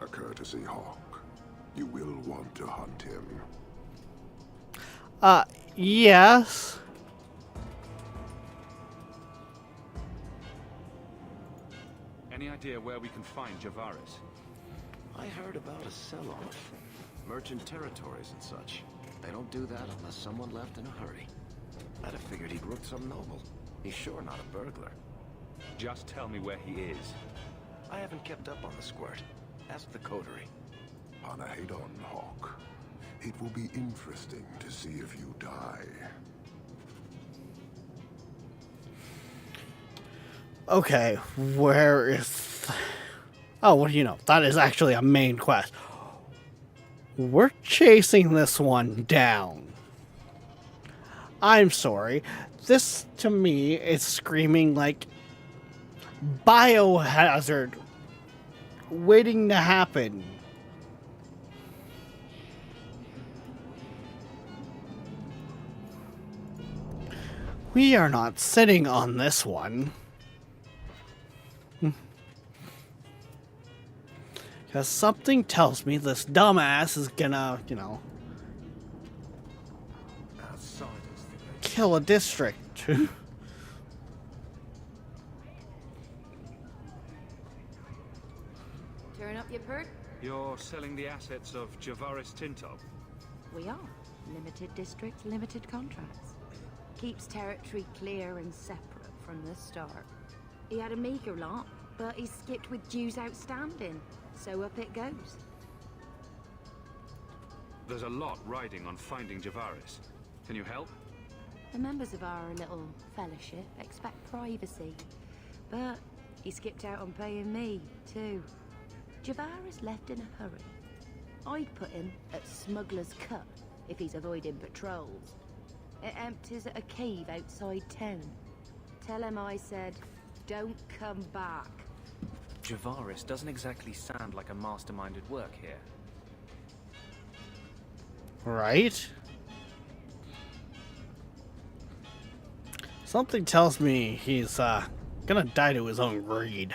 A courtesy, Hawk. You will want to hunt him. Yes. Any idea where we can find Javaris? I heard about a sell-off. Merchant territories and such. They don't do that unless someone left in a hurry. I'd have figured he'd rooked some noble. He's sure not a burglar. Just tell me where he is. I haven't kept up on the squirt. Ask the coterie. Panahedon, Hawk. It will be interesting to see if you die. Okay, where is... Oh, what do you know? That is actually a main quest. We're chasing this one down. I'm sorry. This, to me, is screaming like biohazard waiting to happen. We are not sitting on this one. Because something tells me this dumbass is gonna, you know, kill a district. Turn up your perk? You're selling the assets of Javaris Tintov? We are. Limited districts, limited contracts. Keeps territory clear and separate from the start. He had a meager lot, but he skipped with dues outstanding. So up it goes. There's a lot riding on finding Javaris. Can you help? The members of our little fellowship expect privacy. But he skipped out on paying me, too. Javaris left in a hurry. I'd put him at Smuggler's Cut if he's avoiding patrols. It empties at a cave outside town. Tell him I said, don't come back. Javaris doesn't exactly sound like a mastermind at work here. Right? Something tells me he's gonna die to his own greed.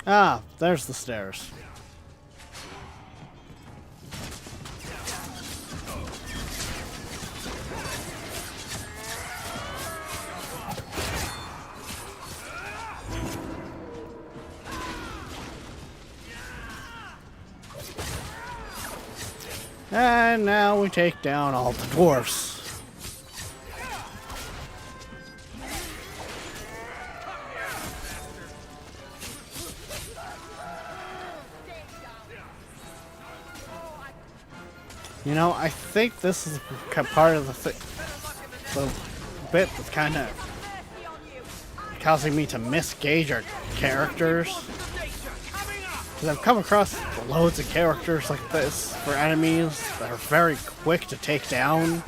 Ah, there's the stairs. And now we take down all the dwarfs. You know, I think this is part of the bit that's kind of causing me to misgauge our characters. Because I've come across loads of characters like this for enemies that are very quick to take down.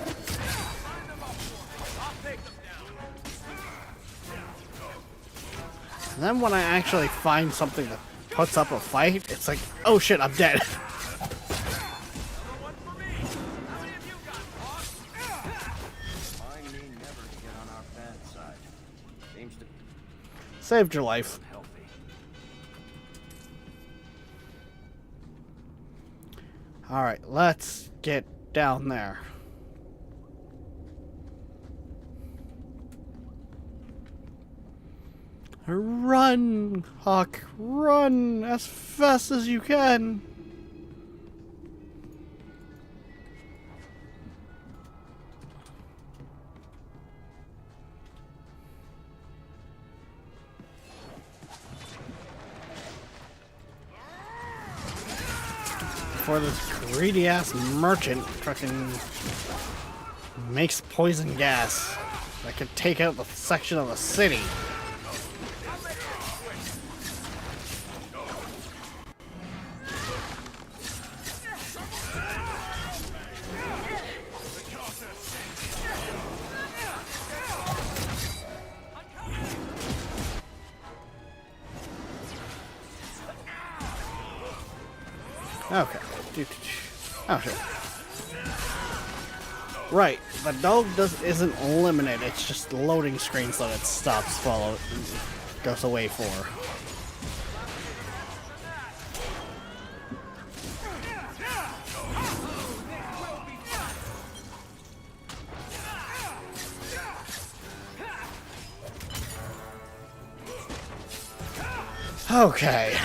And then when I actually find something that puts up a fight, it's like, oh shit, I'm dead. Saved your life. Alright, let's get down there. Run, Hawk, run as fast as you can. Before this greedy ass merchant fucking makes poison gas that could take out the section of the city. Okay. Oh shit. Right, the dog isn't eliminated, it's just loading screens that it stops goes away for. Okay.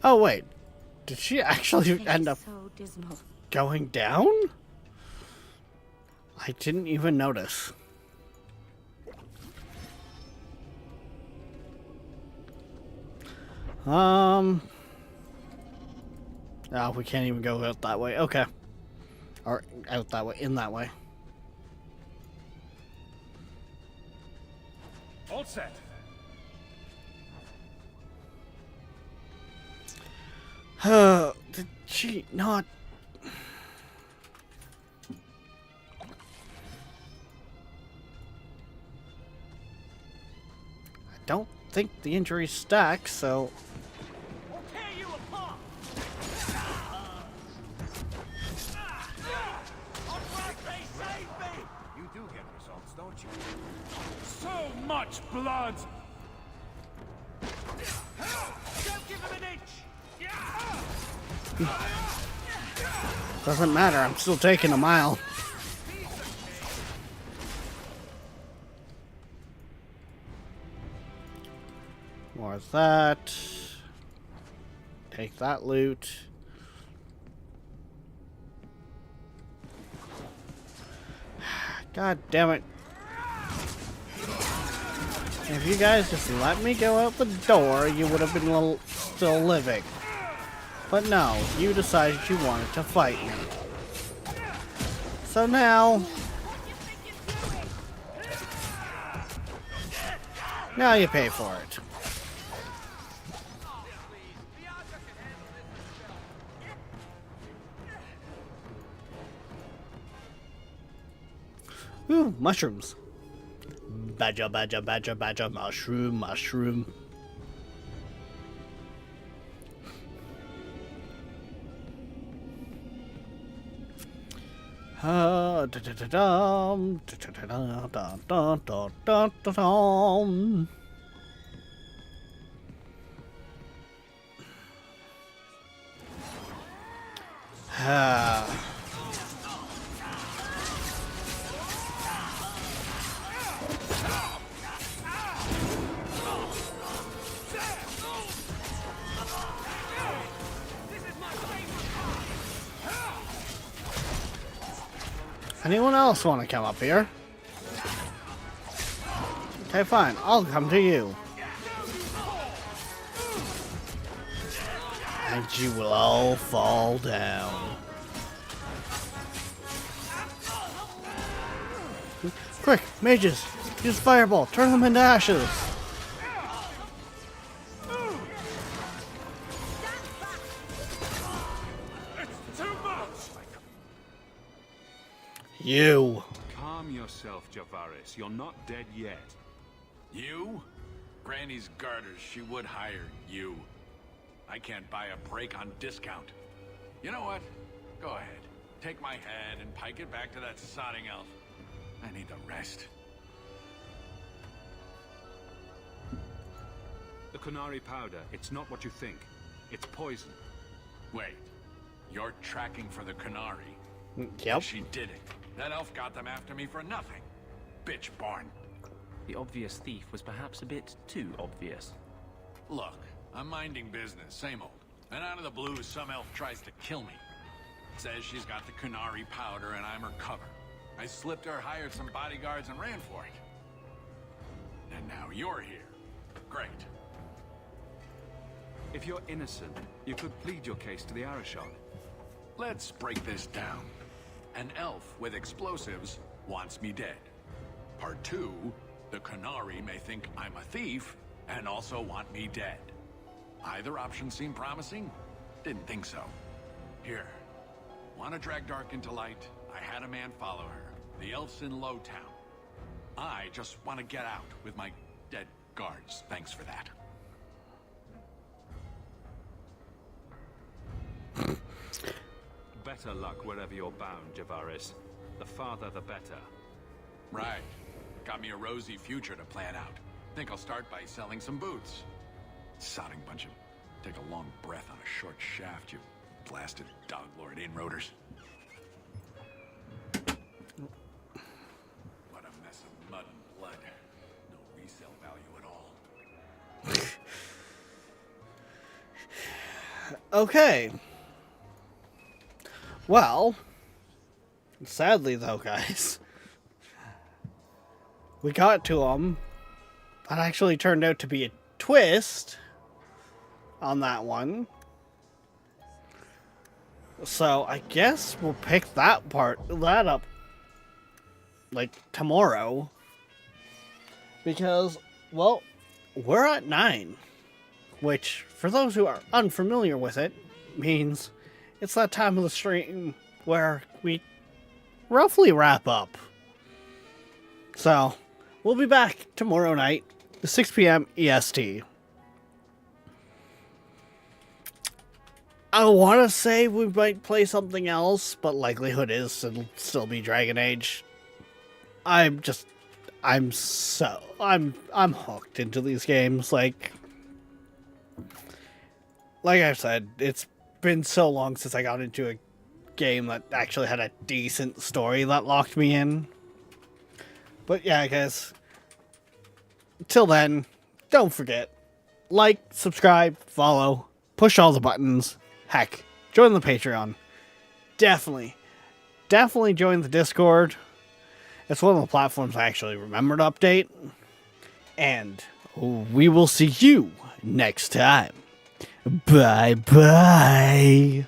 Oh wait, did she actually end up going down? I didn't even notice. Oh, we can't even go out that way. Okay. Or out that way, in that way. All set. Did she not? I don't think the injuries stack, so. You do get results, don't you? So much blood! Don't give him an inch! Doesn't matter, I'm still taking a mile. More of that. Take that loot. God damn it. If you guys just let me go out the door, you would have been still living. But no, you decided you wanted to fight me. So now you pay for it. Ooh, mushrooms. Badger, badger, badger, badger, mushroom, mushroom. Da-da-da-dum, da-da-da-da-da-da-da-da-dum. Anyone else want to come up here? Okay, fine. I'll come to you. And you will all fall down. Quick, mages! Use fireball! Turn them into ashes! You! Calm yourself, Javaris. You're not dead yet. You? Granny's garters, she would hire you. I can't buy a break on discount. You know what? Go ahead. Take my head and pike it back to that sodding elf. I need a rest. The Kunari powder, it's not what you think. It's poison. Wait. You're tracking for the Kunari? Yep. She did it. That elf got them after me for nothing. Bitch born. The obvious thief was perhaps a bit too obvious. Look, I'm minding business, same old. And out of the blue, some elf tries to kill me. Says she's got the Kunari powder and I'm her cover. I slipped her, hired some bodyguards, and ran for it. And now you're here. Great. If you're innocent, you could plead your case to the Arashok. Let's break this down. An elf with explosives wants me dead. Part 2, the Kunari may think I'm a thief and also want me dead. Either option seemed promising? Didn't think so. Here. Want to drag Dark into light? I had a man follow her. The elf's in Lowtown. I just want to get out with my dead guards. Thanks for that. Better luck wherever you're bound, Javaris. The farther, the better. Right. Got me a rosy future to plan out. Think I'll start by selling some boots. Sodding bunch of... Take a long breath on a short shaft, you blasted dog lord inroaders. What a mess of mud and blood. No resale value at all. Okay. Well, sadly though, guys, we got to him. That actually turned out to be a twist on that one. So I guess we'll pick that up like tomorrow, because Well, we're at 9, which, for those who are unfamiliar with it, means it's that time of the stream where we roughly wrap up. So, we'll be back tomorrow night, 6 p.m. EST. I want to say we might play something else, but likelihood is it'll still be Dragon Age. I'm hooked into these games. Like I said, it's been so long since I got into a game that actually had a decent story that locked me in. But yeah, guys, till then, don't forget, like, subscribe, follow, push all the buttons, heck, join the Patreon. Definitely join the Discord. It's one of the platforms I actually remember to update. And we will see you next time. Bye-bye.